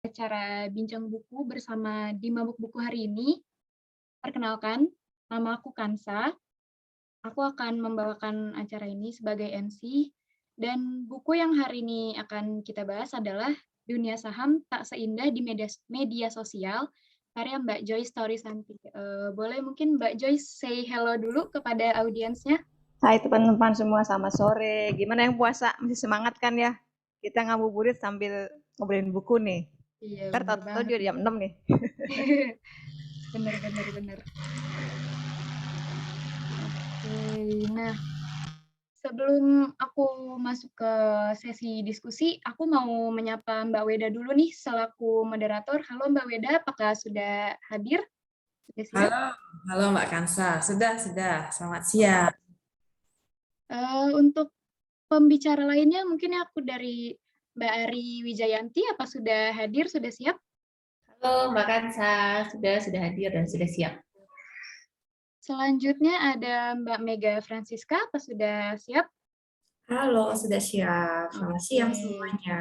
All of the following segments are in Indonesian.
Acara bincang buku bersama di Mabuk Buku hari ini. Perkenalkan, nama aku Kansa. Aku akan membawakan acara ini sebagai MC, dan buku yang hari ini akan kita bahas adalah Dunia Saham Tak Seindah di Media Sosial, karya Mbak Joyce Taurisanti. Boleh mungkin Mbak Joyce say hello dulu kepada audiensnya? Hai teman-teman semua, selamat sore. Gimana yang puasa? Masih semangat kan ya? Kita ngabuburit sambil ngobrolin buku nih. Iya, Ntar bener tau-tau banget. juga jam 6 nih. Bener. Oke, nah sebelum aku masuk ke sesi diskusi, aku mau menyapa Mbak Weda dulu nih selaku moderator. Halo Mbak Weda, apakah sudah hadir? Sudah siap? Halo Mbak Kansa, sudah. Selamat siang. Untuk pembicara lainnya mungkin aku dari Mbak Ari Wijayanti, apa sudah hadir, sudah siap? Halo Mbak Kansa, sudah hadir dan sudah siap. Selanjutnya ada Mbak Mega Francisca, apa sudah siap? Halo, sudah siap. Selamat siang Oke. semuanya.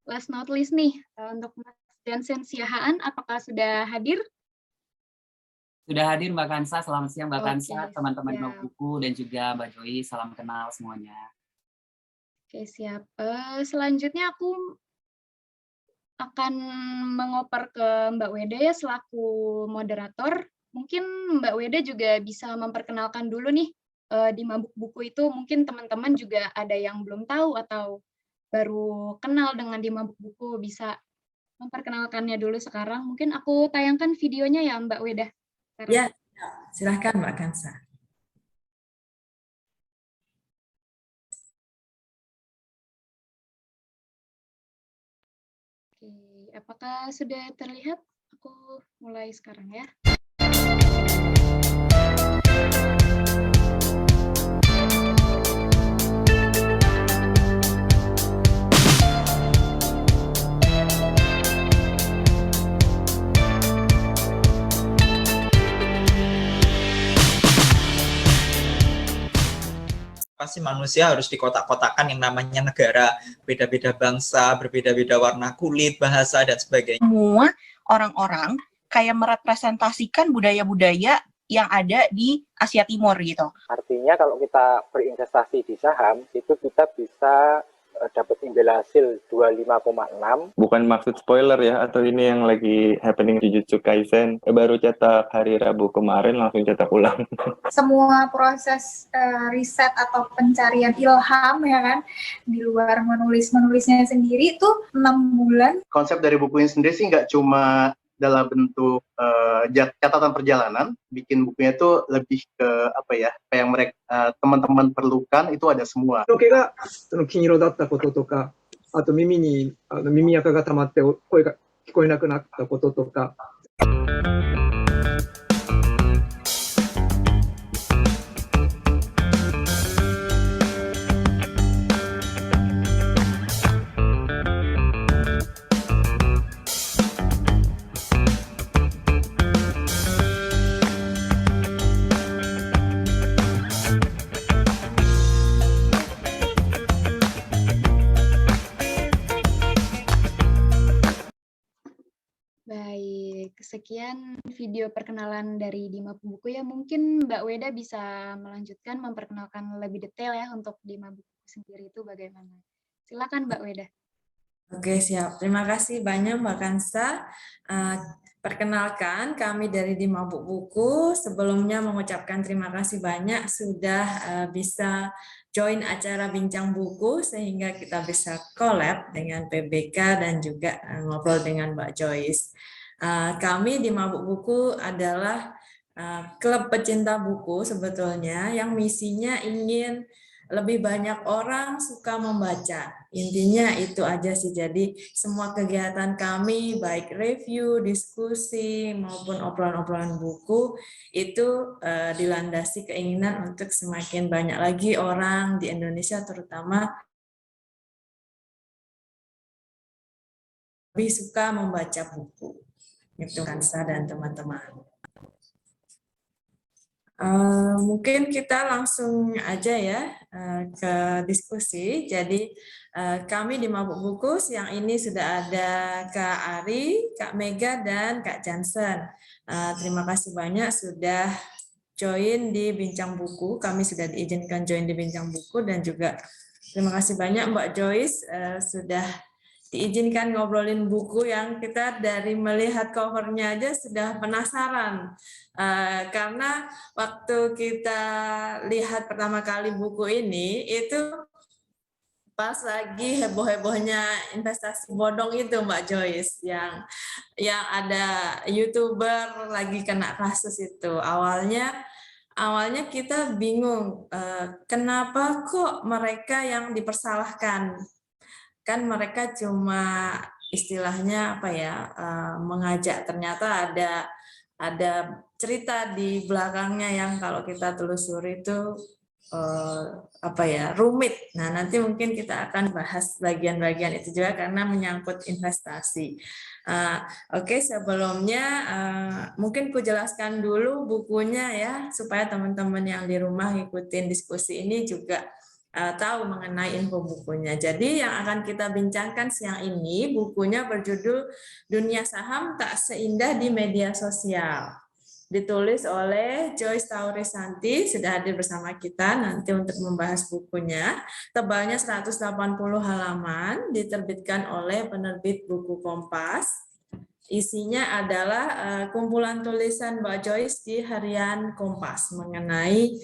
Last not least nih, untuk Mas Jansen Siahaan, apakah sudah hadir? Sudah hadir Mbak Kansa, selamat siang Mbak Kansa, Oke, teman-teman siap. Mabuk Buku dan juga Mbak Joy, salam kenal semuanya. Oke, siap. Selanjutnya aku akan mengoper ke Mbak Weda ya selaku moderator. Mungkin Mbak Weda juga bisa memperkenalkan dulu nih di Mabuk Buku itu mungkin teman-teman juga ada yang belum tahu atau baru kenal dengan di Mabuk Buku, bisa memperkenalkannya dulu sekarang. Mungkin aku tayangkan videonya ya Mbak Weda. Ya, silahkan Mbak Kansa. Oke, apakah sudah terlihat? Aku mulai sekarang ya. Pasti manusia harus dikotak-kotakan yang namanya negara, beda-beda bangsa, berbeda-beda warna kulit, bahasa, dan sebagainya. Semua orang-orang kayak merepresentasikan budaya-budaya yang ada di Asia Timur gitu. Artinya kalau kita berinvestasi di saham, itu kita bisa dapat imbal hasil 25,6. Bukan maksud spoiler ya, atau ini yang lagi happening di Jujutsu Kaisen, baru cetak hari Rabu kemarin langsung cetak ulang. Semua proses riset atau pencarian ilham ya kan, di luar menulisnya sendiri itu 6 bulan. Konsep dari buku ini sendiri sih nggak cuma dalam bentuk catatan perjalanan, bikin bukunya itu lebih ke apa ya, yang mereka teman-teman perlukan itu ada semua. 金色だったこととか、あと耳垢が溜まって声が聞こえなくなったこととか。Baik, sekian video perkenalan dari di Mabuk Buku ya. Mungkin Mbak Weda bisa melanjutkan memperkenalkan lebih detail ya untuk di Mabuk Buku sendiri itu bagaimana. Silakan Mbak Weda. Oke, siap. Terima kasih banyak Mbak Kansa. Perkenalkan, kami dari di Mabuk Buku sebelumnya mengucapkan terima kasih banyak sudah bisa join acara Bincang Buku sehingga kita bisa collab dengan PBK dan juga ngobrol dengan Mbak Joyce. Kami di Mabuk Buku adalah klub pecinta buku sebetulnya yang misinya ingin lebih banyak orang suka membaca. Intinya itu aja sih. Jadi semua kegiatan kami baik review, diskusi maupun obrolan-obrolan buku itu dilandasi keinginan untuk semakin banyak lagi orang di Indonesia terutama lebih suka membaca buku. Itu Kansa dan teman-teman. Mungkin kita langsung aja ya ke diskusi. Jadi kami di Mabuk Buku siang ini sudah ada Kak Ari, Kak Mega, dan Kak Jansen. Terima kasih banyak sudah join di Bincang Buku. Kami sudah diizinkan join di Bincang Buku, dan juga terima kasih banyak Mbak Joyce sudah diizinkan ngobrolin buku yang kita dari melihat covernya aja sudah penasaran. Karena waktu kita lihat pertama kali buku ini, itu pas lagi heboh-hebohnya investasi bodong itu Mbak Joyce, yang ada YouTuber lagi kena kasus itu. Awalnya kita bingung, kenapa kok mereka yang dipersalahkan? Kan mereka cuma istilahnya apa ya, mengajak, ternyata ada cerita di belakangnya yang kalau kita telusuri itu apa ya, rumit. Nah, nanti mungkin kita akan bahas bagian-bagian itu juga karena menyangkut investasi. Oke, sebelumnya mungkin ku jelaskan dulu bukunya ya, supaya teman-teman yang di rumah ngikutin diskusi ini juga tahu mengenai info bukunya. Jadi yang akan kita bincangkan siang ini, bukunya berjudul Dunia Saham Tak Seindah di Media Sosial. Ditulis oleh Joyce Taurisanti, sudah hadir bersama kita nanti untuk membahas bukunya. Tebalnya 180 halaman, diterbitkan oleh penerbit Buku Kompas. Isinya adalah kumpulan tulisan Mbak Joyce di harian Kompas mengenai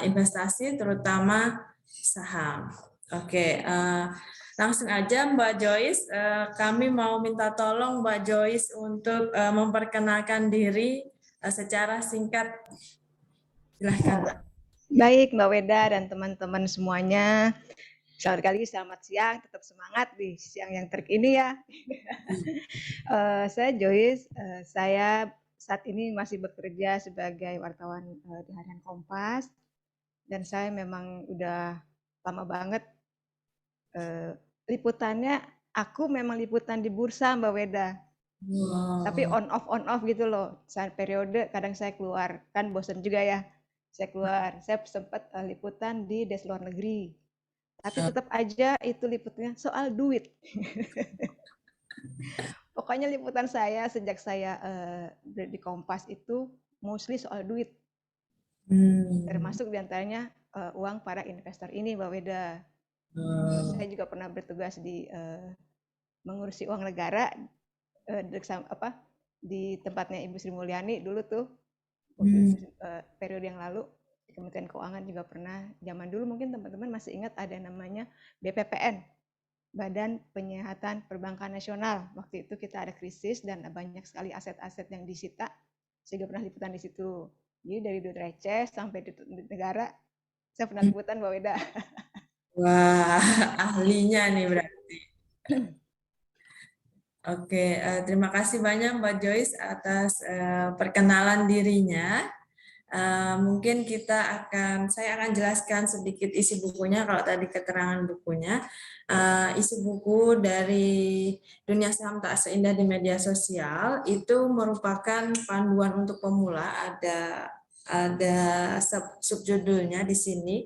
investasi, terutama saham. Oke, langsung aja Mbak Joyce, kami mau minta tolong Mbak Joyce untuk memperkenalkan diri secara singkat. Silahkan. Baik Mbak Weda dan teman-teman semuanya, selamat siang, tetap semangat di siang yang terik ini ya. Saya Joyce, saya saat ini masih bekerja sebagai wartawan di harian Kompas, dan saya memang udah lama banget liputannya. Aku memang liputan di bursa Mbak Weda. Wow. Tapi on off gitu loh. Saat periode kadang saya keluar, kan bosan juga ya. Saya keluar, saya sempat liputan di Des Luar Negeri. Tapi tetap aja itu liputannya soal duit. Pokoknya liputan saya sejak saya di Kompas itu mostly soal duit. Termasuk diantaranya uang para investor ini Mbak Weda. Saya juga pernah bertugas di mengurusi uang negara di tempatnya Ibu Sri Mulyani dulu tuh, periode yang lalu di Kementerian Keuangan juga pernah. Zaman dulu mungkin teman-teman masih ingat ada namanya BPPN, Badan Penyihatan Perbankan Nasional. Waktu itu kita ada krisis dan banyak sekali aset-aset yang disita. Saya juga pernah liputan di situ. Jadi dari duit receh sampai di negara, saya pernah liputan Mbak Weda. Wah, ahlinya nih berarti. Oke, terima kasih banyak Mbak Joyce atas perkenalan dirinya. Mungkin saya akan jelaskan sedikit isi bukunya. Kalau tadi keterangan bukunya, isi buku dari Dunia Saham Tak Seindah di Media Sosial itu merupakan panduan untuk pemula. Ada subjudulnya di sini.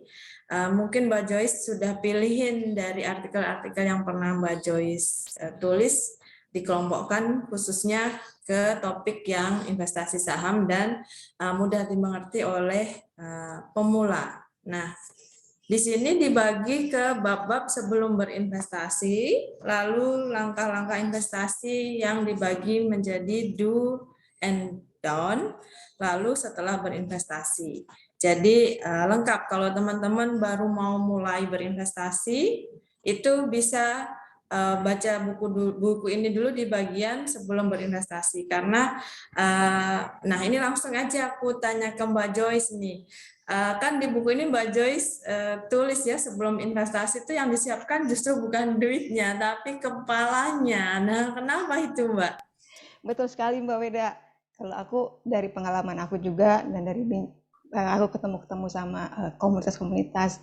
Mungkin Mbak Joyce sudah pilihin dari artikel-artikel yang pernah Mbak Joyce tulis, dikelompokkan khususnya ke topik yang investasi saham dan mudah dimengerti oleh pemula. Nah, di sini dibagi ke bab-bab sebelum berinvestasi, lalu langkah-langkah investasi yang dibagi menjadi do and don't, lalu setelah berinvestasi. Jadi lengkap kalau teman-teman baru mau mulai berinvestasi, itu bisa baca buku ini dulu di bagian sebelum berinvestasi. Karena nah ini langsung aja aku tanya ke Mbak Joyce nih. Kan di buku ini Mbak Joyce tulis ya, sebelum investasi itu yang disiapkan justru bukan duitnya tapi kepalanya. Nah, kenapa itu Mbak? Betul sekali Mbak Weda. Kalau aku dari pengalaman aku juga dan dari aku ketemu sama komunitas-komunitas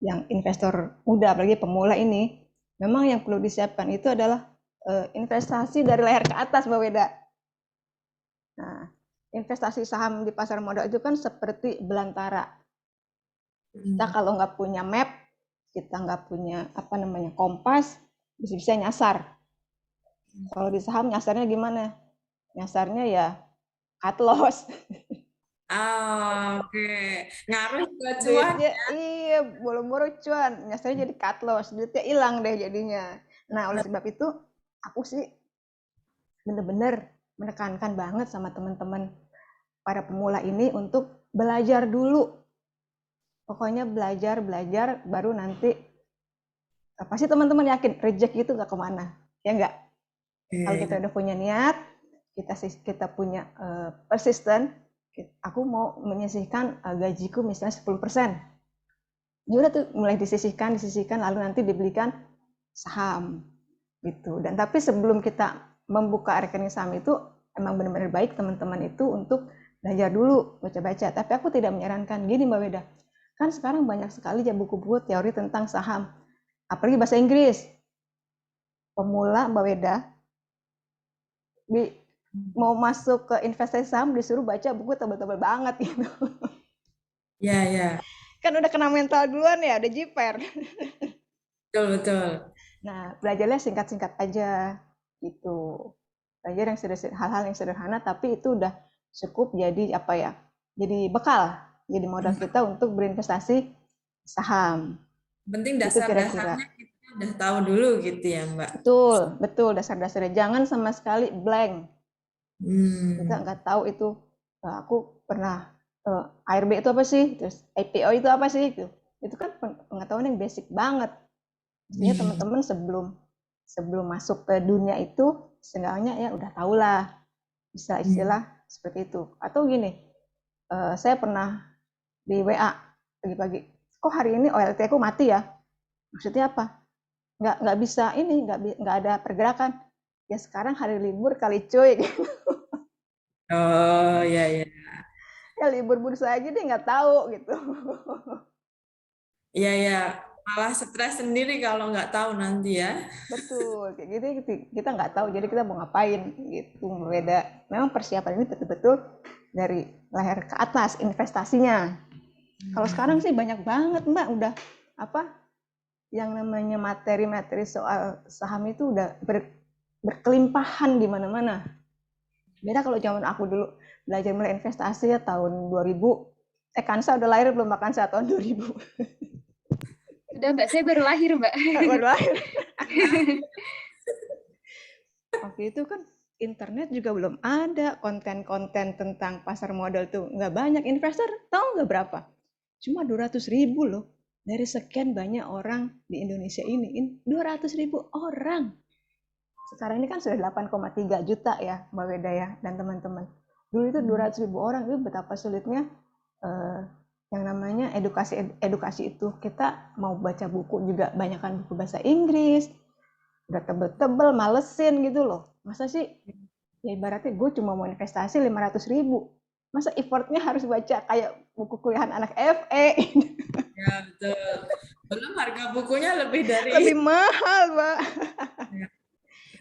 yang investor muda, apalagi pemula ini, memang yang perlu disiapkan itu adalah investasi dari leher ke atas Mbak Weda. Nah, investasi saham di pasar modal itu kan seperti belantara. Kita kalau nggak punya map, kita nggak punya kompas, bisa-bisa nyasar. Kalau di saham nyasarnya gimana? Nyasarnya ya cut loss. Oke. Ngaruh ke cuan ya? Iya, boro-boro cuan. Nyasarnya jadi cut loss, duitnya hilang deh jadinya. Nah, oleh sebab itu aku sih bener-bener menekankan banget sama teman-teman para pemula ini untuk belajar dulu. Pokoknya belajar baru nanti pasti teman-teman yakin rezeki itu nggak kemana, ya nggak? Kalau kita udah punya niat, kita punya persisten, aku mau menyisihkan gajiku misalnya 10%. Ya udah tuh mulai disisihkan lalu nanti dibelikan saham gitu. Dan tapi sebelum kita membuka rekening saham itu emang benar-benar baik teman-teman itu untuk belajar dulu, baca-baca. Tapi aku tidak menyarankan gini Mbak Weda. Kan sekarang banyak sekali ya buku-buku teori tentang saham. Apalagi bahasa Inggris. Pemula Mbak Weda mau masuk ke investasi saham disuruh baca buku tebal-tebal banget gitu. Ya. Kan udah kena mental duluan ya, udah jiper. Betul. Nah, belajarnya singkat-singkat aja gitu. Belajar hal-hal yang sederhana tapi itu udah cukup jadi jadi bekal, jadi modal kita untuk berinvestasi saham. Penting dasar-dasarnya kita udah tahu dulu gitu ya Mbak. Betul dasar-dasarnya. Jangan sama sekali blank. Kita nggak tahu itu. Aku pernah ARB itu apa sih? Terus IPO itu apa sih? Itu kan pengetahuan yang basic banget. Jadi teman-teman sebelum masuk ke dunia itu seenggaknya ya udah tahulah istilah seperti itu. Atau gini, saya pernah di WA pagi-pagi, kok hari ini OLT aku mati ya? Maksudnya apa? Nggak bisa ini, nggak ada pergerakan. Ya sekarang hari libur kali cuy. Oh ya. Ya libur bursa aja deh nggak tahu gitu. Iya, malah stres sendiri kalau nggak tahu nanti ya. Betul, kayak gitu kita nggak tahu, jadi kita mau ngapain gitu. Beda. Memang persiapan ini betul-betul dari leher ke atas investasinya. Kalau sekarang sih banyak banget Mbak, udah yang namanya materi-materi soal saham itu udah berkelimpahan di mana-mana. Beda kalau zaman aku dulu belajar mulai investasi ya tahun 2000. Kansa udah lahir belum Mbak Kansa tahun 2000? Udah Mbak, saya baru lahir Mbak. Baru lahir. Waktu itu kan internet juga belum ada, konten-konten tentang pasar modal tuh nggak banyak. Investor tahu nggak berapa? Cuma 200.000 loh. Dari sekian banyak orang di Indonesia ini, 200.000 orang. Sekarang ini kan sudah 8,3 juta ya Mbak Weda ya dan teman-teman. Dulu itu 200.000 orang, itu betapa sulitnya yang namanya edukasi itu. Kita mau baca buku juga banyakan buku bahasa Inggris, udah tebel-tebel, malesin gitu loh. Masa sih, ya ibaratnya gue cuma mau investasi 500.000. Masa effortnya harus baca kayak buku kuliahan anak FE. Ya betul. Belum harga bukunya lebih mahal Mbak.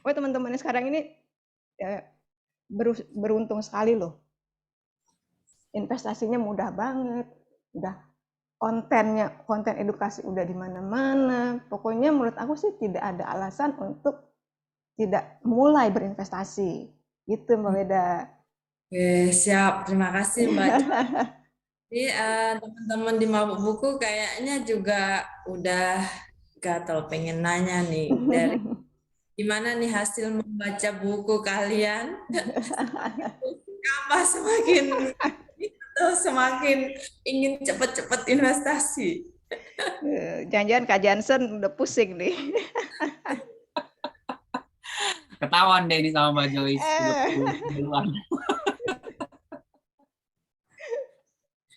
Wah teman-teman sekarang ini ya, beruntung sekali loh. Investasinya mudah banget, udah konten edukasi udah di mana-mana. Pokoknya menurut aku sih tidak ada alasan untuk tidak mulai berinvestasi. Gitu Mbak Weda. Oke, siap. Terima kasih Mbak. Jadi teman-teman di Mabuk Buku kayaknya juga udah gatel pengen nanya nih dari gimana nih hasil membaca buku kalian? Apa semakin ingin cepat-cepat investasi? Jangan-jangan Kak Jansen udah pusing nih. Ketahuan deh ini sama Mbak Joyce.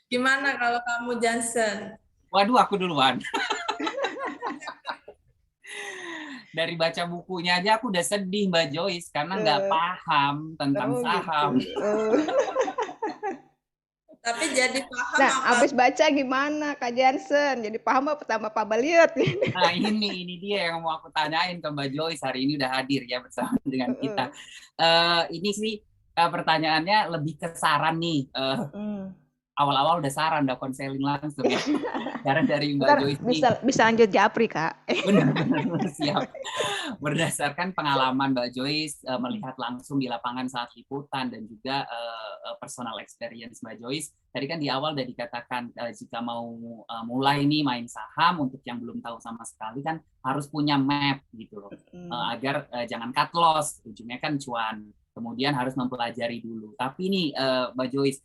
Gimana kalau kamu Jansen? Waduh, aku duluan. Dari baca bukunya aja aku udah sedih Mbak Joyce karena nggak paham tentang saham. Gitu. Tapi jadi paham. Nah, habis baca gimana Kak Jansen? Jadi paham apa tambah Pak Baliut? Nah, ini dia yang mau aku tanyain ke Mbak Joyce, hari ini udah hadir ya bersama dengan kita. Ini sih pertanyaannya lebih ke saran nih. Awal-awal udah saran, udah konseling langsung ya. Saran dari Mbak Joyce nih. Bisa lanjut japri, Kak. Benar-benar siap. Berdasarkan pengalaman Mbak Joyce melihat langsung di lapangan saat liputan dan juga personal experience Mbak Joyce, tadi kan di awal udah dikatakan jika mau mulai nih main saham, untuk yang belum tahu sama sekali kan harus punya map gitu loh, agar jangan cut loss, ujungnya kan cuan. Kemudian harus mempelajari dulu. Tapi nih Mbak Joyce,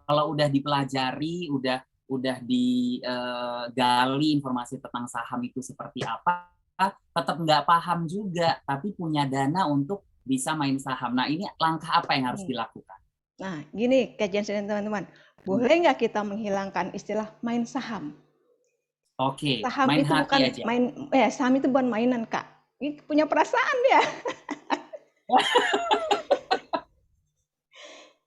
kalau udah dipelajari, udah digali informasi tentang saham itu seperti apa, tetap nggak paham juga, tapi punya dana untuk bisa main saham. Nah, ini langkah apa yang harus dilakukan? Nah, gini kajian teman-teman, boleh nggak kita menghilangkan istilah main saham? Oke, saham main itu hati bukan aja. Saham itu bukan mainan, Kak. Ini punya perasaan ya.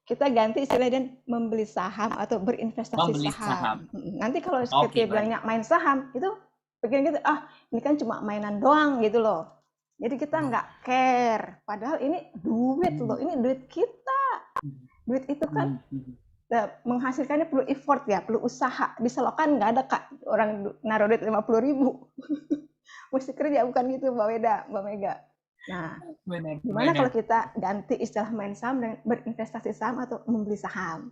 Kita ganti istilah dan membeli saham atau berinvestasi saham. Nanti kalau kita bilangnya main saham, itu pikiran kita, ini kan cuma mainan doang gitu loh. Jadi kita nggak care. Padahal ini duit loh, ini duit kita. Duit itu kan menghasilkannya perlu effort ya, perlu usaha. Di selokan nggak ada, Kak, orang naruh duit 50.000. Mesti kerja, bukan gitu Mbak Mega. Nah, gimana kalau kita ganti istilah main saham dengan berinvestasi saham atau membeli saham?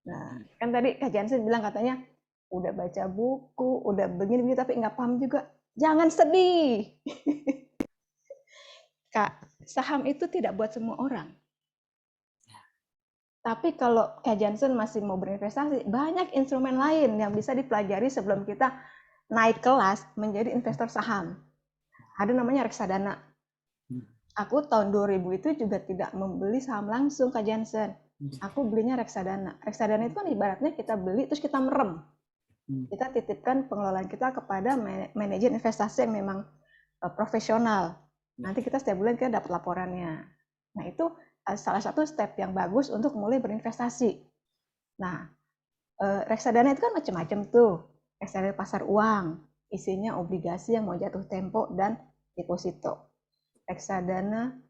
Nah, kan tadi Kak Jansen bilang katanya udah baca buku, udah begini tapi nggak paham juga. Jangan sedih. Kak, saham itu tidak buat semua orang. Tapi kalau Kak Jansen masih mau berinvestasi, banyak instrumen lain yang bisa dipelajari sebelum kita naik kelas menjadi investor saham. Ada namanya reksadana. Aku tahun 2000 itu juga tidak membeli saham langsung, Kak Jansen. Aku belinya reksadana. Reksadana itu kan ibaratnya kita beli terus kita merem. Kita titipkan pengelolaan kita kepada manajer investasi yang memang profesional. Nanti kita setiap bulan kita dapat laporannya. Nah, itu salah satu step yang bagus untuk mulai berinvestasi. Nah, reksadana itu kan macam-macam tuh. Reksadana pasar uang, isinya obligasi yang mau jatuh tempo dan deposito. Reksadana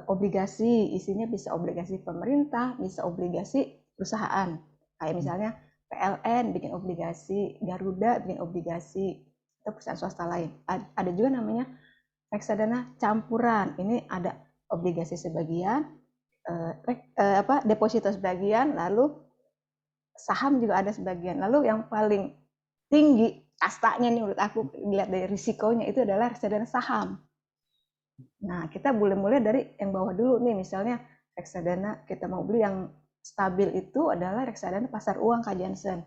obligasi, isinya bisa obligasi pemerintah, bisa obligasi perusahaan. Kayak misalnya PLN bikin obligasi, Garuda bikin obligasi, atau perusahaan swasta lain. Ada juga namanya reksadana campuran. Ini ada obligasi sebagian, deposito sebagian, lalu saham juga ada sebagian. Lalu yang paling tinggi kastanya nih menurut aku dilihat dari risikonya itu adalah reksadana saham. Nah, kita boleh mulai dari yang bawah dulu nih, misalnya reksadana kita mau beli yang stabil itu adalah reksadana pasar uang, Kak Jansen.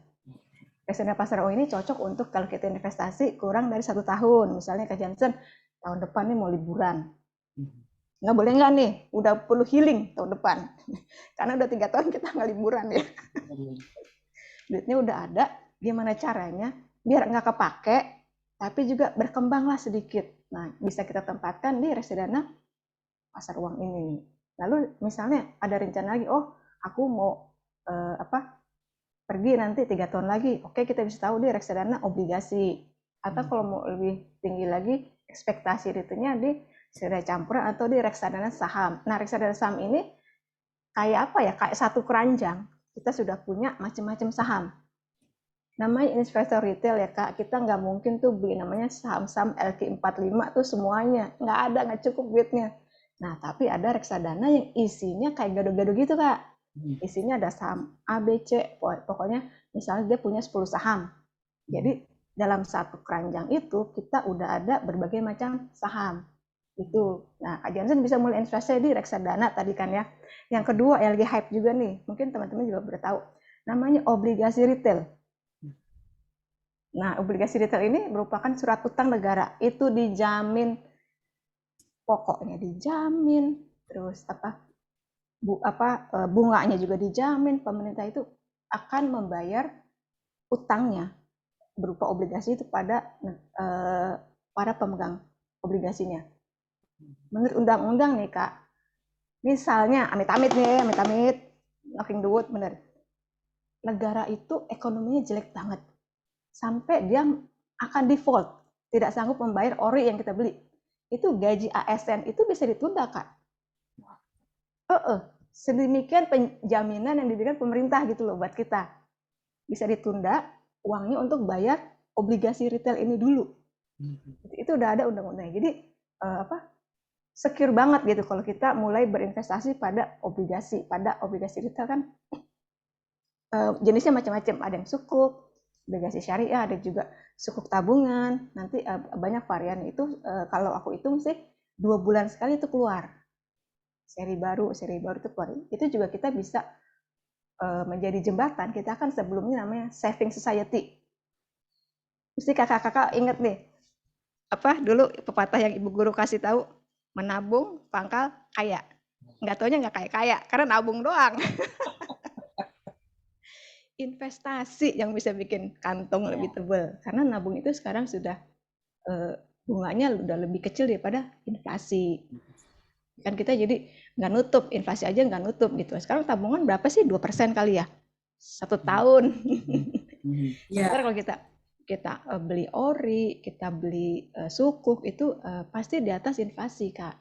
Reksadana pasar uang ini cocok untuk kalau kita investasi kurang dari 1 tahun. Misalnya Kak Jansen tahun depan nih mau liburan. Nggak boleh nggak nih, udah perlu healing tahun depan. Karena udah 3 tahun kita nggak liburan ya. Duitnya udah ada, gimana caranya biar nggak kepake, tapi juga berkembanglah sedikit. Nah, bisa kita tempatkan di reksadana pasar uang ini. Lalu misalnya ada rencana lagi, aku mau pergi nanti 3 tahun lagi. Oke, kita bisa tahu di reksadana obligasi. Atau kalau mau lebih tinggi lagi, ekspektasi return-nya di reksadana campuran atau di reksadana saham. Nah, reksadana saham ini kayak apa ya? Kayak satu keranjang. Kita sudah punya macam-macam saham. Namanya investor retail ya, Kak. Kita nggak mungkin tuh beli namanya saham-saham LQ45 tuh semuanya. Nggak ada, nggak cukup duitnya. Nah, tapi ada reksadana yang isinya kayak gado-gado gitu, Kak. Isinya ada saham A, B, C. Pokoknya misalnya dia punya 10 saham. Jadi dalam satu keranjang itu kita udah ada berbagai macam saham. Itu. Nah, Kak Jansen bisa mulai investasi di reksadana tadi kan ya. Yang kedua, yang lagi hype juga nih. Mungkin teman-teman juga udah tahu. Namanya obligasi retail. Nah, obligasi retail ini merupakan surat utang negara. Itu dijamin, pokoknya dijamin, terus bunganya juga dijamin. Pemerintah itu akan membayar utangnya berupa obligasi itu pada para pemegang obligasinya. Menurut undang-undang nih, Kak, misalnya amit-amit, knocking the wood, bener. Negara itu ekonominya jelek banget. Sampai dia akan default, tidak sanggup membayar ori yang kita beli. Itu gaji ASN itu bisa ditunda, Kak. sedemikian penjaminan yang diberikan pemerintah gitu loh buat kita. Bisa ditunda uangnya untuk bayar obligasi retail ini dulu. Itu udah ada undang-undangnya. Jadi secure banget gitu kalau kita mulai berinvestasi pada obligasi retail kan jenisnya macam-macam. Ada yang sukuk, obligasi syariah, ada juga sukuk tabungan. Nanti banyak varian itu. Kalau aku hitung sih 2 bulan sekali itu keluar seri baru itu keluar. Itu juga kita bisa menjadi jembatan. Kita kan sebelumnya namanya saving society. Mesti kakak-kakak inget nih dulu pepatah yang ibu guru kasih tahu, menabung pangkal kaya. Nggak taunya nggak kaya karena nabung doang. Investasi yang bisa bikin kantong lebih tebal, karena nabung itu sekarang sudah bunganya udah lebih kecil daripada inflasi. Kan kita jadi nggak nutup, inflasi aja nggak nutup gitu. Sekarang tabungan berapa sih? 2% kali ya? 1 tahun. Sekarang kalau kita beli ori, kita beli sukuk itu pasti di atas inflasi, Kak.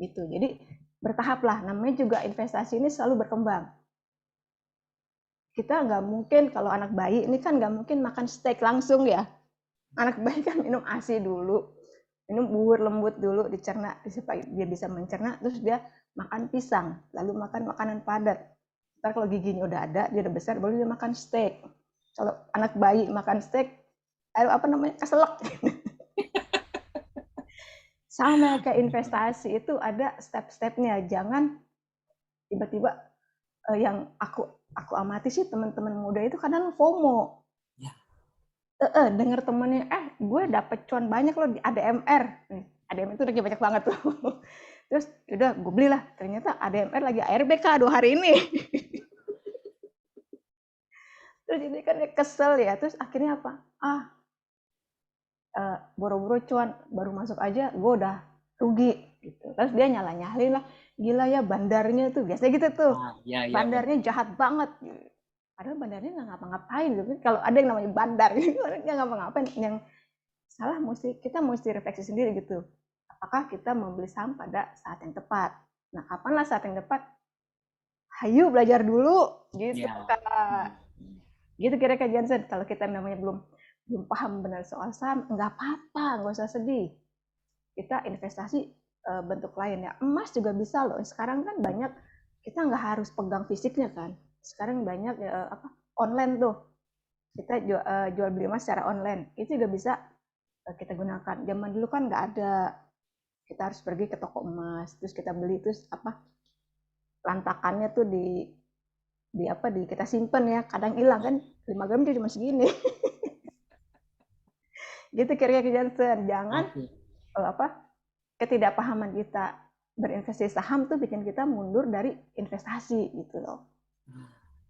Gitu. Jadi bertahap lah, namanya juga investasi ini selalu berkembang. Kita nggak mungkin, kalau anak bayi ini kan nggak mungkin makan steak langsung ya. Anak bayi kan minum ASI dulu, minum bubur lembut dulu, dicerna supaya dia bisa mencerna, terus dia makan pisang, lalu makan makanan padat. Ntar kalau giginya udah ada, dia udah besar, baru dia makan steak. Kalau anak bayi makan steak, keselak. Sama kayak investasi itu ada step-stepnya. Jangan tiba-tiba yang aku amati sih teman-teman muda itu kadang FOMO. Dengar temennya, gue dapet cuan banyak loh di ADMR. ADMR itu lagi banyak banget tuh. Terus udah gue belilah. Ternyata ADMR lagi ARBK 2 hari ini. Terus ini kan kesel ya. Terus akhirnya apa? Boro-boro cuan baru masuk aja gue udah rugi gitu. Terus dia nyala-nyalin lah, gila ya bandarnya tuh, biasanya gitu tuh. Bandarnya jahat banget. Padahal bandarnya nggak ngapa-ngapain gitu. Kalau ada yang namanya bandar gitu, nggak ngapa-ngapain. Yang salah kita mesti refleksi sendiri gitu. Apakah kita membeli saham pada saat yang tepat? Nah, kapanlah saat yang tepat? Hayu belajar dulu gitu, Kak. Gitu kira-kira Jansen. Kalau kita namanya belum paham benar soal saham, nggak apa-apa, nggak usah sedih. Kita investasi bentuk lain ya. Emas juga bisa loh. Sekarang kan banyak, kita nggak harus pegang fisiknya kan. Sekarang banyak online tuh. Kita jual beli emas secara online. Itu juga bisa kita gunakan. Zaman dulu kan nggak ada. Kita harus pergi ke toko emas, terus kita beli, terus lantakannya tuh di kita simpen ya. Kadang hilang kan, 5 gram dia cuma segini. Gitu kira-kira Jansen. Jangan ketidakpahaman kita berinvestasi saham tuh bikin kita mundur dari investasi gitu loh.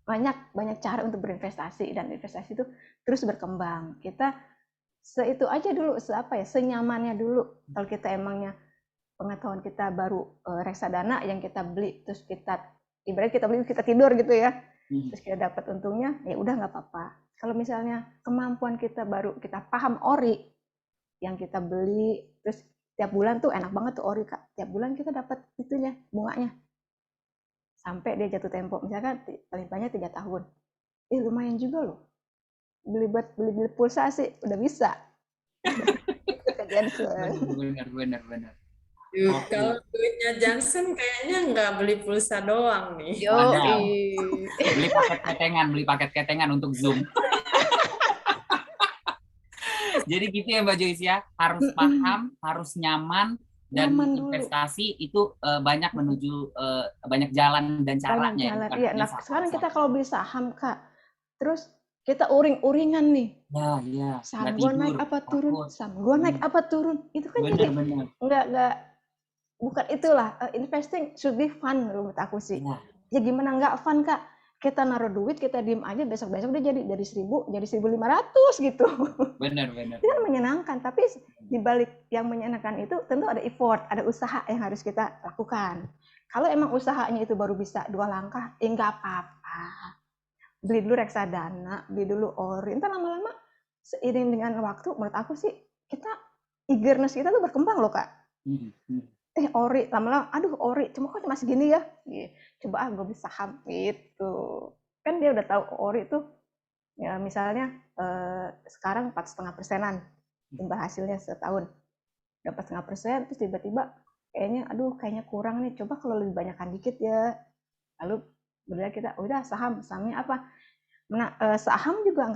Banyak cara untuk berinvestasi, dan investasi itu terus berkembang. Kita itu aja dulu, senyamannya dulu. Kalau kita emangnya pengetahuan kita baru reksadana yang kita beli, terus ibarat kita beli kita tidur gitu ya. Terus kita dapat untungnya, ya udah nggak apa-apa. Kalau misalnya kemampuan kita baru, kita paham ori yang kita beli, terus tiap bulan tuh enak banget tuh ori, Kak. Tiap bulan kita dapat itunya, bunganya. Sampai dia jatuh tempo, misalkan paling banyak 3 tahun. Lumayan juga loh. Beli pulsa sih udah bisa. Benar. Kalau duitnya Jansen kayaknya nggak beli pulsa doang nih. Beli paket ketengan untuk Zoom. Jadi gitu ya Mbak Joyce ya, harus paham, harus nyaman, dan investasi itu banyak menuju banyak jalan dan caranya. Iya, nah sekarang kita kalau beli saham, Kak, terus kita uring-uringan nih. Ya. Saham gua naik apa turun? Saham gua naik apa turun? Itu kan jadi enggak bukan itulah. Investing should be fun menurut aku sih. Ya gimana nggak fun, Kak? Kita naruh duit, kita diem aja, besok-besok dia jadi dari 1.000 jadi 1.500 gitu. Benar. Itu kan menyenangkan, tapi di balik yang menyenangkan itu tentu ada effort, ada usaha yang harus kita lakukan. Kalau emang usahanya itu baru bisa 2 langkah, nggak apa-apa. Beli dulu reksadana, beli dulu ori. Entar lama-lama seiring dengan waktu, menurut aku sih eagerness kita tuh berkembang loh, Kak. ori, lama-lama, aduh ori, cuma kok cuma segini ya, coba gue beli saham gitu. Kan dia udah tahu ori tuh, ya misalnya sekarang 4,5%-an imbal hasilnya setahun, dapat 0,5%, terus tiba-tiba kayaknya kurang nih, coba kalau lebih banyakkan dikit ya. Lalu benar kita udah sahamnya apa? Nah, saham juga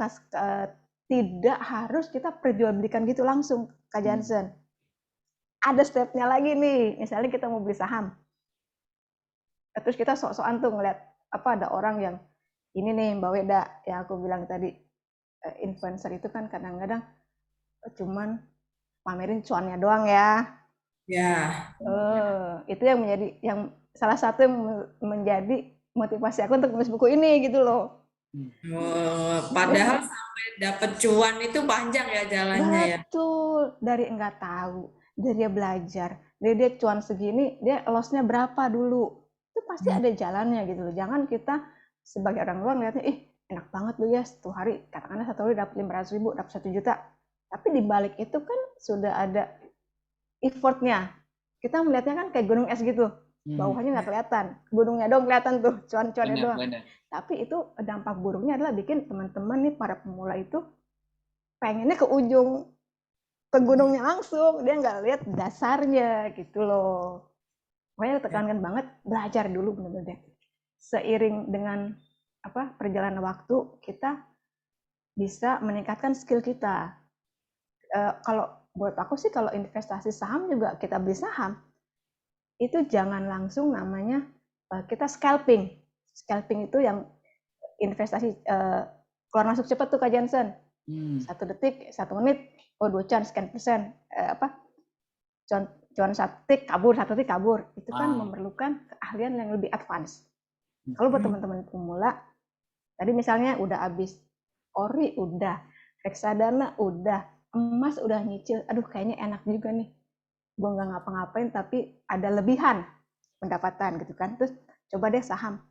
tidak harus kita perjualbelikan gitu langsung, Kak Jansen. Ada stepnya lagi nih, misalnya kita mau beli saham, terus kita sok-sokan tuh ngeliat ada orang yang ini nih Mbak Weda yang aku bilang tadi, influencer itu kan kadang-kadang cuman pamerin cuannya doang ya. Ya. Itu yang salah satu yang menjadi motivasi aku untuk nulis buku ini gitu loh. Padahal sampai dapat cuan itu panjang ya jalannya ya. Betul, dari enggak tahu, dari dia belajar, dari dia cuan segini, dia loss-nya berapa dulu. Itu pasti ada jalannya gitu loh. Jangan kita sebagai orang luar ngeliatnya, enak banget lu ya, satu hari, katakanlah satu hari dapat 500.000, dapat 1 juta. Tapi di balik itu kan sudah ada effort-nya. Kita melihatnya kan kayak gunung es gitu. Bawahnya nggak kelihatan, gunungnya doang kelihatan tuh, cuan-cuannya doang. Benar. Tapi itu dampak buruknya adalah bikin teman-teman nih para pemula itu pengennya ke ujung, ke gunungnya langsung, dia nggak lihat dasarnya gitu loh. Makanya tekankan banget belajar dulu benar-benar. Seiring dengan perjalanan waktu kita bisa meningkatkan skill kita. Kalau buat aku sih kalau investasi saham juga kita beli saham itu jangan langsung namanya kita scalping. Scalping itu yang investasi keluar masuk cepat tuh Kak Jansen. 1 detik, 1 menit, 2 cuan sekian persen, cuan 1 detik kabur. Itu kan memerlukan keahlian yang lebih advance. Kalau buat teman-teman pemula, tadi misalnya udah habis ori, udah reksadana, udah emas, udah nyicil, aduh kayaknya enak juga nih. Gue nggak ngapa-ngapain tapi ada lebihan pendapatan gitu kan. Terus coba deh saham.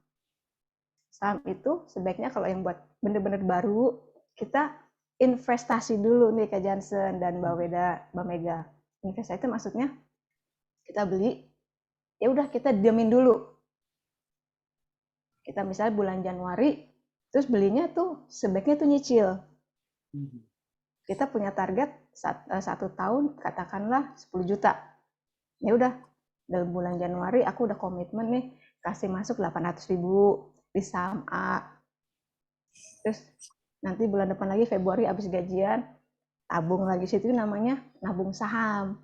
Saham itu sebaiknya kalau yang buat bener-bener baru, kita investasi dulu nih Kak Jansen dan Mbak Weda, Mbak Mega. Investasi itu maksudnya kita beli, ya udah kita diamin dulu. Kita misalnya bulan Januari, terus belinya tuh sebaiknya tuh nyicil. Kita punya target 1 tahun katakanlah 10 juta. Ya udah dalam bulan Januari aku udah komitmen nih kasih masuk 800.000 di saham A. Terus nanti bulan depan lagi Februari habis gajian tabung lagi, situ namanya nabung saham.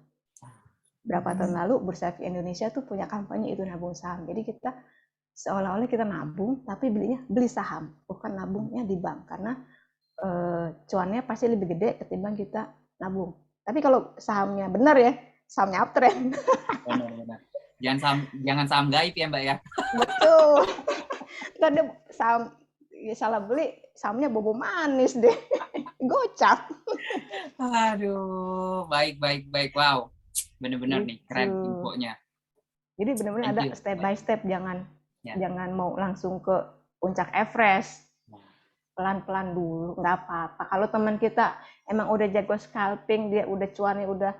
Berapa tahun lalu Bursa Efek Indonesia tuh punya kampanye itu nabung saham. Jadi kita seolah-olah kita nabung tapi beli saham, bukan nabungnya di bank karena cuannya pasti lebih gede ketimbang kita nabung. Tapi kalau sahamnya benar ya, sahamnya uptrend. Benar. Jangan saham gaib ya Mbak ya. Betul. Kan dia saham salah beli, sahamnya bobo manis deh. Gocap. Aduh, baik. Wow, benar-benar nih keren infonya. Jadi benar-benar ada step by step, jangan mau langsung ke puncak Everest. Pelan-pelan dulu, nggak apa-apa. Kalau teman kita emang udah jago scalping, dia udah cuannya udah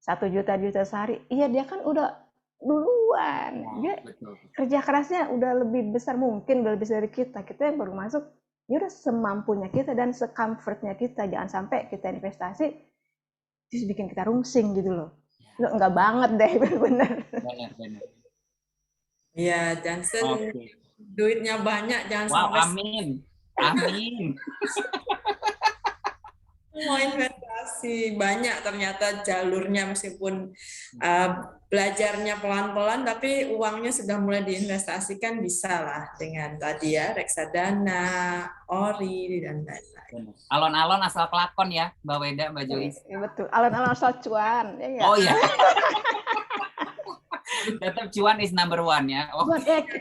1 juta sehari, iya dia kan udah duluan. Dia kerja kerasnya udah lebih besar mungkin, udah lebih besar dari kita. Kita yang baru masuk, ya udah semampunya kita dan secomfortnya kita. Jangan sampai kita investasi terus bikin kita rungsing gitu loh. Nggak banget deh, benar-benar. Benar. Iya, Jansen duitnya banyak, jangan sampai. Amin. Mau investasi banyak ternyata jalurnya, meskipun belajarnya pelan-pelan tapi uangnya sudah mulai diinvestasikan, bisa lah dengan tadi ya reksadana, ori dan lain-lain. Alon-alon asal kelakon ya Mbak Weda, Mbak Joyce. Betul, alon-alon asal cuan. Ya, oh iya. Tetap cuan is number one ya.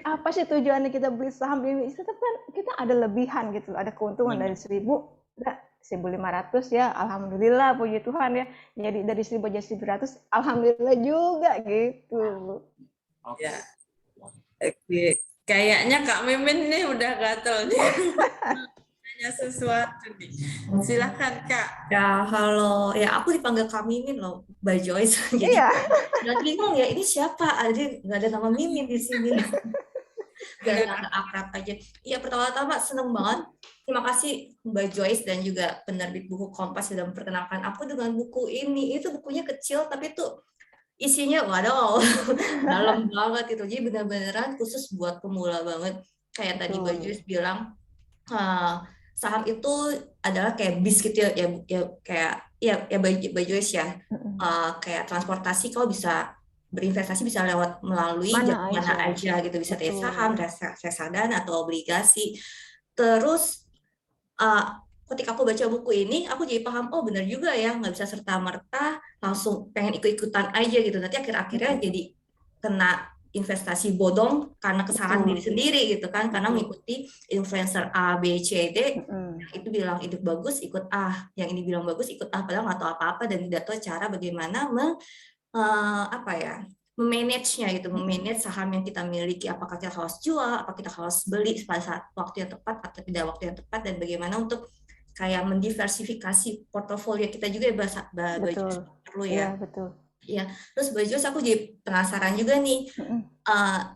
Apa sih tujuannya kita beli saham ini? Tetap kan kita ada lebihan gitu, ada keuntungan dari 1.000, 1.500 ya, alhamdulillah puji Tuhan ya. Jadi dari 1.000 jadi 1.100, alhamdulillah juga gitu. Ya. Oke. Kayaknya Kak Mimin nih udah gatel nih. Punya sesuatu nih. Silakan Kak. Ya, halo. Ya, aku dipanggil Kak Mimin loh, Mbak Joyce. Jadi, Iya. udah bingung ya, ini siapa? Jadi, nggak ada nama Mimin di sini. Biar nggak akrab aja. Iya, pertama-tama seneng banget. Terima kasih Mbak Joyce dan juga penerbit buku Kompas sudah memperkenalkan aku dengan buku ini. Itu bukunya kecil, tapi tuh isinya, waduh, dalam banget itu. Jadi benar-beneran khusus buat pemula banget. Kayak tadi Mbak Joyce bilang, saham itu adalah kayak bis gitu ya, kayak Mbak Joyce ya, kayak transportasi kau bisa berinvestasi bisa lewat melalui mana aja gitu, bisa dari saham, reksadana atau obligasi. Terus ketika aku baca buku ini, aku jadi paham, oh benar juga ya, nggak bisa serta-merta langsung pengen ikut-ikutan aja gitu. Nanti akhir-akhirnya jadi kena investasi bodong karena kesalahan diri sendiri gitu kan, karena mengikuti influencer A, B, C, D, itu bilang itu bagus, ikut A, yang ini bilang bagus, ikut A, padahal nggak tahu apa-apa dan tidak tahu cara bagaimana memanage-nya gitu, memanage saham yang kita miliki, apakah kita harus jual, apakah kita harus beli pada saat waktu yang tepat atau tidak waktu yang tepat, dan bagaimana untuk kayak mendiversifikasi portofolio kita juga ya, Betul. perlu ya. Iya, betul. Ya, terus Mbak Joyce, aku jadi penasaran juga nih.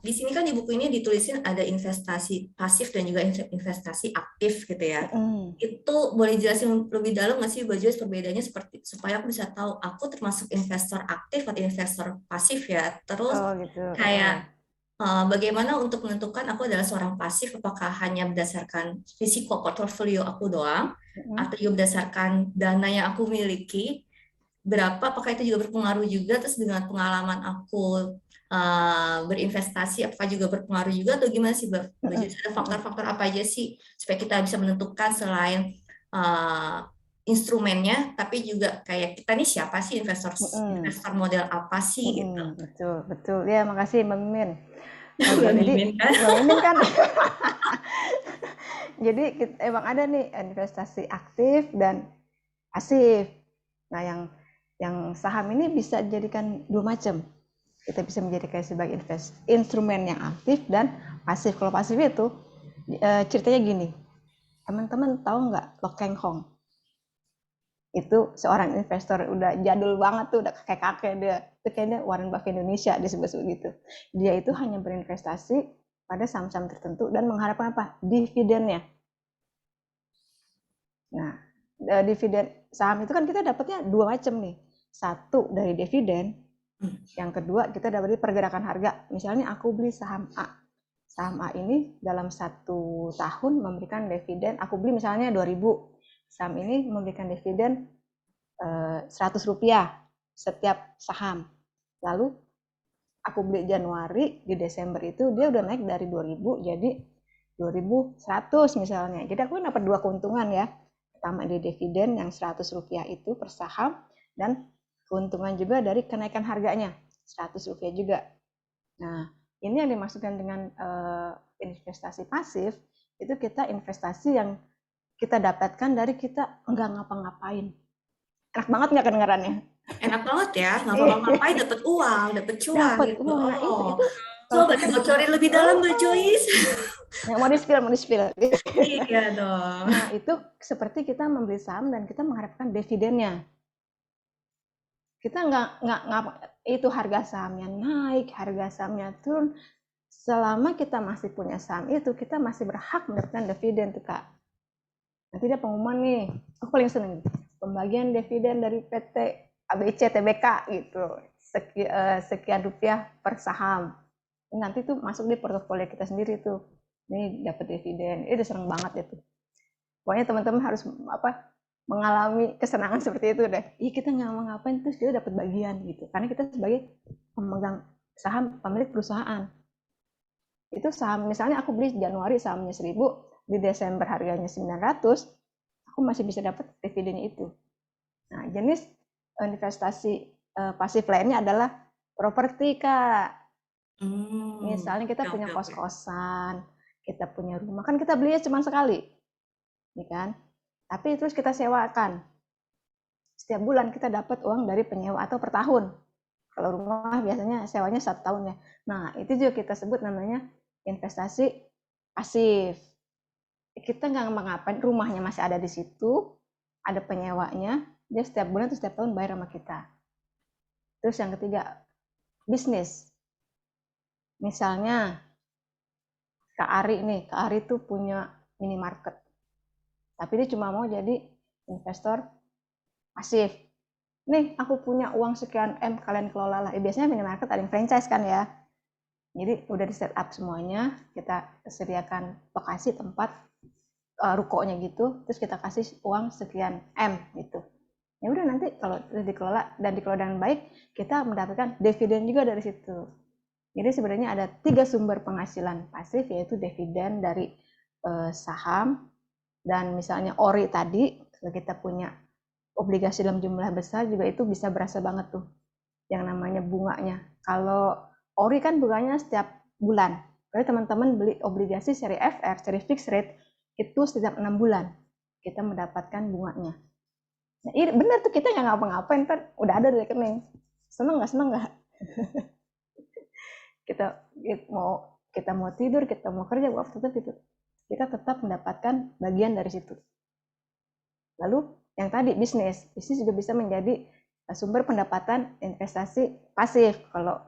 Di sini kan di buku ini ditulisin ada investasi pasif dan juga investasi aktif gitu ya. Itu boleh jelasin lebih dalam nggak sih Mbak Joyce perbedaannya, seperti supaya aku bisa tahu aku termasuk investor aktif atau investor pasif ya. Terus kayak bagaimana untuk menentukan aku adalah seorang pasif, apakah hanya berdasarkan risiko portofolio aku doang atau juga berdasarkan dana yang aku miliki berapa, apakah itu juga berpengaruh juga, terus dengan pengalaman aku berinvestasi apakah juga berpengaruh juga, atau gimana sih Mbak Joyce, ada faktor-faktor apa aja sih supaya kita bisa menentukan selain instrumennya, tapi juga kayak kita nih siapa sih, investor model apa sih gitu. Betul ya, makasih Mbak Mimin. Mbak Mimin kan jadi emang ada nih investasi aktif dan pasif. Nah, yang saham ini bisa dijadikan dua macam. Kita bisa menjadikan sebagai instrumen yang aktif dan pasif. Kalau pasif itu ceritanya gini, teman-teman tahu nggak Lo Keng Hong? Itu seorang investor udah jadul banget tuh, udah kakek-kakek dia. Itu kayaknya Warren Buffett Indonesia disebut-sebut gitu. Dia itu hanya berinvestasi pada saham-saham tertentu dan mengharapkan apa? Dividennya. Nah, dividen saham itu kan kita dapatnya dua macam nih. Satu dari dividen, yang kedua kita dapat dari pergerakan harga. Misalnya aku beli saham A. Saham A ini dalam 1 tahun memberikan dividen, aku beli misalnya 2.000. Saham ini memberikan dividen Rp100 setiap saham. Lalu aku beli Januari, di Desember itu dia udah naik dari 2.000 jadi 2.100 misalnya. Jadi aku dapat dua keuntungan ya. Pertama di dividen yang Rp100 itu per saham, dan keuntungan juga dari kenaikan harganya Rp100 juga. Nah, ini yang dimaksudkan dengan investasi pasif, itu kita investasi yang kita dapatkan dari kita nggak ngapa-ngapain. Enak banget nggak kedengarannya? Enak banget ya, nggak ngapa-ngapain dapat uang, dapat cuan. Dapat gitu. uang. Nah, itu coba dibocorin lebih dalam Mbak Joyce. Mau di-spill. Iya dong. Nah, itu seperti kita membeli saham dan kita mengharapkan dividennya. Kita nggak itu harga sahamnya naik, harga sahamnya turun. Selama kita masih punya saham itu, kita masih berhak mendapatkan dividen tuh Kak. Nanti ada pengumuman nih, aku paling seneng pembagian dividen dari PT ABC Tbk gitu, sekian rupiah per saham. Nanti tuh masuk di portofolio kita sendiri tuh, ini dapat dividen, itu seneng banget itu. Pokoknya teman-teman harus mengalami kesenangan seperti itu deh. Iya, kita nggak mau ngapain terus dia dapat bagian gitu, karena kita sebagai pemegang saham, pemilik perusahaan. Itu saham, misalnya aku beli Januari sahamnya 1.000, di Desember harganya 900, aku masih bisa dapat dividennya itu. Nah, jenis investasi pasif lainnya adalah properti Kak. Misalnya kita punya kos-kosan, kita punya rumah, kan kita belinya cuma sekali, ya kan? Tapi terus kita sewakan. Setiap bulan kita dapat uang dari penyewa atau per tahun. Kalau rumah biasanya sewanya 1 tahun ya. Nah, itu juga kita sebut namanya investasi pasif. kita nggak ngapain, rumahnya masih ada di situ, ada penyewanya, dia setiap bulan atau setiap tahun bayar sama kita. Terus yang ketiga, bisnis. Misalnya Kak Ari tuh punya minimarket, tapi dia cuma mau jadi investor pasif. Nih, aku punya uang sekian M, kalian kelola lah. Biasanya minimarket ada yang franchise kan ya. Jadi udah di set up semuanya, kita sediakan lokasi tempat rukonya gitu, terus kita kasih uang sekian M gitu. Ya udah, nanti kalau dikelola dengan baik, kita mendapatkan dividen juga dari situ. Jadi sebenarnya ada 3 sumber penghasilan pasif, yaitu dividen dari saham, dan misalnya ORI tadi, kalau kita punya obligasi dalam jumlah besar juga itu bisa berasa banget tuh yang namanya bunganya. Kalau ORI kan bunganya setiap bulan. Kalau teman-teman beli obligasi seri FR, seri fixed rate, itu setiap 6 bulan kita mendapatkan bunganya. Nah, benar tuh, kita nggak ngapa-ngapain, ntar udah ada di rekening. Seneng nggak? kita mau tidur, kita mau kerja, kita tetap mendapatkan bagian dari situ. Lalu yang tadi bisnis juga bisa menjadi sumber pendapatan investasi pasif. Kalau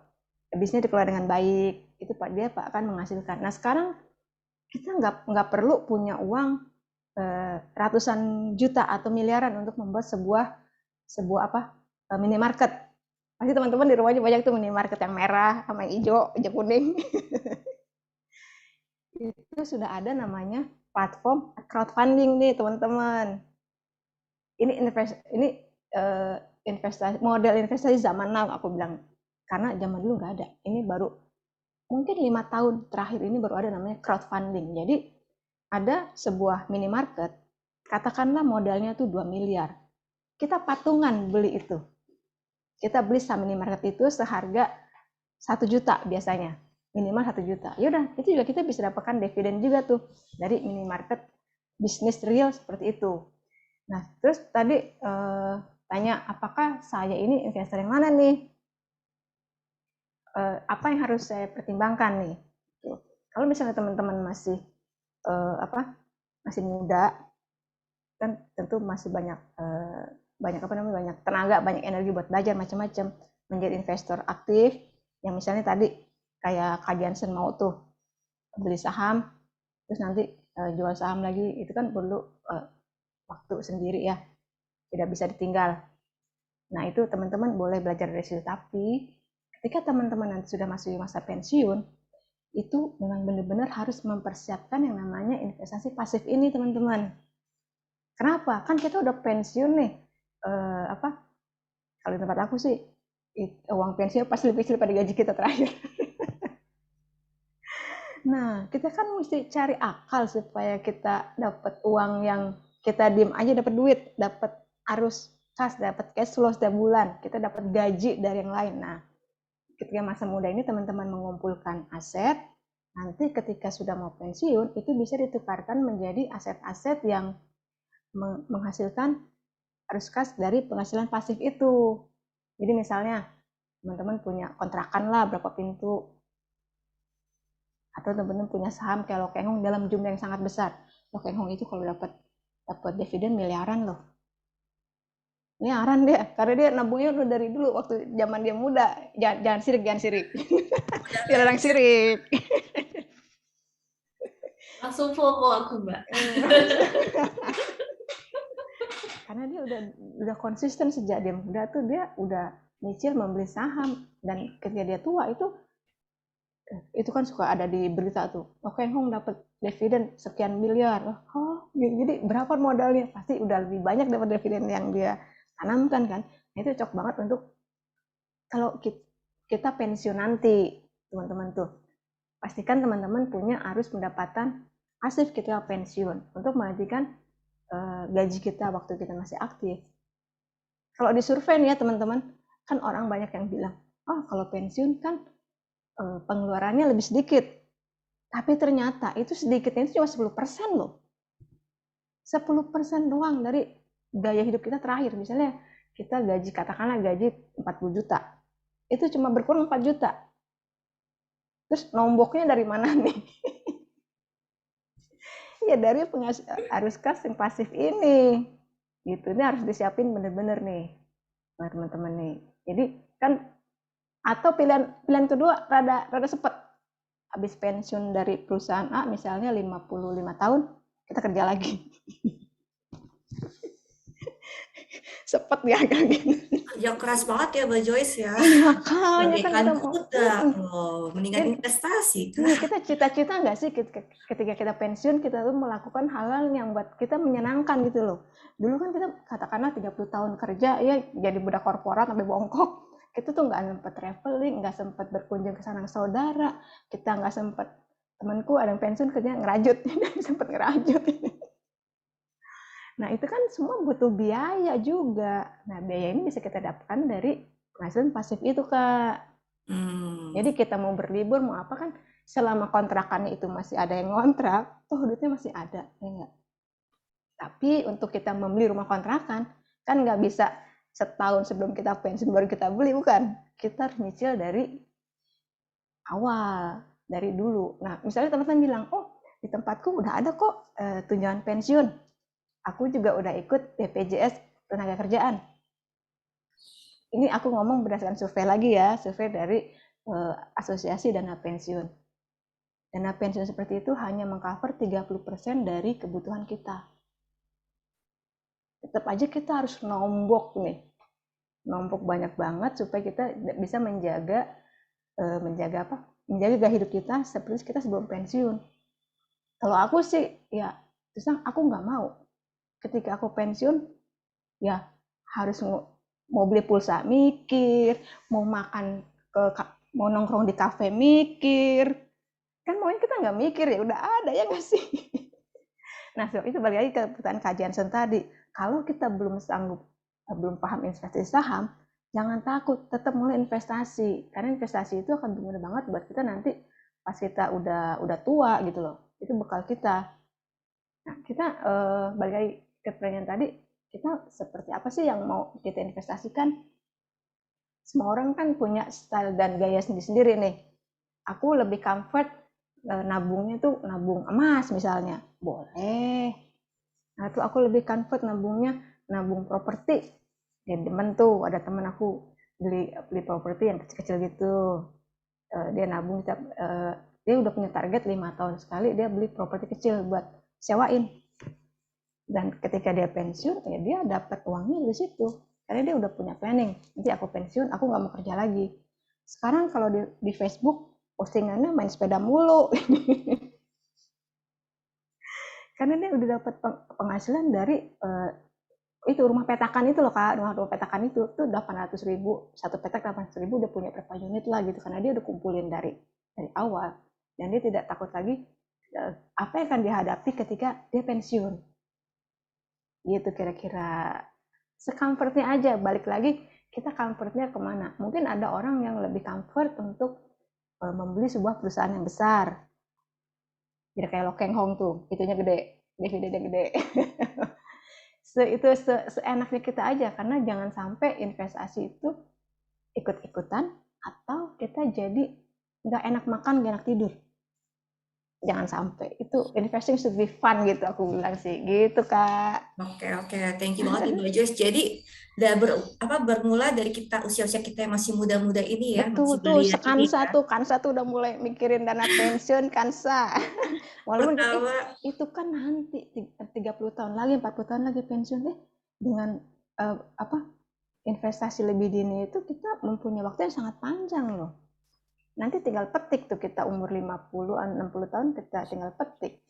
bisnisnya dikelola dengan baik, itu dia akan menghasilkan. Nah sekarang kita nggak perlu punya uang ratusan juta atau miliaran untuk membuat sebuah minimarket. Pasti teman-teman di rumahnya banyak tuh minimarket yang merah sama yang hijau kuning. Itu sudah ada namanya platform crowdfunding nih teman-teman. Ini investasi, model investasi zaman now aku bilang, karena zaman dulu nggak ada. Ini baru mungkin 5 tahun terakhir ini baru ada namanya crowdfunding. Jadi ada sebuah minimarket, katakanlah modalnya tuh 2 miliar. Kita patungan beli itu. Kita beli saham minimarket itu seharga 1 juta biasanya, minimal 1 juta. Yaudah, itu juga kita bisa dapatkan dividen juga tuh dari minimarket bisnis real seperti itu. Nah, terus tadi tanya, apakah saya ini investor yang mana nih? Apa yang harus saya pertimbangkan nih? Kalau misalnya teman-teman masih muda, kan tentu masih banyak tenaga, banyak energi buat belajar macam-macam, menjadi investor aktif. Yang misalnya tadi kayak Kak Jansen mau tuh beli saham, terus nanti jual saham lagi, itu kan perlu waktu sendiri ya, tidak bisa ditinggal. Nah itu teman-teman boleh belajar dari situ. Tapi ketika teman-teman nanti sudah masuk masa pensiun, itu memang benar-benar harus mempersiapkan yang namanya investasi pasif ini teman-teman. Kenapa? Kan kita udah pensiun nih. Kalau di tempat aku sih uang pensiun pasti lebih kecil pada gaji kita terakhir. Nah kita kan mesti cari akal supaya kita dapat uang yang kita diem aja dapat duit, dapat arus kas, dapat cash flow setiap bulan, kita dapat gaji dari yang lain. Nah, ketika masa muda ini teman-teman mengumpulkan aset, nanti ketika sudah mau pensiun, itu bisa ditukarkan menjadi aset-aset yang menghasilkan arus kas dari penghasilan pasif itu. Jadi misalnya, teman-teman punya kontrakan lah berapa pintu, atau teman-teman punya saham kayak Lokenhong dalam jumlah yang sangat besar. Lokenhong itu kalau dapat dividen miliaran loh. Miliaran dia, karena dia nabungnya udah dari dulu waktu zaman dia muda. Jangan sirik. Dia orang sirik. Langsung FOMO aku, Mbak. Karena dia udah konsisten sejak dia muda tuh, dia udah nyicil membeli saham, dan ketika dia tua itu kan suka ada di berita tuh, Lokenhong dapat dividen sekian miliar. Oh, jadi berapa modalnya? Pasti udah lebih banyak dapat dividen yang dia tanamkan kan. Nah, itu cocok banget untuk kalau kita pensiun nanti, teman-teman tuh. Pastikan teman-teman punya arus pendapatan pasif ketika pensiun untuk menggantikan gaji kita waktu kita masih aktif. Kalau disurvei nih ya teman-teman, kan orang banyak yang bilang, kalau pensiun kan pengeluarannya lebih sedikit. Tapi ternyata itu sedikitnya itu cuma 10% loh. 10% doang dari gaya hidup kita terakhir. Misalnya kita katakanlah gaji 40 juta. Itu cuma berkurang 4 juta. Terus nomboknya dari mana nih? ya dari arus kas yang pasif ini. Gitu, ini harus disiapin bener-bener nih buat teman-teman nih. Jadi kan atau pilihan kedua rada cepet. Habis pensiun dari perusahaan A misalnya 55 tahun, kita kerja lagi. Cepet ya kan gitu. Ya keras banget ya Mbak Joyce ya. Makanya kan kita muda loh, mendingan investasi. Kita cita-cita nggak sih ketika kita pensiun kita tuh melakukan hal-hal yang buat kita menyenangkan gitu loh. Dulu kan kita katakanlah 30 tahun kerja ya jadi budak korporat sampai bongkok. Kita tuh nggak sempat traveling, nggak sempat berkunjung ke sanak saudara, kita nggak sempat, temanku ada yang pensiun kerja ngerajut, sempat ngerajut. Nah itu kan semua butuh biaya juga. Nah biaya ini bisa kita dapatkan dari penghasilan pasif itu Kak. Jadi kita mau berlibur mau apa kan, selama kontrakannya itu masih ada yang ngontrak, tuh duitnya masih ada, ya enggak? Tapi untuk kita membeli rumah kontrakan kan nggak bisa setahun sebelum kita pensiun baru kita beli, bukan. Kita harus nyicil dari awal, dari dulu. Nah, misalnya teman-teman bilang, oh di tempatku udah ada kok tunjangan pensiun. Aku juga udah ikut BPJS tenaga kerjaan. Ini aku ngomong berdasarkan survei lagi ya, survei dari Asosiasi Dana Pensiun. Dana pensiun seperti itu hanya mengcover 30% dari kebutuhan kita. Tetap aja kita harus nombok nih, nombok banyak banget supaya kita bisa menjaga gaya hidup kita seperti kita sebelum pensiun. Kalau aku sih ya terus aku nggak mau ketika aku pensiun ya harus mau beli pulsa mikir, mau makan mau nongkrong di kafe mikir, kan maunya kita nggak mikir ya udah ada ya nggak sih. Nah sebab itu balik lagi ke pertanyaan kajian Sen tadi. Kalau kita belum paham investasi saham, jangan takut, tetap mulai investasi. Karena investasi itu akan berguna banget buat kita nanti pas kita udah tua gitu loh. Itu bekal kita. Nah, kita balik lagi ke pertanyaan tadi, kita seperti apa sih yang mau kita investasikan? Semua orang kan punya style dan gaya sendiri-sendiri nih. Aku lebih comfort nabungnya tuh nabung emas misalnya. Boleh. Nah, itu aku lebih comfort nabungnya nabung properti. Ya demen tuh, ada temen aku beli properti yang kecil-kecil gitu. Dia nabung dia udah punya target 5 tahun sekali dia beli properti kecil buat sewain. Dan ketika dia pensiun, ya dia dapat uangnya dari situ. Karena dia udah punya planning. Nanti aku pensiun, aku nggak mau kerja lagi. Sekarang kalau di Facebook postingannya main sepeda mulu. Karena dia udah dapat penghasilan dari itu rumah petakan itu loh Kak, rumah petakan itu tuh 800.000, satu petak 800.000 udah punya berapa unit lah gitu, karena dia udah kumpulin dari awal dan dia tidak takut lagi apa yang akan dihadapi ketika dia pensiun. Gitu kira-kira. Se-comfortnya aja, balik lagi kita comfortnya kemana? Mungkin ada orang yang lebih comfort untuk membeli sebuah perusahaan yang besar. Jadi kayak Lokeng Hong tuh, itunya gede, dividennya gede. Itu seenaknya kita aja, karena jangan sampai investasi itu ikut-ikutan atau kita jadi nggak enak makan, nggak enak tidur. Jangan sampai. Itu investing should be fun gitu aku bilang sih, gitu Kak. Oke, thank you banget Mbak Joyce. Jadi bermula dari usia-usia kita yang masih muda-muda ini ya. Betul, Kansa tuh udah mulai mikirin dana pensiun Kansa. Walaupun itu kan nanti 30 tahun lagi, 40 tahun lagi pensiun deh. Dengan investasi lebih dini itu kita mempunyai waktu yang sangat panjang loh. Nanti tinggal petik tuh kita umur 50-an, 60 tahun kita tinggal petik.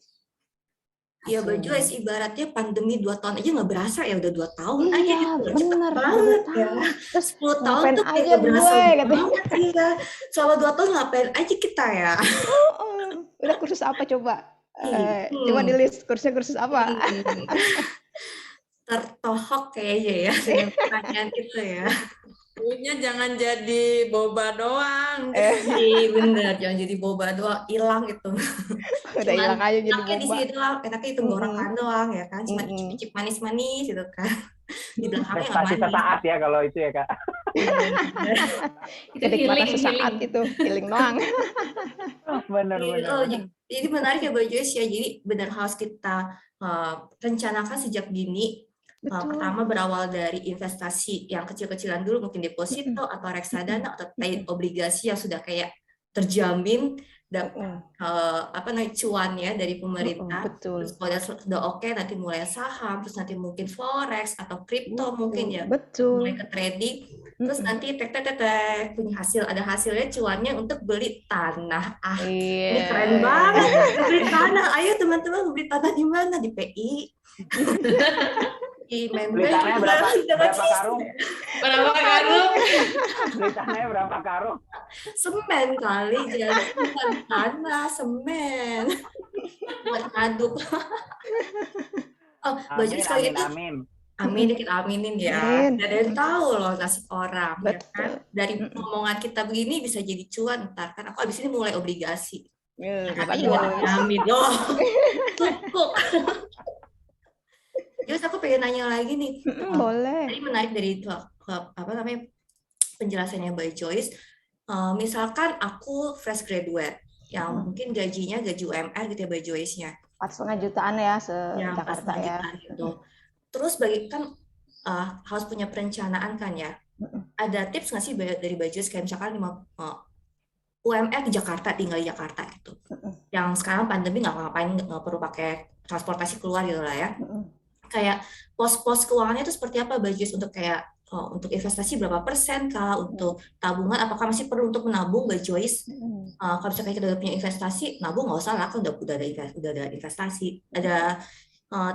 Iya Mbak Joyce, ibaratnya pandemi 2 tahun aja nggak berasa ya, udah 2 tahun iya, aja gitu. Bener banget ya. Terus 10 tahun tuh kayak gak berasa banget ya. Selama 2 tahun ngapain aja kita ya? Udah kursus apa coba? Coba di list kursus apa? Tertohok kayaknya ya dengan pertanyaan itu ya. Duitnya jangan jadi boba doang. Bener, jangan jadi boba doang, hilang itu. Udah hilang aja jadi boba. Enaknya di sini doang, enaknya itu tenggorokan doang ya kan, cuma icip-icip manis-manis gitu kan. di belakangnya nggak Prestasi manis. sesaat ya kalau itu ya Kak. Itu Kenikmatan healing, sesaat healing. itu, healing doang. Benar Iya, benar. oh, jadi menarik ya Mbak Joyce ya. Jadi benar harus kita rencanakan sejak dini. Betul. Pertama berawal dari investasi yang kecil-kecilan dulu, mungkin deposito atau reksadana atau obligasi yang sudah kayak terjamin dapat cuannya dari pemerintah. Betul. Terus kalau sudah oke, nanti mulai saham, terus nanti mungkin forex atau kripto mungkin ya. Betul. Mulai ke trading. Terus nanti punya hasil, ada hasilnya cuannya untuk beli tanah. Ini keren banget. Beli tanah. Ayo teman-teman beli tanah di mana? Di PI. Di Beli tanahnya berapa karung? Berapa karung? Beli tanahnya berapa karung? Semen kali, jadi bukan tanah, semen. Buat ngaduk. Oh, Mbak Joyce kalau gitu. Amin, kita aminin ya. Tidak ada yang tahu loh nasib orang. Ya kan? Dari omongan kita begini bisa jadi cuan ntar kan. Aku abis ini mulai obligasi. Amin loh. Cukup. Terus aku pengen nanya lagi nih. Boleh. Tadi menarik dari penjelasannya Mbak Joyce. Misalkan aku fresh graduate yang mungkin gajinya gaji UMR gitu ya Mbak Joyce-nya. 4,5 jutaan ya se-Jakarta ya. Gitu. Terus harus punya perencanaan kan ya. Ada tips nggak sih dari Mbak Joyce kayak misalkan UMR di Jakarta, tinggal di Jakarta gitu. Yang sekarang pandemi nggak perlu pakai transportasi keluar gitu lah ya. Kayak pos-pos keuangannya itu seperti apa Mbak Joyce untuk kayak untuk investasi berapa persen kah, untuk tabungan apakah masih perlu untuk menabung Mbak Joyce? Kalau misalnya kita udah punya investasi, nabung nggak usah lah kan udah ada investasi. Ada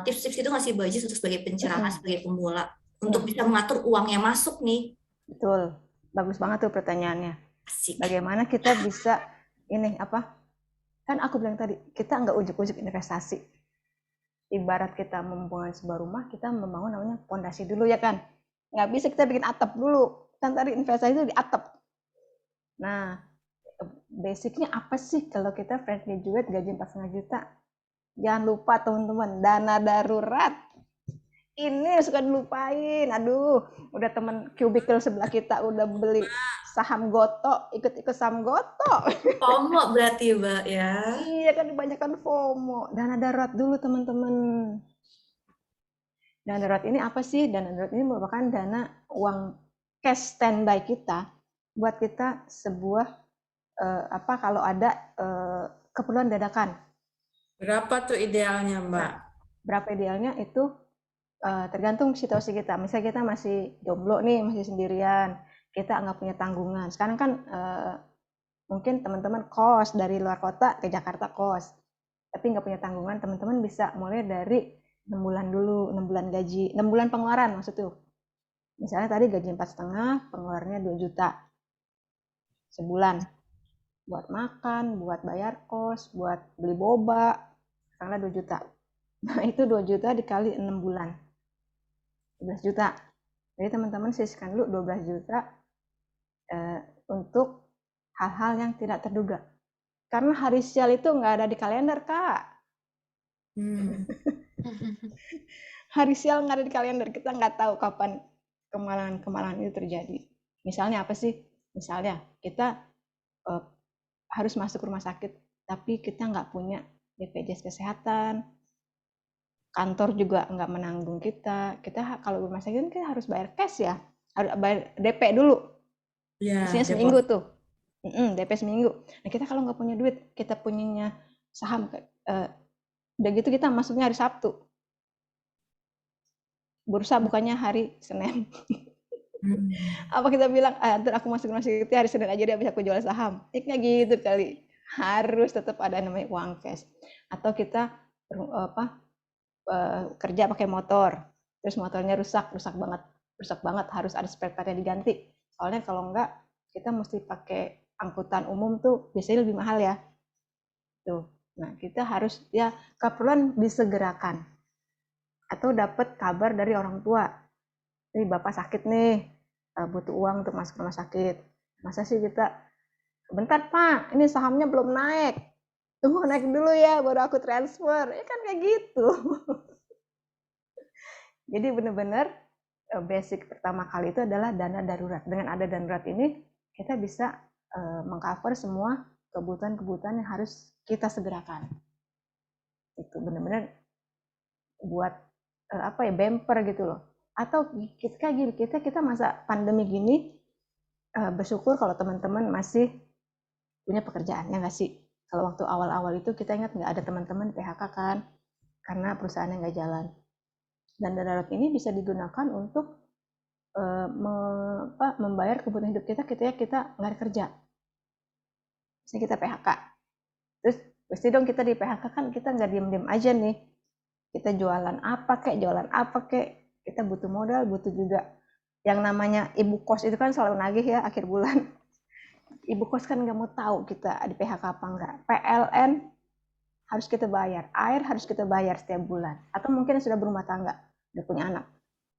tips-tips itu nggak sih Mbak Joyce untuk sebagai pencerahan, sebagai pemula untuk bisa mengatur uang yang masuk nih? Betul, bagus banget tuh pertanyaannya. Asik. Bagaimana kita bisa kan aku bilang tadi kita nggak ujuk-ujuk investasi. Ibarat kita membangun sebuah rumah, kita membangun namanya pondasi dulu ya kan. Nggak bisa kita bikin atap dulu. Kan tadi investasi itu di atap. Nah, basicnya apa sih kalau kita fresh graduate gaji 4,5 juta? Jangan lupa teman-teman, dana darurat. Ini suka dilupain. Aduh, udah teman kubikel sebelah kita udah beli saham Goto, ikut-ikut saham Goto. FOMO berarti Mbak ya. Iya kan kebanyakan FOMO. Dana darurat dulu teman-teman. Dana darurat ini apa sih? Dana darurat ini merupakan dana uang cash standby kita buat kita sebuah kalau ada keperluan dadakan. Berapa tuh idealnya Mbak? Berapa idealnya itu tergantung situasi kita. Misalnya kita masih jomblo nih, masih sendirian, kita nggak punya tanggungan. Sekarang kan mungkin teman-teman kos dari luar kota ke Jakarta kos, tapi nggak punya tanggungan, teman-teman bisa mulai dari 6 bulan dulu, 6 bulan gaji, 6 bulan pengeluaran maksud tuh. Misalnya tadi gaji 4,5, pengeluarannya 2 juta sebulan. Buat makan, buat bayar kos, buat beli boba, karena 2 juta. Nah itu 2 juta dikali 6 bulan. 12 juta. Jadi teman-teman sisihkan dulu 12 juta untuk hal-hal yang tidak terduga. Karena hari sial itu nggak ada di kalender, Kak. Hari sial nggak ada di kalender. Kita nggak tahu kapan kemalangan-kemalangan itu terjadi. Misalnya apa sih? Misalnya kita harus masuk rumah sakit, tapi kita nggak punya BPJS Kesehatan. Kantor juga nggak menanggung kita. Kita kalau rumah sakit kita harus bayar cash ya, harus bayar DP dulu. Ya, biasanya seminggu tuh. DP seminggu. Nah kita kalau nggak punya duit, kita punyanya saham, udah gitu kita masuknya hari Sabtu. Bursa bukannya hari Senin. Apa kita bilang, ntar aku masuk rumah sakit hari Senin aja dia bisa aku jual saham. Kayak gitu kali. Harus tetap ada namanya uang cash. Atau kita kerja pakai motor, terus motornya rusak banget, harus ada spare part-nya diganti. Soalnya kalau enggak, kita mesti pakai angkutan umum tuh biasanya lebih mahal ya. Tuh. Nah, kita harus ya keperluan disegerakan. Atau dapat kabar dari orang tua. Nih bapak sakit nih, butuh uang untuk masuk rumah sakit. Masa sih kita, bentar Pak, ini sahamnya belum naik. Tunggu naik dulu ya, baru aku transfer. Ya kan kayak gitu. Jadi benar-benar basic pertama kali itu adalah dana darurat. Dengan ada darurat ini kita bisa mengcover semua kebutuhan-kebutuhan yang harus kita segerakan. Itu benar-benar buat bumper gitu loh. Atau kita masa pandemi gini bersyukur kalau teman-teman masih punya pekerjaan, ya nggak sih? Kalau waktu awal-awal itu kita ingat nggak ada teman-teman PHK kan, karena perusahaannya nggak jalan. Dan darurat ini bisa digunakan untuk membayar kebutuhan hidup kita ketika kita nggak ada kerja. Misalnya kita PHK, terus pasti dong kita di PHK kan kita nggak diem-diem aja nih. Kita jualan apa kek, kita butuh modal, butuh juga yang namanya ibu kos itu kan selalu nagih ya akhir bulan. Ibu kos kan nggak mau tahu kita di PHK apa enggak. PLN harus kita bayar, air harus kita bayar setiap bulan. Atau mungkin sudah berumah tangga, udah punya anak.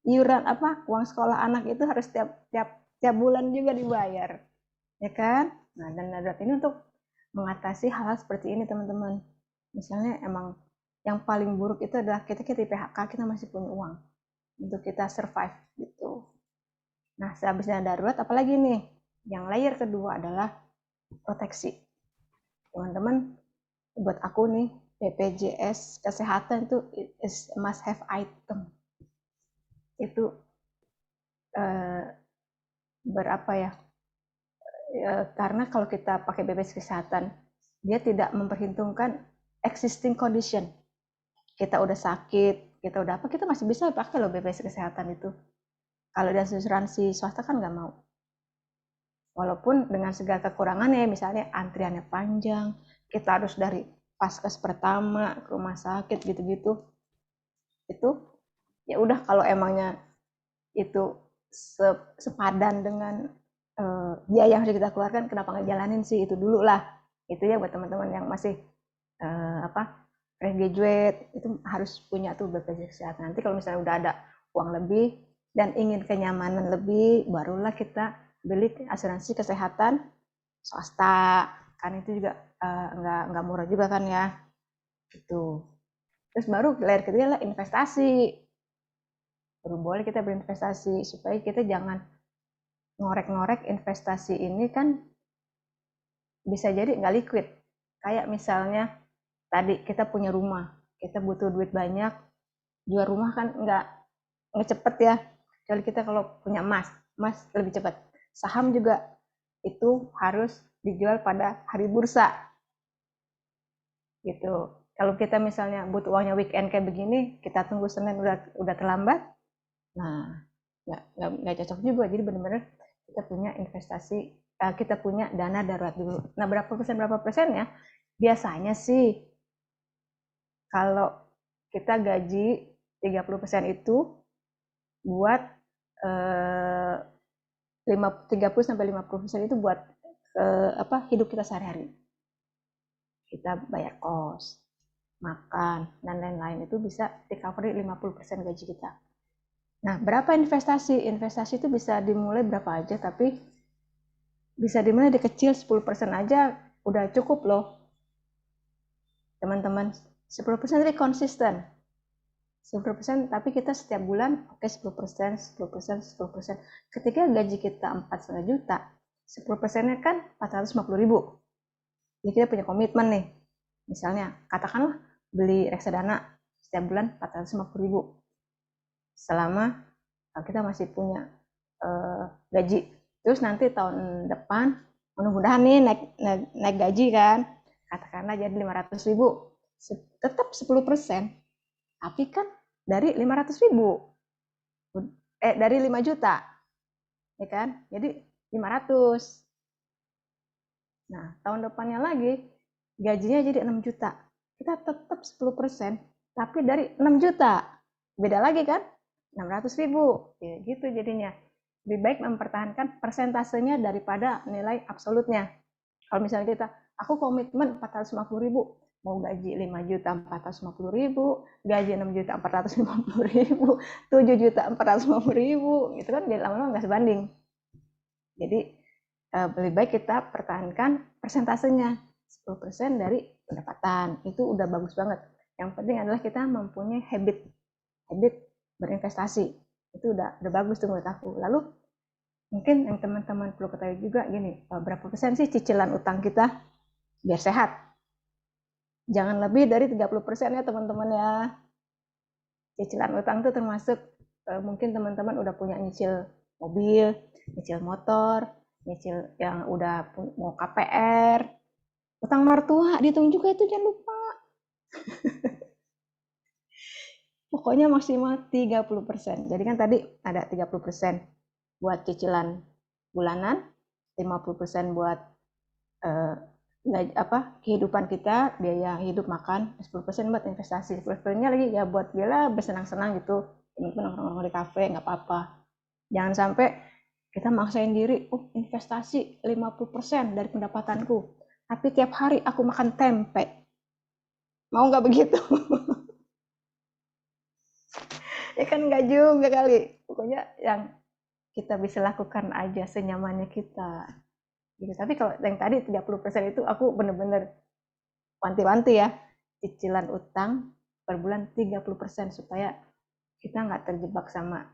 Iuran uang sekolah anak itu harus tiap bulan juga dibayar, ya kan? Nah, dan darurat ini untuk mengatasi hal-hal seperti ini teman-teman. Misalnya emang yang paling buruk itu adalah kita di PHK kita masih punya uang untuk kita survive gitu. Nah, sehabisnya darurat apalagi nih? Yang layer kedua adalah proteksi. Teman-teman, buat aku nih BPJS kesehatan itu is must have item. Itu karena kalau kita pakai BPJS kesehatan, dia tidak memperhitungkan existing condition. Kita udah sakit, kita udah apa, kita masih bisa pakai loh BPJS kesehatan itu. Kalau dari asuransi swasta kan nggak mau. Walaupun dengan segala kekurangannya, misalnya antriannya panjang, kita harus dari paskes pertama ke rumah sakit gitu-gitu. Itu ya udah kalau emangnya itu sepadan dengan biaya yang harus kita keluarkan, kenapa nggak jalanin sih itu dulu lah. Itu ya buat teman-teman yang masih fresh graduate itu harus punya tuh BPJS kesehatan. Nanti kalau misalnya udah ada uang lebih dan ingin kenyamanan lebih, barulah kita beli asuransi kesehatan swasta, kan itu juga nggak murah juga kan ya, gitu. Terus baru layer ketiga adalah investasi. Baru boleh kita berinvestasi supaya kita jangan ngorek-ngorek investasi ini kan bisa jadi nggak liquid. Kayak misalnya tadi kita punya rumah, kita butuh duit banyak, jual rumah kan nggak cepet ya. Kalau kita kalau punya emas lebih cepat. Saham juga itu harus dijual pada hari bursa, gitu. Kalau kita misalnya butuh uangnya weekend kayak begini, kita tunggu Senin udah terlambat, nah nggak cocok juga. Jadi benar-benar kita punya investasi, kita punya dana darurat dulu. Nah berapa persennya? Biasanya sih kalau kita gaji 30% itu buat 30-50% itu buat hidup kita sehari-hari. Kita bayar kos, makan, dan lain-lain itu bisa di-cover 50% gaji kita. Nah, berapa investasi? Investasi itu bisa dimulai berapa aja, tapi bisa dimulai dari kecil 10% aja udah cukup loh. Teman-teman, 10% itu konsisten. 10%, tapi kita setiap bulan oke 10%. Ketika gaji kita 4,5 juta, 10%-nya kan 450.000. Jadi kita punya komitmen nih. Misalnya, katakanlah beli reksadana setiap bulan 450.000. Selama kita masih punya gaji. Terus nanti tahun depan, mudah-mudahan nih naik gaji kan, katakanlah jadi 500.000. Tetap 10%. Tapi kan dari 500.000, dari 5 juta, ya kan? Jadi 500. Nah, tahun depannya lagi, gajinya jadi 6 juta. Kita tetap 10%, tapi dari 6 juta. Beda lagi kan? 600.000. Ya, gitu jadinya. Lebih baik mempertahankan persentasenya daripada nilai absolutnya. Kalau misalnya aku komitmen 450.000. Mau gaji 5 juta 450.000, gaji 6 juta 450.000, 7 juta 450.000, gitu kan jadi lama-lama nggak sebanding. Jadi lebih baik kita pertahankan persentasenya 10% dari pendapatan, itu udah bagus banget. Yang penting adalah kita mempunyai habit berinvestasi. Itu udah bagus tuh menurut aku. Lalu mungkin yang teman-teman perlu ketahui juga gini, berapa persen sih cicilan utang kita biar sehat? Jangan lebih dari 30% ya teman-teman ya. Cicilan utang itu termasuk mungkin teman-teman udah punya nyicil mobil, nyicil motor, nyicil yang udah mau KPR, utang mertua dihitung juga itu, jangan lupa. Pokoknya maksimal 30%. Jadi kan tadi ada 30% buat cicilan bulanan, 50% buat kehidupan kita, biaya hidup makan, 10% buat investasi, 10%-nya lagi ya buat bila bersenang-senang gitu, teman-teman nongkrong di kafe nggak apa-apa. Jangan sampai kita maksain diri, investasi 50% dari pendapatanku, tapi tiap hari aku makan tempe. Mau nggak begitu? Ya kan nggak juga kali. Pokoknya yang kita bisa lakukan aja senyamannya kita. Gitu. Tapi kalau yang tadi 30% itu aku bener-bener wanti-wanti ya. Cicilan utang per bulan 30% supaya kita nggak terjebak sama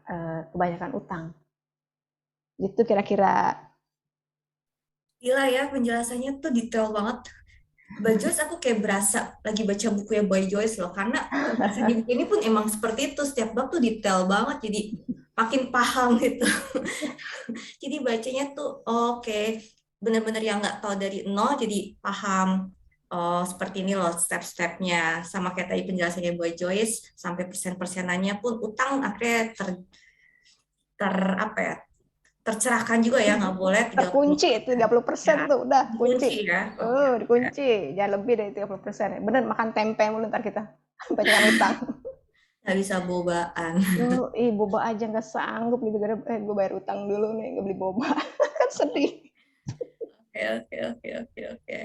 kebanyakan utang. Gitu kira-kira. Gila ya, penjelasannya tuh detail banget. Mbak Joyce, aku kayak berasa lagi baca buku ya Mbak Joyce loh, karena di buku ini pun emang seperti itu, setiap bab tuh detail banget, jadi makin paham gitu. Jadi bacanya tuh oke, bener-bener yang nggak tahu dari nol jadi paham. Oh, seperti ini loh step-stepnya, sama kayak tadi penjelasannya Mbak Joyce, sampai persen-persenannya pun utang akhirnya tercerahkan juga ya, nggak boleh terkunci 30% tuh udah kunci ya. Dikunci, jangan lebih dari 30%. Bener, makan tempe mulu ntar kita banyak utang. Nggak bisa bobaan. Boba aja nggak sanggup gitu, gue bayar utang dulu nih, nggak beli boba. Kan sedih. Oke.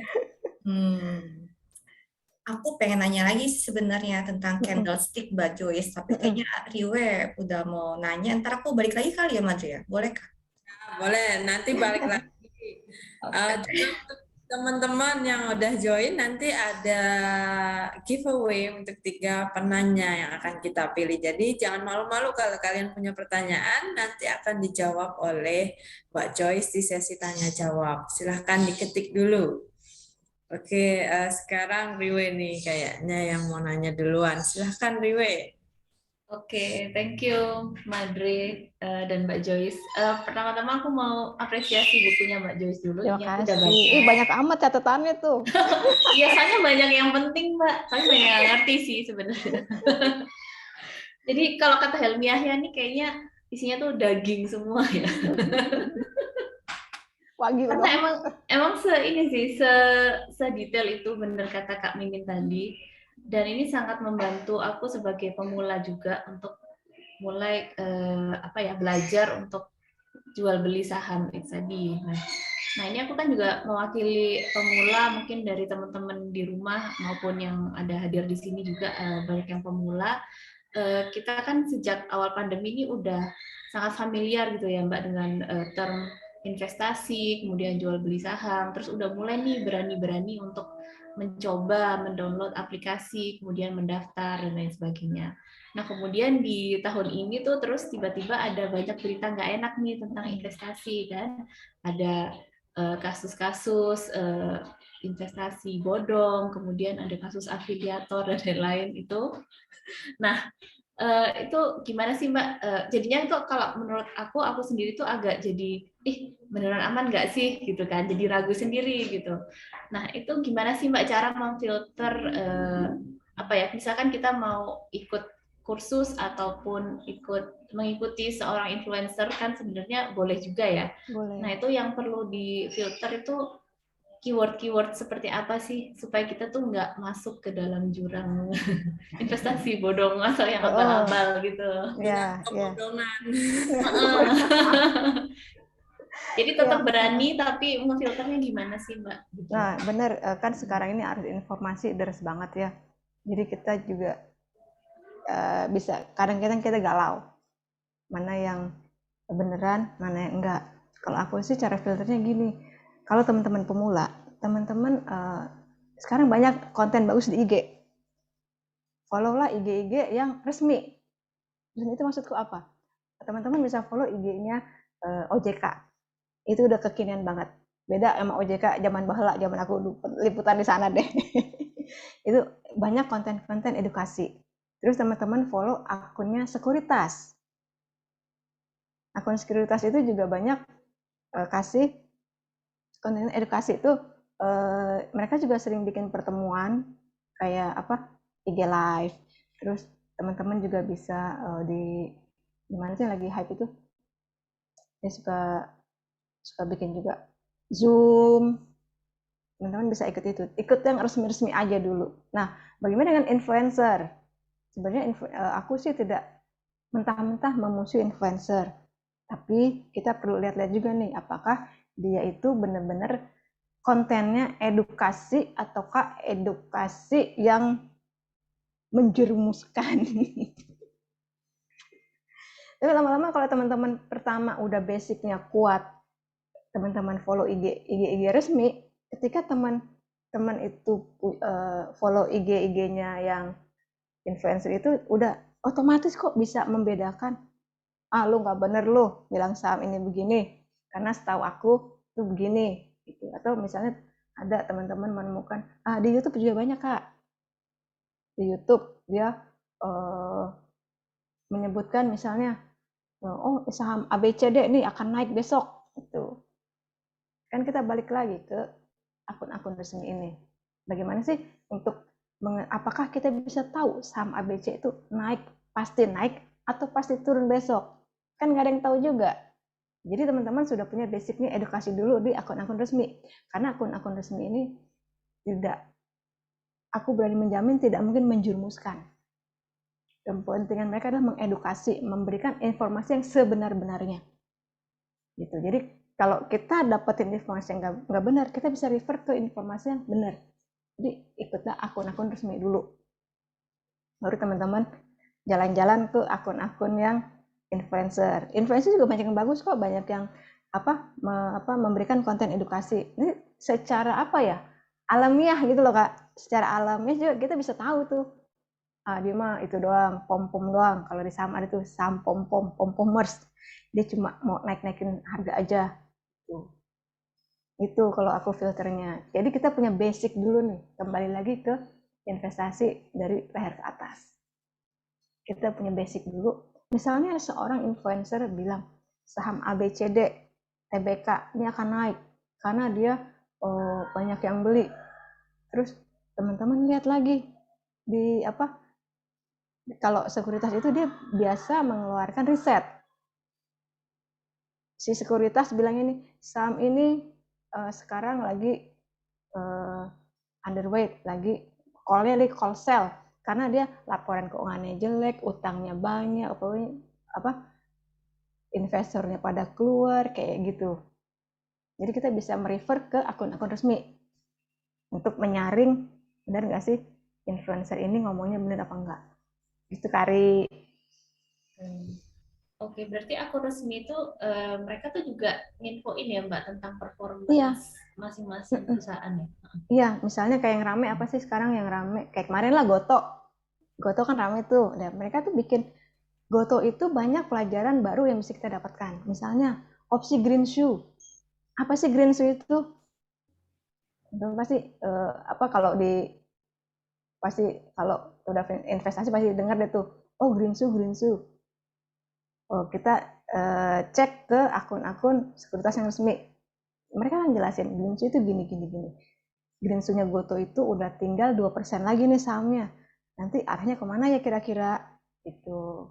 Aku pengen nanya lagi sebenarnya tentang candlestick Mbak Joyce, tapi kayaknya Riwe udah mau nanya, ntar aku balik lagi kali ya Madria, boleh kah? Boleh, nanti balik lagi. Teman-teman yang udah join, nanti ada giveaway untuk 3 penanya yang akan kita pilih. Jadi jangan malu-malu kalau kalian punya pertanyaan, nanti akan dijawab oleh Mbak Joyce di sesi tanya jawab. Silahkan diketik dulu. Oke, sekarang Riwe nih kayaknya yang mau nanya duluan. Silahkan Riwe. Oke, thank you Madre dan Mbak Joyce. Pertama-tama aku mau apresiasi bukunya Mbak Joyce dulu. Terima Ini aku udah kasih. baca. Banyak amat catatannya tuh. Biasanya banyak yang penting Mbak, tapi banyak yang ngerti sih sebenarnya. Jadi kalau kata Helmi Yahya nih kayaknya isinya tuh daging semua ya. Wagyu Karena emang sedetail itu, bener kata Kak Mimin tadi. Dan ini sangat membantu aku sebagai pemula juga untuk mulai belajar untuk jual beli saham itu tadi. Nah ini aku kan juga mewakili pemula, mungkin dari teman-teman di rumah maupun yang ada hadir di sini juga banyak yang pemula. Kita kan sejak awal pandemi ini udah sangat familiar gitu ya Mbak dengan term investasi, kemudian jual beli saham, terus udah mulai nih berani-berani untuk mencoba mendownload aplikasi, kemudian mendaftar dan lain sebagainya. Nah kemudian di tahun ini tuh terus tiba-tiba ada banyak berita nggak enak nih tentang investasi kan, ada kasus-kasus investasi bodong, kemudian ada kasus afiliator dan lain-lain itu. Nah itu gimana sih Mbak? Jadinya itu kalau menurut aku sendiri tuh agak jadi beneran aman nggak sih gitu kan? Jadi ragu sendiri gitu. Nah itu gimana sih Mbak cara memfilter misalkan kita mau ikut kursus ataupun mengikuti seorang influencer kan sebenarnya boleh juga ya. Boleh. Nah itu yang perlu difilter itu keyword-keyword seperti apa sih supaya kita tuh nggak masuk ke dalam jurang investasi bodong atau yang abal-abal gitu. Iya. Jadi tetap berani tapi memfilternya gimana sih Mbak? Nah benar, kan sekarang ini arus informasi deras banget ya. Jadi kita juga bisa kadang-kadang kita galau mana yang beneran, mana yang enggak. Kalau aku sih cara filternya gini. Kalau teman-teman pemula, teman-teman sekarang banyak konten bagus di IG. Follow lah IG yang resmi. Dan itu maksudku apa? teman-teman bisa follow IG-nya OJK. Itu udah kekinian banget. Beda sama OJK zaman baheula, zaman aku liputan di sana deh. Itu banyak konten-konten edukasi. Terus teman-teman follow akunnya Sekuritas. Akun Sekuritas itu juga banyak kasih konten edukasi itu. Mereka juga sering bikin pertemuan kayak apa IG live. Terus teman-teman juga bisa di mana sih lagi hype itu, dia suka bikin juga Zoom. Teman-teman bisa ikut itu, ikut yang resmi-resmi aja dulu. Nah, bagaimana dengan influencer? Sebenarnya aku sih tidak mentah-mentah memusuhi influencer, tapi kita perlu lihat-lihat juga nih, apakah dia itu benar-benar kontennya edukasi ataukah edukasi yang menjerumuskan. Tapi lama-lama kalau teman-teman pertama udah basicnya kuat, teman-teman follow IG resmi, ketika teman-teman itu follow IG-nya yang influencer itu udah otomatis kok bisa membedakan, lu nggak bener lu bilang saham ini begini, karena setahu aku itu begini gitu. Atau misalnya ada teman-teman menemukan di YouTube juga banyak Kak, di YouTube dia menyebutkan misalnya saham ABCD nih akan naik besok gitu. Kan kita balik lagi ke akun-akun resmi ini. Bagaimana sih untuk apakah kita bisa tahu saham ABC itu naik, pasti naik atau pasti turun besok? Kan nggak ada yang tahu juga. Jadi teman-teman sudah punya basicnya edukasi dulu di akun-akun resmi. Karena akun-akun resmi ini tidak, aku berani menjamin tidak mungkin menjerumuskan. Kepentingan mereka adalah mengedukasi, memberikan informasi yang sebenar-benarnya. Gitu. Jadi kalau kita dapetin informasi yang nggak benar, kita bisa refer ke informasi yang benar. Jadi ikutlah akun-akun resmi dulu. Baru teman-teman jalan-jalan ke akun-akun yang influencer. Influencer juga banyak yang bagus kok, banyak yang memberikan konten edukasi. Ini secara alamiah gitu loh Kak. Secara alamiah juga kita bisa tahu tuh. Dia mah itu doang, pom-pom doang. Kalau di saham ada tuh saham pom-pomers. Dia cuma mau naik-naikin harga aja. Itu kalau aku filternya. Jadi kita punya basic dulu nih. Kembali lagi ke investasi dari leher ke atas. Kita punya basic dulu. Misalnya seorang influencer bilang saham ABCD, TBK ini akan naik karena dia banyak yang beli. Terus teman-teman lihat lagi di kalau sekuritas itu dia biasa mengeluarkan riset. Si sekuritas bilang ini saham ini sekarang lagi underweight, lagi call sell karena dia laporan keuangannya jelek, utangnya banyak, investornya pada keluar kayak gitu. Jadi kita bisa merefer ke akun-akun resmi untuk menyaring benar nggak sih influencer ini ngomongnya benar apa enggak. Gitu Kari. Oke, berarti akun resmi itu mereka tuh juga nginfoin ya Mbak tentang performance masing-masing perusahaan ya? Iya, misalnya kayak yang rame apa sih sekarang yang rame? Kayak kemarin lah Goto. Goto kan rame tuh. Dan mereka tuh bikin Goto itu banyak pelajaran baru yang bisa kita dapatkan. Misalnya opsi green shoe. Apa sih green shoe itu? Pasti kalau udah investasi pasti dengar deh tuh. Oh, green shoe. Kita cek ke akun-akun sekuritas yang resmi. Mereka kan jelasin green shoe itu gini. Green shoe-nya Goto itu udah tinggal 2% lagi nih sahamnya. Nanti arahnya kemana ya kira-kira? Gitu.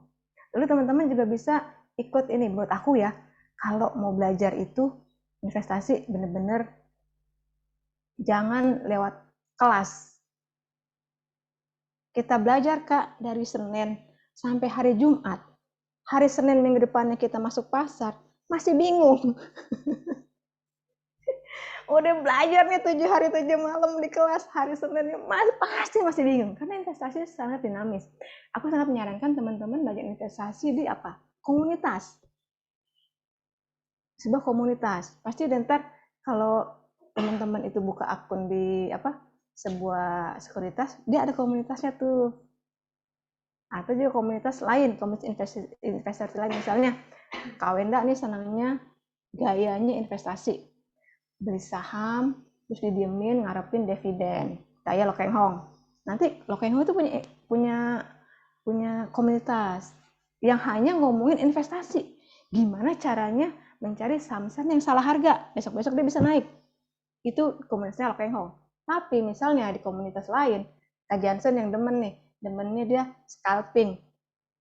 Lalu teman-teman juga bisa ikut ini, menurut aku ya, kalau mau belajar itu investasi bener-bener jangan lewat kelas. Kita belajar Kak dari Senin sampai hari Jumat. Hari Senin minggu depannya kita masuk pasar, masih bingung. Udah belajarnya 7 hari 7 malam di kelas, hari Seninnya pasti masih bingung. Karena investasi sangat dinamis. Aku sangat menyarankan teman-teman belajar investasi di komunitas. Sebuah komunitas. Pasti ntar kalau teman-teman itu buka akun di sebuah sekuritas, dia ada komunitasnya tuh. atau juga komunitas lain, komunitas investasi lain. Misalnya Kak Wenda nih senangnya gayanya investasi, beli saham terus didiemin ngarepin dividen kayak Lo Keng Hong. Nanti Lo Keng Hong itu punya komunitas yang hanya ngomongin investasi, gimana caranya mencari saham-saham yang salah harga, besok-besok dia bisa naik. Itu komunitasnya Lo Keng Hong. Tapi misalnya di komunitas lain, Kak Jansen yang demennya dia scalping,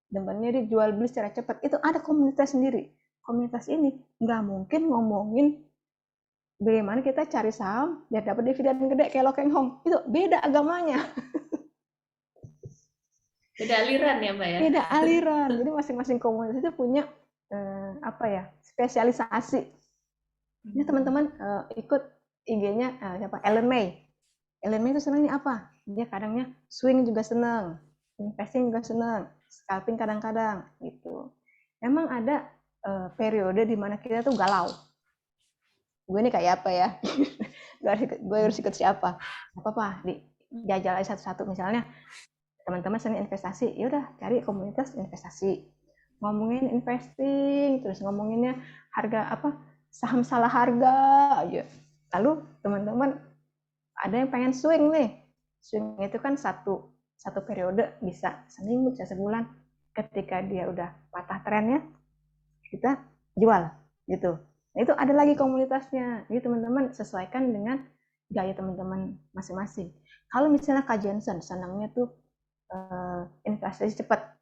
demennya dia jual beli secara cepat, itu ada komunitas sendiri. Komunitas ini nggak mungkin ngomongin bagaimana kita cari saham biar dapat dividen gede kayak Lo Keng Hong. Itu beda agamanya. Beda aliran ya Mbak ya? Beda aliran. Jadi masing-masing komunitas itu punya spesialisasi. Ini teman-teman ikut IG-nya siapa? Ellen May. Ellen May itu senangnya apa? Dia kadangnya swing juga senang, investing juga senang, scalping kadang-kadang gitu. Emang ada periode di mana kita tuh galau. Gue ini kayak apa ya? gue harus ikut siapa? Apa-apa, dijajal aja satu-satu. Misalnya teman-teman senang investasi, ya udah cari komunitas investasi. Ngomongin investing, terus ngomonginnya harga apa? Saham salah harga aja. Lalu teman-teman ada yang pengen swing nih. Swing itu kan satu periode, bisa seminggu, bisa sebulan. Ketika dia udah patah trennya, kita jual gitu. Nah, itu ada lagi komunitasnya. Jadi teman-teman sesuaikan dengan gaya teman-teman masing-masing. Kalau misalnya Kak Jensen senangnya tuh investasi cepat,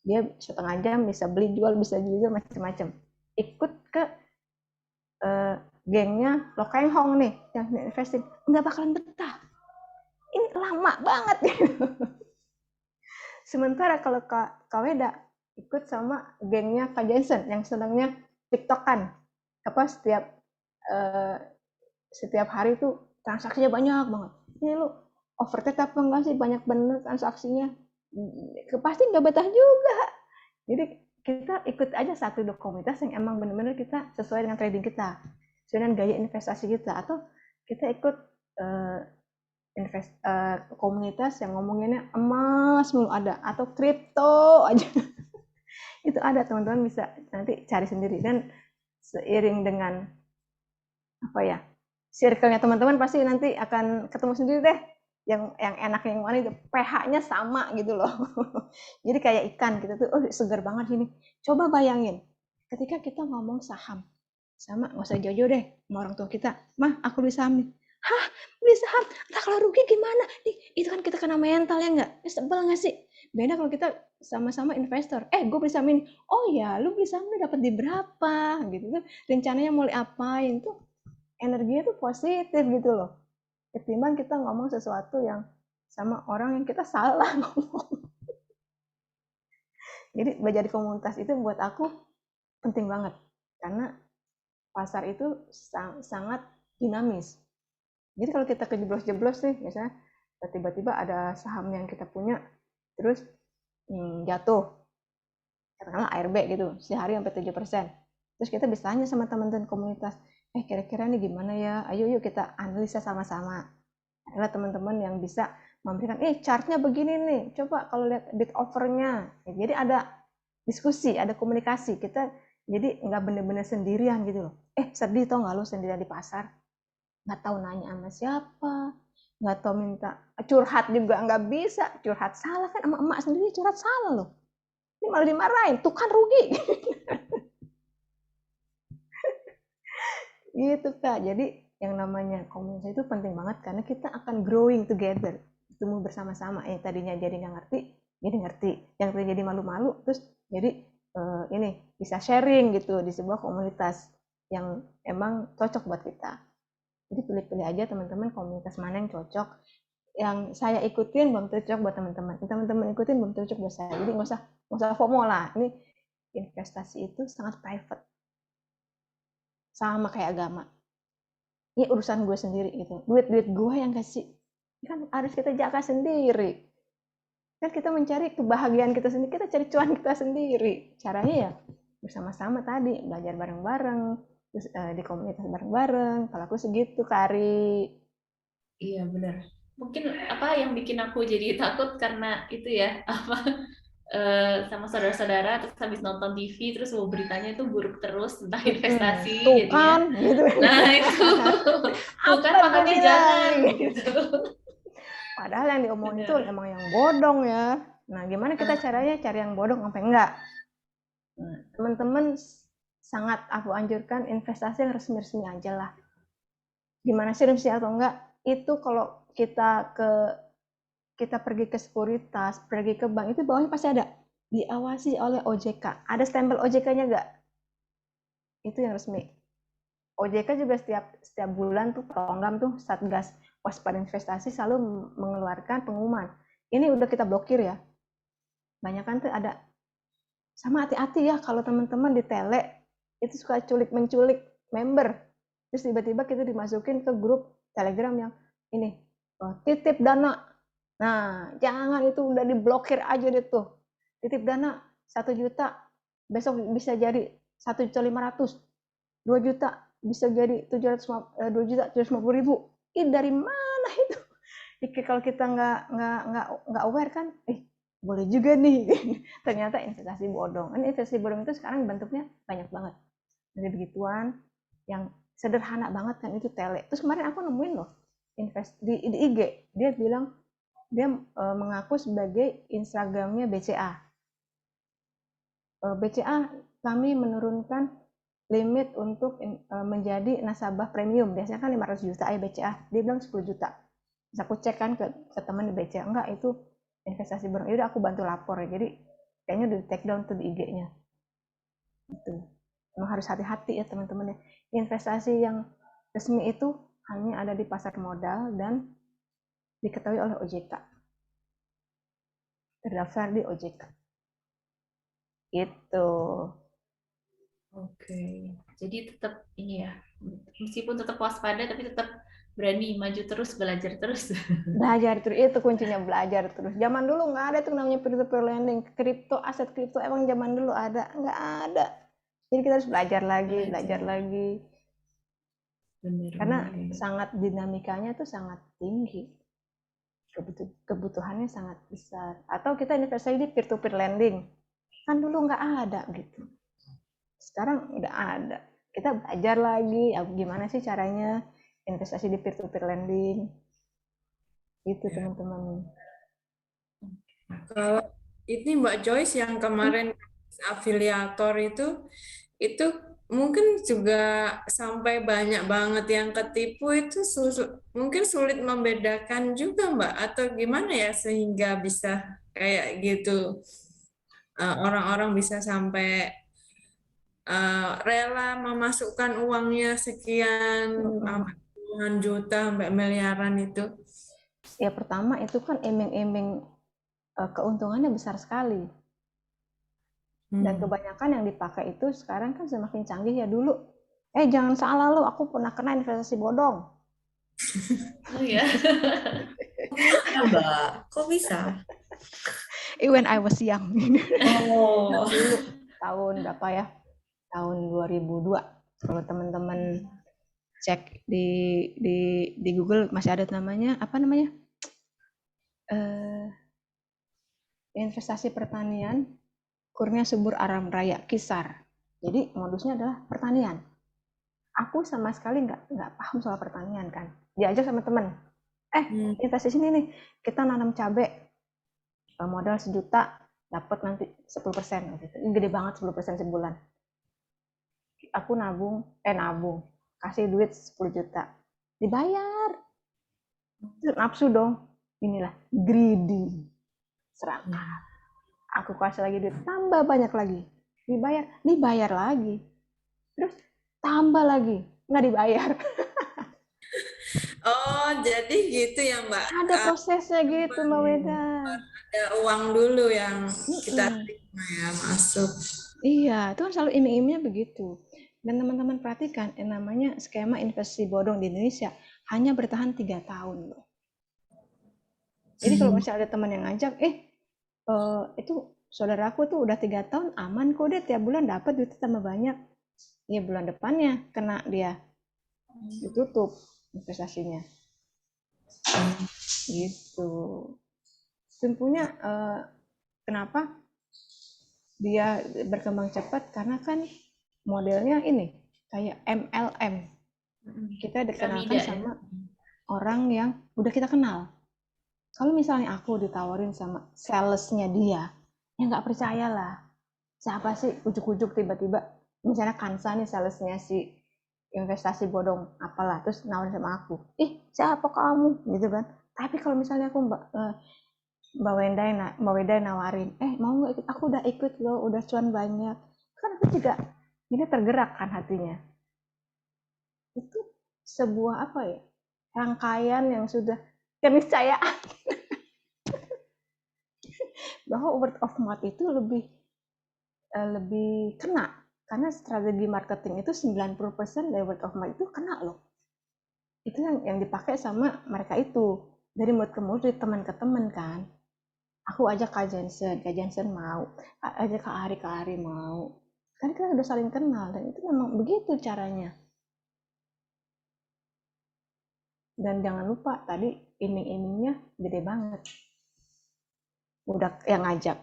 dia setengah jam bisa beli jual, bisa jual macam-macam. Ikut ke gengnya Lo Keng Hong nih yang investing, nggak bakalan betah. Ini lama banget gitu. Sementara kalau Kak Weda ikut sama gengnya Kak Jensen yang senangnya TikTokan, apa setiap hari tuh transaksinya banyak banget. Ini lu overtake apa enggak sih, banyak bener transaksinya, pasti nggak betah juga. Jadi kita ikut aja satu komunitas yang emang bener-bener kita sesuai dengan trading kita, sesuai dengan gaya investasi kita, atau kita ikut komunitas yang ngomonginnya emas mulu ada, atau kripto aja. Itu ada, teman-teman bisa nanti cari sendiri. Dan seiring dengan circle-nya teman-teman pasti nanti akan ketemu sendiri deh yang enak yang mana itu, pH-nya sama gitu loh. Jadi kayak ikan kita tuh, segar banget ini. Coba bayangin ketika kita ngomong saham sama, nggak usah jauh-jauh deh sama orang tua kita, mah aku beli saham nih. Hah, beli saham, entah kalau rugi gimana nih, itu kan kita kena mental ya nggak? Sebel nggak sih? Beda kalau kita sama-sama investor, gue beli saham ini, oh ya lu beli saham lu dapat di berapa gitu tuh, rencananya mau apain tuh, energinya tuh positif gitu loh, ketimbang kita ngomong sesuatu yang sama orang yang kita salah ngomong. Jadi belajar di komunitas itu buat aku penting banget, karena pasar itu sangat dinamis. Jadi kalau kita kejeblos-jeblos nih, misalnya tiba-tiba ada saham yang kita punya terus jatuh, katakanlah ARB gitu, sehari sampai 7%. Terus kita bisa tanya sama teman-teman komunitas, kira-kira nih gimana ya? Ayo yuk kita analisa sama-sama. Adalah teman-teman yang bisa memberikan, chartnya begini nih, coba kalau lihat bid offernya. Jadi ada diskusi, ada komunikasi. Kita jadi nggak bener-bener sendirian gitu loh. Sedih tau nggak lo sendirian di pasar? Nggak tahu nanya sama siapa, nggak tahu minta curhat juga nggak bisa, curhat salah kan sama emak sendiri, curhat salah loh, ini malah dimarahin, tuh kan rugi. Gitu Kak. Jadi yang namanya komunitas itu penting banget, karena kita akan growing together, tumbuh bersama-sama. Tadinya jadi nggak ngerti, jadi ngerti, yang tadi jadi malu-malu, terus jadi ini bisa sharing gitu di sebuah komunitas yang emang cocok buat kita. Jadi pilih-pilih aja teman-teman komunitas mana yang cocok. Yang saya ikutin belum cocok buat teman-teman. Teman-teman ikutin belum cocok buat saya. Jadi nggak usah FOMO lah. Ini investasi itu sangat private. Sama kayak agama. Ini urusan gue sendiri gitu. Duit gue yang kasih. Kan harus kita jaga sendiri. Kan kita mencari kebahagiaan kita sendiri. Kita cari cuan kita sendiri. Caranya ya bersama-sama tadi. Belajar bareng-bareng. Terus di komunitas bareng-bareng. Kalau aku segitu, Kari. Iya benar. Mungkin apa yang bikin aku jadi takut karena itu ya, sama saudara-saudara, terus habis nonton TV, terus beritanya itu buruk terus tentang investasi, Tuh jadinya. kan, gitu. Nah itu, tuh kan Apa makanya bilang? jangan gitu. Padahal yang diomongin itu emang yang bodong ya. Nah, gimana kita caranya cari yang bodong sampai enggak? Nah, teman-teman sangat aku anjurkan investasi yang resmi-resmi aja lah. Gimana sih resmi atau enggak? Itu kalau kita pergi ke sekuritas, pergi ke bank, itu bawahnya pasti ada diawasi oleh OJK. Ada stempel OJK-nya enggak? Itu yang resmi. OJK juga setiap bulan tuh program tuh Satgas Waspada Investasi selalu mengeluarkan pengumuman. Ini udah kita blokir ya. Banyak kan tuh ada. Sama hati-hati ya kalau teman-teman di tele itu suka menculik member. Terus tiba-tiba kita dimasukin ke grup Telegram yang ini titip dana. Nah, jangan, itu udah diblokir aja deh tuh. Titip dana 1 juta, besok bisa jadi 1.500.000. 2 juta bisa jadi 2.750.000. Ini dari mana itu? Kalau kita nggak aware kan, boleh juga nih. Ternyata investasi bodong. Ini investasi bodong itu sekarang bentuknya banyak banget. Dari begituan yang sederhana banget kan, itu tele. Terus kemarin aku nemuin loh di IG, dia bilang dia mengaku sebagai Instagramnya BCA. BCA kami menurunkan limit untuk menjadi nasabah premium. Biasanya kan 500 juta ya BCA. Dia bilang 10 juta. Terus aku cek kan ke teman di BCA, enggak, itu investasi bodong. Yaudah aku bantu lapor ya. Jadi kayaknya udah di take down tuh di IG-nya. Gitu. Emang harus hati-hati ya teman-teman ya. Investasi yang resmi itu hanya ada di pasar modal dan diketahui oleh OJK. Terdaftar di OJK. Itu. Oke, jadi tetap ini ya, meskipun tetap waspada tapi tetap berani maju terus, belajar terus. Belajar terus, itu kuncinya, belajar terus. Zaman dulu nggak ada tuh namanya peer-to-peer lending, kripto, aset kripto emang zaman dulu ada, nggak ada. Jadi kita harus belajar lagi. Bener, Karena sangat dinamikanya tuh sangat tinggi, kebutuhannya sangat besar. Atau kita investasi di peer-to-peer lending, kan dulu nggak ada gitu. Sekarang udah ada. Kita belajar lagi, gimana sih caranya investasi di peer-to-peer lending. Itu teman-teman. Kalau ini Mbak Joyce yang kemarin afiliator itu mungkin juga sampai banyak banget yang ketipu, itu mungkin sulit membedakan juga Mbak, atau gimana ya sehingga bisa kayak gitu, orang-orang bisa sampai rela memasukkan uangnya sekian puluhan juta sampai miliaran itu. Ya pertama itu kan iming-iming keuntungannya besar sekali. Dan kebanyakan yang dipakai itu sekarang kan semakin canggih ya. Dulu jangan salah lo, aku pernah kena investasi bodong. Oh ya. Mbak, kok bisa? When I was young. Oh. Dulu tahun berapa ya? Tahun 2002. Kalau teman-teman cek di Google masih ada namanya, apa namanya? Investasi pertanian Kurnia Subur Aram Raya Kisar. Jadi modusnya adalah pertanian. Aku sama sekali nggak paham soal pertanian kan. Diajak sama teman. Investasi sini nih, kita nanam cabai. Modal 1 juta, dapat nanti 10%. Gitu. Ini gede banget 10% sebulan. Aku nabung, kasih duit 10 juta. Dibayar. Nafsu dong. Inilah greedy. Serakah. Aku kasih lagi duit, tambah banyak lagi. Dibayar lagi. Terus tambah lagi, nggak dibayar. Oh, jadi gitu ya Mbak. Ada prosesnya gitu Mbak Weda. Ada uang dulu yang kita terima ya, masuk. Iya, itu kan selalu iming-imingnya begitu. Dan teman-teman perhatikan, yang namanya skema investasi bodong di Indonesia hanya bertahan 3 tahun loh. Jadi kalau misalnya ada teman yang ngajak, itu saudaraku tuh udah 3 tahun aman kok, dia tiap bulan dapat duit tambah banyak. Ya bulan depannya kena dia, ditutup investasinya. Gitu. Tentunya kenapa Dia berkembang cepat karena kan modelnya ini kayak MLM. Kita dikenalkan Piramida ya. sama orang yang udah kita kenal. Kalau misalnya aku ditawarin sama salesnya dia, ya nggak percaya lah. Siapa sih ujuk-ujuk tiba-tiba, misalnya Kansa nih salesnya si investasi bodong apalah, terus nawarin sama aku, siapa kamu gitu kan. Tapi kalau misalnya aku Mbak Wenday nawarin, mau nggak ikut? Aku udah ikut loh, udah cuan banyak. Kan aku juga ini tergerak kan hatinya. Itu sebuah apa ya, rangkaian yang sudah keniscayaan bahwa word of mouth itu lebih kena, karena strategi marketing itu 90% dari word of mouth itu kena loh. Itu yang dipakai sama mereka itu, dari mulut ke mulut, dari teman ke teman kan. Aku ajak Kak Jensen mau, ajak Kak Ari mau, kan kita udah saling kenal, dan itu memang begitu caranya. Dan jangan lupa tadi iming-imingnya gede banget, udah yang ngajak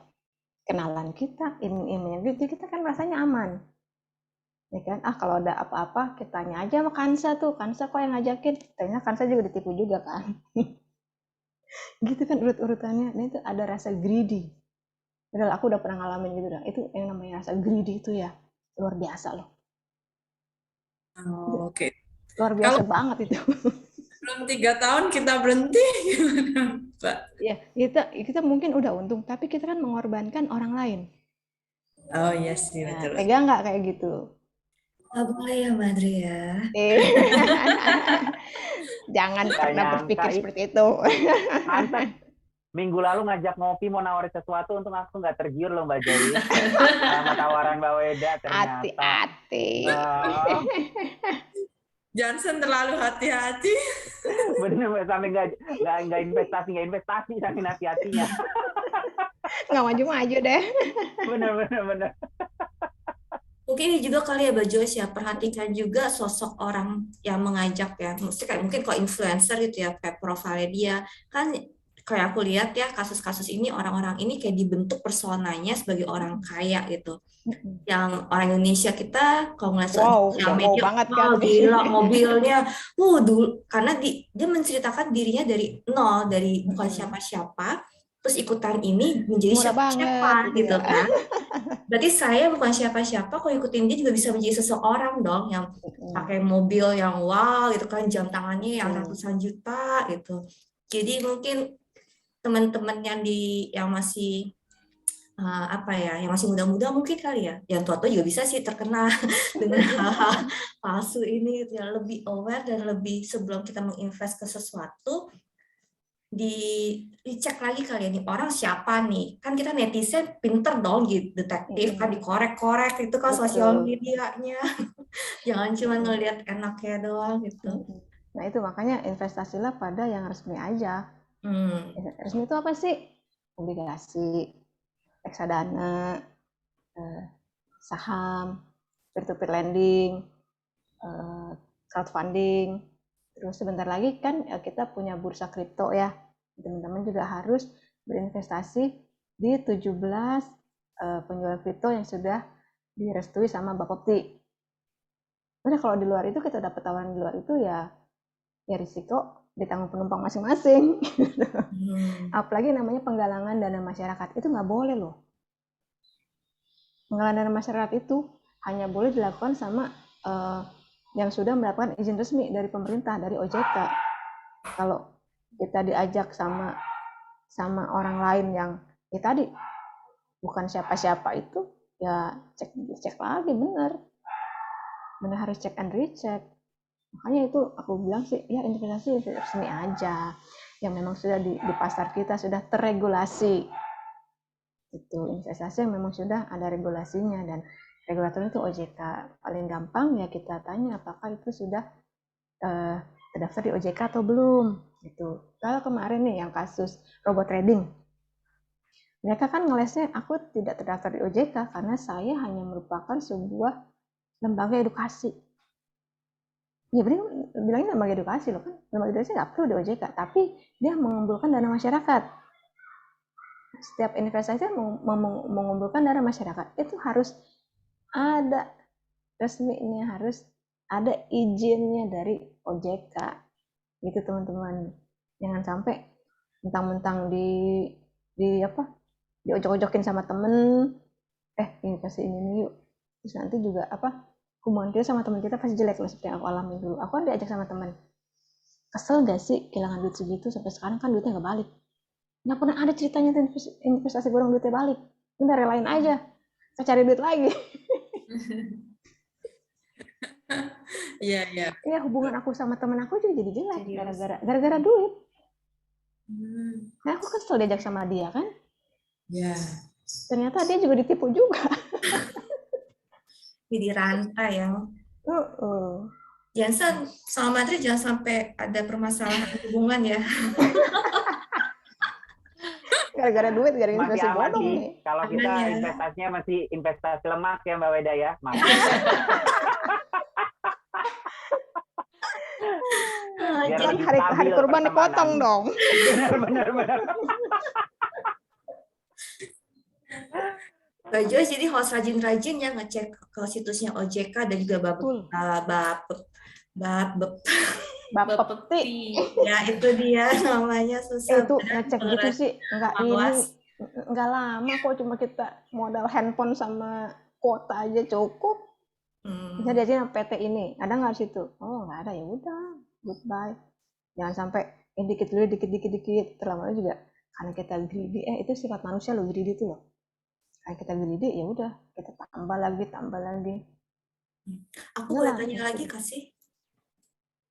kenalan kita, iming-imingnya gitu, kita kan rasanya aman, ya kan. Kalau ada apa-apa kita tanya aja sama Kansa tuh, Kansa kok yang ngajakin, ternyata Kansa juga ditipu juga kan. Gitu kan urut-urutannya. Dan itu ada rasa greedy. Padahal aku udah pernah ngalamin gitu dah. Itu yang namanya rasa greedy itu ya luar biasa loh. Oke. Luar biasa Kalau banget itu. belum 3 tahun kita berhenti gimana, Mbak? Ya, kita mungkin udah untung, tapi kita kan mengorbankan orang lain. Oh iya sih, Nah, betul. tega nggak kayak gitu? Nggak boleh ya, Mbak Adri ya. Jangan Nggak pernah nyangka berpikir seperti itu. Pantes. Minggu lalu ngajak ngopi mau nawarin sesuatu, untung aku nggak tergiur loh Mbak Joyce. Sama tawaran Mbak Weda ternyata. Hati-hati. Oh, Johnson terlalu hati-hati. bener sampai nggak investasi saking hati-hatinya. Nggak maju-maju deh. Bener. Mungkin ini juga kali ya Mbak Joyce ya, perhatikan juga sosok orang yang mengajak ya. Mesti kayak mungkin kalau influencer gitu ya, kayak profilnya dia. Kan kayak aku lihat ya, kasus-kasus ini orang-orang ini kayak dibentuk personanya sebagai orang kaya gitu. Yang orang Indonesia kita kalau ngeliat sosial media, banget kan. gila mobilnya. Dulu karena dia menceritakan dirinya dari nol, dari bukan siapa-siapa, terus ikutan ini menjadi Murah siapa-siapa banget, gitu ya. kan. Berarti saya bukan siapa-siapa, kalau ikutin dia juga bisa menjadi seseorang dong yang pakai mobil yang wow gitu kan, jam tangannya yang ratusan juta gitu. Jadi mungkin teman-teman yang masih yang masih muda-muda mungkin kali ya, yang tua-tua juga bisa sih terkena dengan hal-hal palsu ini gitu ya. Lebih aware dan lebih sebelum kita menginvest ke sesuatu, dicek lagi kali ya, nih orang siapa nih, kan kita netizen pinter dong gitu, detektif kan, dikorek-korek itu kan sosial medianya. Jangan cuma ngelihat enaknya doang gitu. Nah itu makanya investasilah pada yang resmi aja. Resmi itu apa sih? Obligasi, reksadana, saham, peer-to-peer lending, crowdfunding. Terus sebentar lagi kan kita punya bursa kripto ya. Teman-teman juga harus berinvestasi di 17 penjualan kripto yang sudah direstui sama Bapepti. Udah kalau di luar itu kita dapat tawaran di luar itu ya risiko ditanggung penumpang masing-masing. Apalagi namanya penggalangan dana masyarakat, itu nggak boleh loh. Penggalangan dana masyarakat itu hanya boleh dilakukan sama yang sudah mendapatkan izin resmi dari pemerintah, dari OJK. Kalau kita diajak sama orang lain yang tadi bukan siapa-siapa itu, ya cek lagi, benar harus cek and recheck. Makanya itu aku bilang sih, ya investasi resmi aja, yang memang sudah di pasar kita sudah terregulasi. Itu investasi yang memang sudah ada regulasinya, dan regulator itu OJK. Paling gampang ya kita tanya apakah itu sudah terdaftar di OJK atau belum. Gitu. Kalau kemarin nih yang kasus robot trading, mereka kan ngelesnya aku tidak terdaftar di OJK karena saya hanya merupakan sebuah lembaga edukasi. Ya benar, bilangnya lembaga edukasi loh kan. Lembaga edukasi nggak perlu di OJK, tapi dia mengumpulkan dana masyarakat. setiap investasi mengumpulkan dana masyarakat itu harus ada resminya, harus ada izinnya dari OJK gitu teman-teman. Jangan sampai mentang-mentang diojok-ojokin sama temen, investasi ini yuk, terus nanti juga hubungan kita sama teman kita pasti jelek lah, seperti yang aku alami dulu. Aku kan diajak sama teman, kesel gak sih kehilangan duit segitu, sampai sekarang kan duitnya nggak balik, nggak pernah ada ceritanya investasi borong duitnya balik, udah relain aja, saya cari duit lagi. Iya. Iya, hubungan aku sama temen aku juga jadi jelek gara-gara duit. Nah, aku kesel diajak sama dia kan. Iya. Ternyata dia juga ditipu juga. Jadi rantai ya. Jangan sama Madrid jangan sampai ada permasalahan hubungan ya. Gara-gara duit, gara-gara Masih investasi aman bodong sih. nih. Kalau kita Aman ya. investasinya masih investasi lemak ya Mbak Weda ya. Jadi hari kurban dipotong dong. Benar. Mbak Joyce jadi harus rajin-rajin ya ngecek ke situsnya OJK dan juga Bapepti. Ya itu dia namanya susah. Itu ngecek gitu sih nggak lama kok, cuma kita modal handphone sama kuota aja cukup. Bisa diajarin PT ini, ada nggak di situ? Oh nggak ada, ya udah, goodbye. Jangan sampai dikit dulu, dikit, terlama juga karena kita greedy. Itu sifat manusia loh, greedy itu loh. Karena kita greedy, ya udah kita tambah lagi. Aku boleh tanya lagi kasih?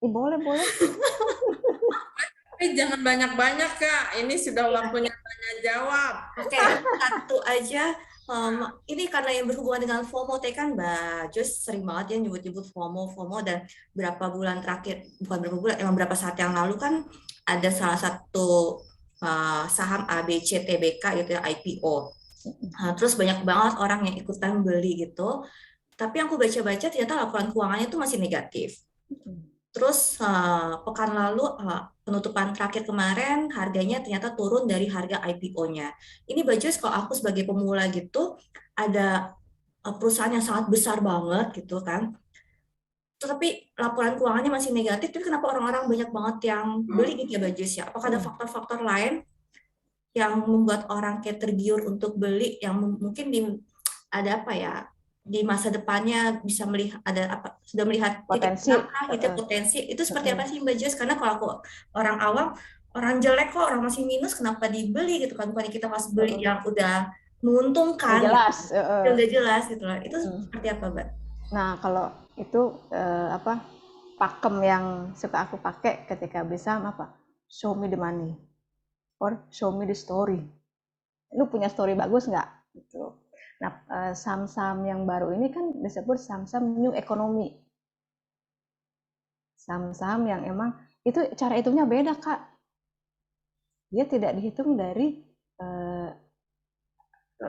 Boleh. Jangan banyak-banyak Kak, ini sudah waktunya tanya jawab. Oke, satu aja. Ini karena yang berhubungan dengan FOMO, kan Mbak Joyce sering banget ya nyebut-nyebut FOMO, dan berapa bulan terakhir, bukan berapa bulan, emang berapa saat yang lalu kan ada salah satu saham ABCTBK gitu ya, IPO. Terus banyak banget orang yang ikutan beli gitu, tapi yang aku baca-baca ternyata laporan keuangannya itu masih negatif. Terus pekan lalu penutupan terakhir kemarin harganya ternyata turun dari harga IPO-nya. Ini Mbak Joyce, kalau aku sebagai pemula gitu, ada perusahaan yang sangat besar banget gitu kan, tapi laporan keuangannya masih negatif, tapi kenapa orang-orang banyak banget yang beli gitu ya Mbak Joyce ya? Apakah ada faktor-faktor lain yang membuat orang kayak tergiur untuk beli, yang mungkin di masa depannya bisa melihat sudah melihat potensi potensi itu seperti apa sih Mbak Joyce? Karena kalau aku orang awam, orang jelek kok, orang masih minus, kenapa dibeli gitu kan? Bukan kita pas beli yang udah menguntungkan, jelas, udah jelas gitu loh. Itu seperti apa Mbak? Nah kalau itu pakem yang suka aku pakai ketika bisa show me the money or show me the story. Lu punya story bagus nggak? Gitu. Nah, saham-saham yang baru ini kan disebut saham-saham new economy. Saham-saham yang emang itu cara hitungnya beda, Kak. Dia tidak dihitung dari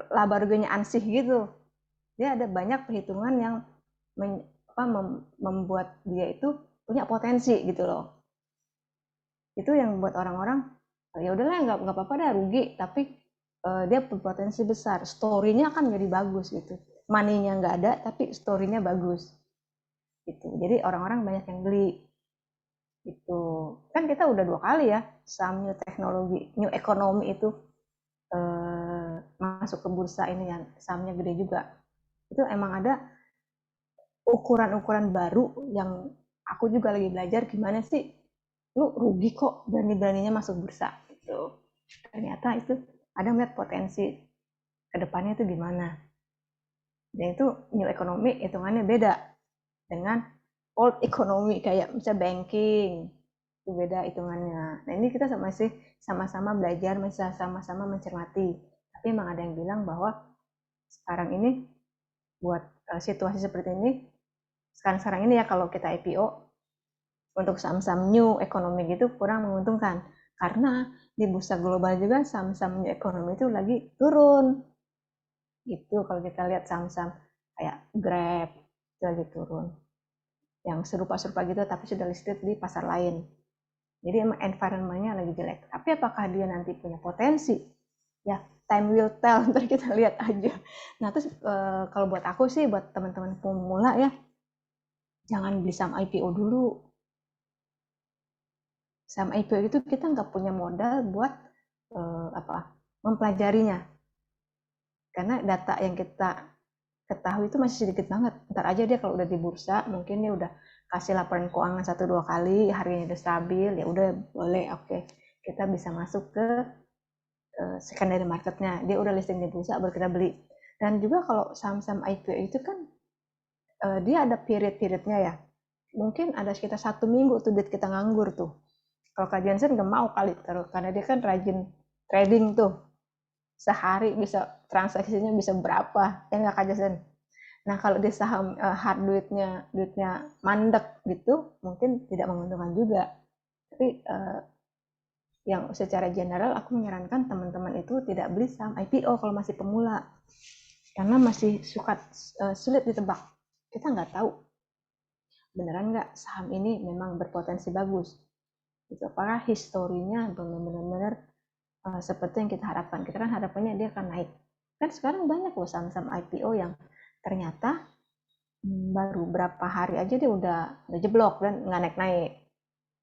laba ruginya ansih gitu. Dia ada banyak perhitungan yang membuat dia itu punya potensi gitu loh. Itu yang buat orang-orang ya udahlah nggak apa-apa dah rugi, tapi dia berpotensi besar, story-nya akan jadi bagus gitu. Money-nya nggak ada, tapi story-nya bagus. Gitu. Jadi orang-orang banyak yang beli. Gitu. Kan kita udah 2 kali ya saham new teknologi, new economy itu masuk ke bursa ini kan, sahamnya gede juga. Itu emang ada ukuran-ukuran baru yang aku juga lagi belajar gimana sih lu rugi kok berani-beraninya masuk bursa gitu. Ternyata itu ada melihat potensi kedepannya itu gimana. Dan itu new economy hitungannya beda dengan old economy kayak misalnya banking, itu beda hitungannya. Nah ini kita masih sama-sama belajar, masih sama-sama mencermati. Tapi emang ada yang bilang bahwa sekarang ini buat situasi seperti ini, sekarang ini ya kalau kita IPO untuk saham-saham new economy gitu kurang menguntungkan. Karena di bursa global juga saham-saham new economy itu lagi turun. Gitu kalau kita lihat saham-saham kayak Grab itu lagi turun. Yang serupa-serupa gitu tapi sudah listed di pasar lain. Jadi emang environment-nya lagi jelek. Tapi apakah dia nanti punya potensi? Ya, time will tell, ntar kita lihat aja. Nah terus kalau buat aku sih, buat teman-teman pemula ya, jangan beli saham IPO dulu. Saham IPO itu kita nggak punya modal buat mempelajarinya, karena data yang kita ketahui itu masih sedikit banget. Ntar aja dia kalau udah di bursa, mungkin dia udah kasih laporan keuangan 1-2 kali, harganya udah stabil, ya udah boleh, oke, kita bisa masuk ke secondary marketnya. Dia udah listing di bursa, baru kita beli. Dan juga kalau saham-saham IPO itu kan dia ada period-periodnya ya. Mungkin ada sekitar 1 minggu tuh duit kita nganggur tuh. Kalau Kak Jensen nggak mau kali, karena dia kan rajin trading tuh. Sehari bisa transaksinya bisa berapa, ya nggak Kak Jensen? Nah kalau di saham hard duitnya mandek gitu, mungkin tidak menguntungkan juga. Tapi yang secara general aku menyarankan teman-teman itu tidak beli saham IPO kalau masih pemula, karena masih sulit ditebak. Kita nggak tahu beneran nggak saham ini memang berpotensi bagus. Itu apakah historinya benar-benar seperti yang kita harapkan. Kita kan harapannya dia akan naik. Kan sekarang banyak loh saham-saham IPO yang ternyata baru berapa hari aja dia udah jeblok dan nggak naik-naik.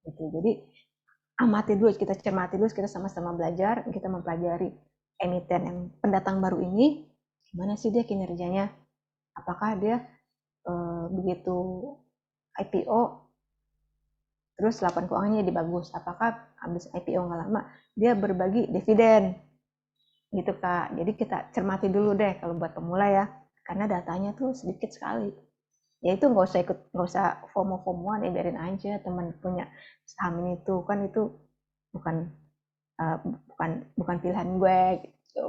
Gitu. Jadi amati dulu, kita cermati dulu, kita sama-sama belajar, kita mempelajari emiten yang pendatang baru ini, gimana sih dia kinerjanya, apakah dia begitu IPO, terus laporan keuangannya jadi bagus, apakah habis IPO nggak lama, dia berbagi dividen, gitu Kak. Jadi kita cermati dulu deh kalau buat pemula ya, karena datanya tuh sedikit sekali. Ya itu nggak usah FOMO-FOMOan, ya biarin aja teman punya saham ini tuh, kan itu bukan pilihan gue gitu.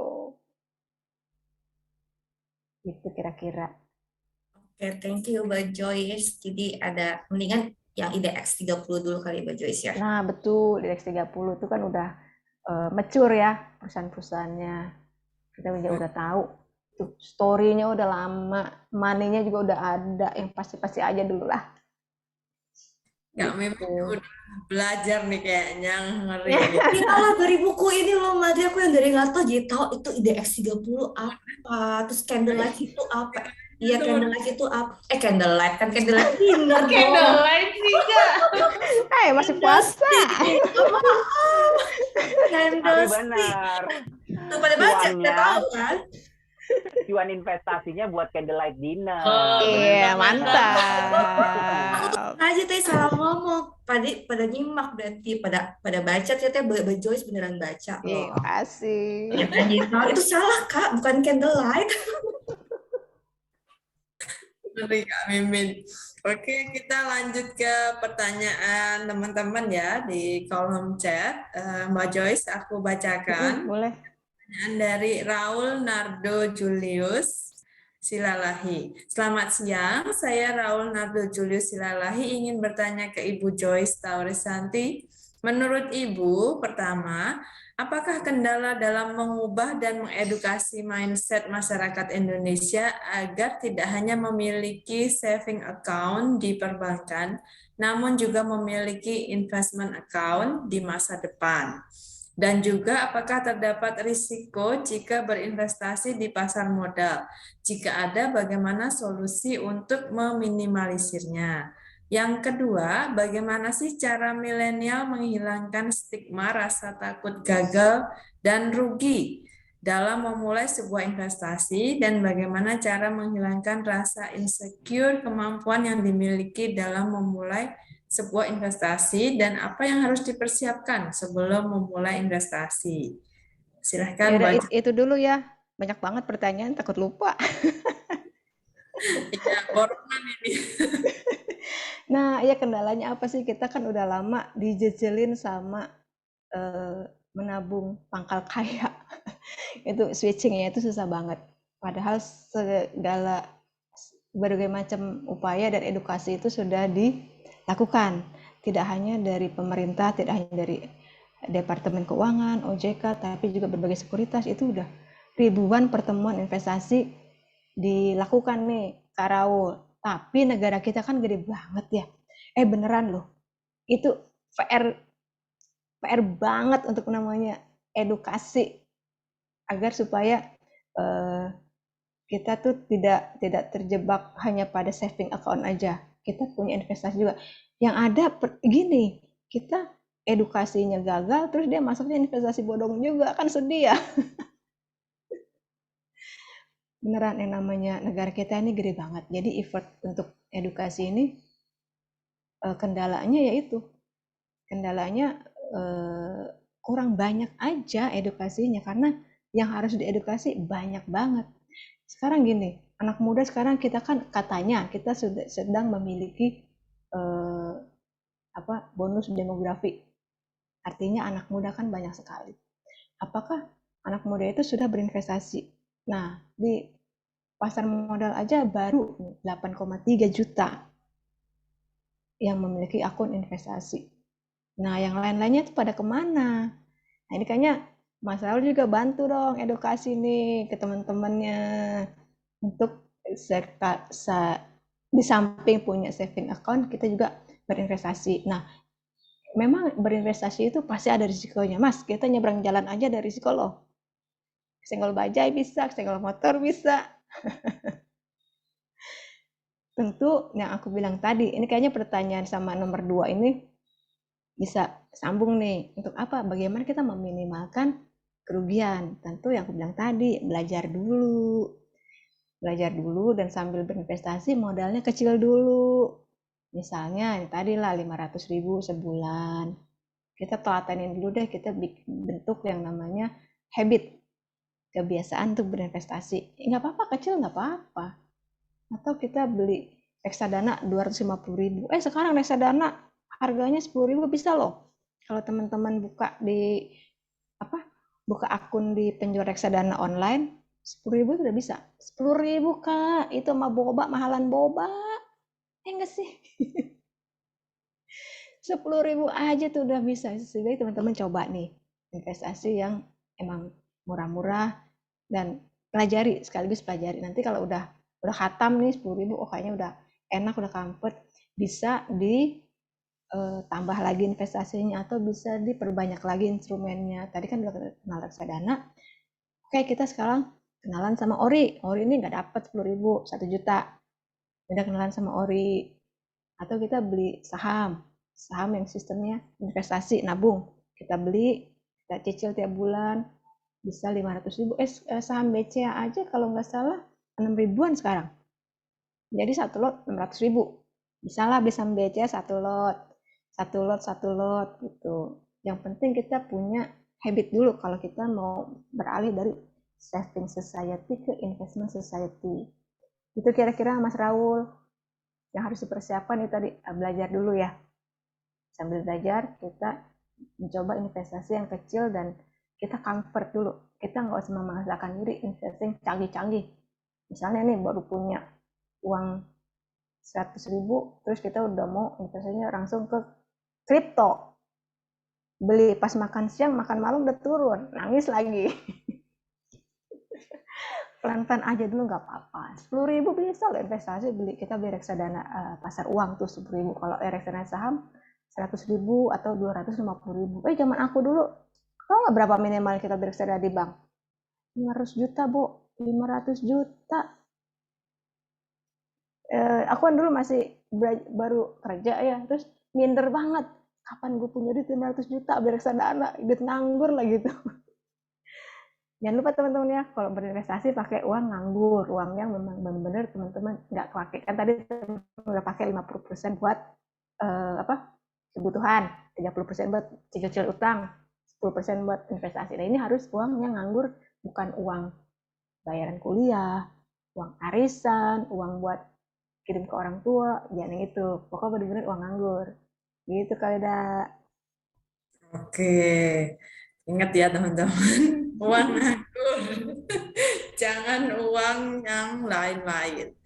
Gitu kira-kira. Oke, thank you Mbak Joyce. Jadi ada mendingan yang IDX 30 dulu kali Mbak Joyce ya. Nah betul, IDX 30 itu kan udah mature ya perusahaan-perusahaannya. Kita udah tahu tuh story-nya udah lama, money-nya juga udah ada, yang pasti-pasti aja dulu lah. Kak Mimin udah belajar nih kayaknya, ngeri. Ya Allah, dari buku ini loh Mbak, aku yang dari nggak tahu jadi tahu itu IDX 30 apa, terus candlelight itu apa. Iya, candlelight itu apa? Candlelight kan candlelight dinner dong. Candlelight sih Kak. Masih puasa. Tapi benar. Tuh pada baca, kita tahu kan? Cuan investasinya buat candlelight dinner. Iya, mantap. Aja tadi salah ngomong. Pada nyimak berarti, pada baca ternyata Mbak Joyce beneran baca loh. Terima kasih. Ya, itu salah Kak, bukan candlelight. Ngeri Kak Mimin. Oke, kita lanjut ke pertanyaan teman-teman ya di kolom chat. Mbak Joyce, aku bacakan. Boleh. Pertanyaan dari Raul Nardo Julius Silalahi. Selamat siang, saya Raul Nardo Julius Silalahi ingin bertanya ke Ibu Joyce Taurisanti. Menurut Ibu, pertama, apakah kendala dalam mengubah dan mengedukasi mindset masyarakat Indonesia agar tidak hanya memiliki saving account di perbankan, namun juga memiliki investment account di masa depan? Dan juga apakah terdapat risiko jika berinvestasi di pasar modal? Jika ada, bagaimana solusi untuk meminimalisirnya? Yang kedua, bagaimana sih cara milenial menghilangkan stigma rasa takut gagal dan rugi dalam memulai sebuah investasi, dan bagaimana cara menghilangkan rasa insecure kemampuan yang dimiliki dalam memulai sebuah investasi, dan apa yang harus dipersiapkan sebelum memulai investasi? Silahkan. Yaudah, itu dulu ya. Banyak banget pertanyaan, takut lupa. Iya, borongan ini. Nah, ya kendalanya apa sih? Kita kan udah lama dijejelin sama menabung pangkal kaya. Itu switchingnya itu susah banget. Padahal segala berbagai macam upaya dan edukasi itu sudah dilakukan. Tidak hanya dari pemerintah, tidak hanya dari Departemen Keuangan, OJK, tapi juga berbagai sekuritas. Itu udah ribuan pertemuan investasi dilakukan nih, Kak Raul. Tapi negara kita kan gede banget ya. Beneran loh. Itu PR banget untuk namanya edukasi agar supaya kita tuh tidak terjebak hanya pada saving account aja. Kita punya investasi juga. Yang ada gini, kita edukasinya gagal, terus dia masuknya investasi bodong juga, kan sedih ya. Beneran yang namanya negara kita ini gede banget. Jadi effort untuk edukasi ini kendalanya yaitu kurang banyak aja edukasinya, karena yang harus diedukasi banyak banget. Sekarang gini, anak muda sekarang kita kan katanya kita sudah sedang memiliki bonus demografi. Artinya anak muda kan banyak sekali. Apakah anak muda itu sudah berinvestasi? Nah, di pasar modal aja baru 8,3 juta yang memiliki akun investasi. Nah, yang lain-lainnya itu pada kemana? Nah, ini kayaknya Mas Raul juga bantu dong edukasi nih ke teman-temannya untuk di samping punya saving account, kita juga berinvestasi. Nah, memang berinvestasi itu pasti ada risikonya, Mas. Kita nyebrang jalan aja ada risiko loh. Senggol bajai bisa, senggol motor bisa. Tentu yang aku bilang tadi, ini kayaknya pertanyaan sama nomor 2 ini bisa sambung nih. Untuk apa? Bagaimana kita meminimalkan kerugian? Tentu yang aku bilang tadi, belajar dulu dan sambil berinvestasi modalnya kecil dulu. Misalnya tadi lah 500.000 sebulan. Kita telatenin dulu deh, kita bentuk yang namanya habit, kebiasaan untuk berinvestasi. Nggak apa-apa, kecil nggak apa-apa. Atau kita beli reksadana 250.000. Sekarang reksadana harganya 10.000 bisa loh. Kalau teman-teman buka akun di penjual reksadana online, 10.000 sudah bisa. 10.000 Kak, itu sama boba, mahalan boba. Enggak sih. 10.000 aja tuh udah bisa. Jadi teman-teman coba nih investasi yang emang murah-murah dan sekaligus pelajari. Nanti kalau udah khatam nih 10.000, kayaknya udah enak, udah comfort, bisa ditambah lagi investasinya atau bisa diperbanyak lagi instrumennya. Tadi kan udah kenal reksadana. Oke, kita sekarang kenalan sama Ori. Ori ini nggak dapat 10.000, 1 juta. Udah kenalan sama Ori. Atau kita beli saham yang sistemnya investasi, nabung. Kita beli, kita cicil tiap bulan, bisa 500.000. Saham BCA aja kalau nggak salah 6.000-an sekarang. Jadi 1 lot 600.000. Bisa lah beli saham BCA 1 lot gitu. Yang penting kita punya habit dulu kalau kita mau beralih dari saving society ke investment society. Itu kira-kira Mas Raul yang harus dipersiapkan itu tadi, belajar dulu ya. Sambil belajar kita mencoba investasi yang kecil dan kita comfort dulu. Kita nggak usah memaksakan diri investing canggih-canggih. Misalnya nih baru punya uang 100.000, terus kita udah mau investasinya langsung ke kripto. Beli pas makan siang, makan malam udah turun, nangis lagi. Pelan-pelan aja dulu nggak apa-apa. 10.000 bisa loh investasi, kita beli reksadana pasar uang tuh 10.000. Kalau reksadana saham 100.000 atau 250.000. Zaman aku dulu, tahu nggak berapa minimal kita beli reksadana di bank? 500 juta, Bu. 500 juta. Aku kan dulu masih baru kerja ya, terus minder banget. Kapan gue punya duit 500 juta beli reksadana, duit nganggur lah gitu. Jangan lupa teman-teman ya, kalau berinvestasi pakai uang nganggur, uang yang memang benar-benar teman-teman nggak pakai. Kan tadi udah pakai 50% buat kebutuhan, 30% buat cicil utang, 10% buat investasi. Nah ini harus uang yang nganggur, bukan uang bayaran kuliah, uang arisan, uang buat kirim ke orang tua, jangan yang itu. Pokoknya benar-benar uang nganggur. Gitu kali dah. Oke, ingat ya teman-teman, uang nganggur, jangan uang yang lain-lain.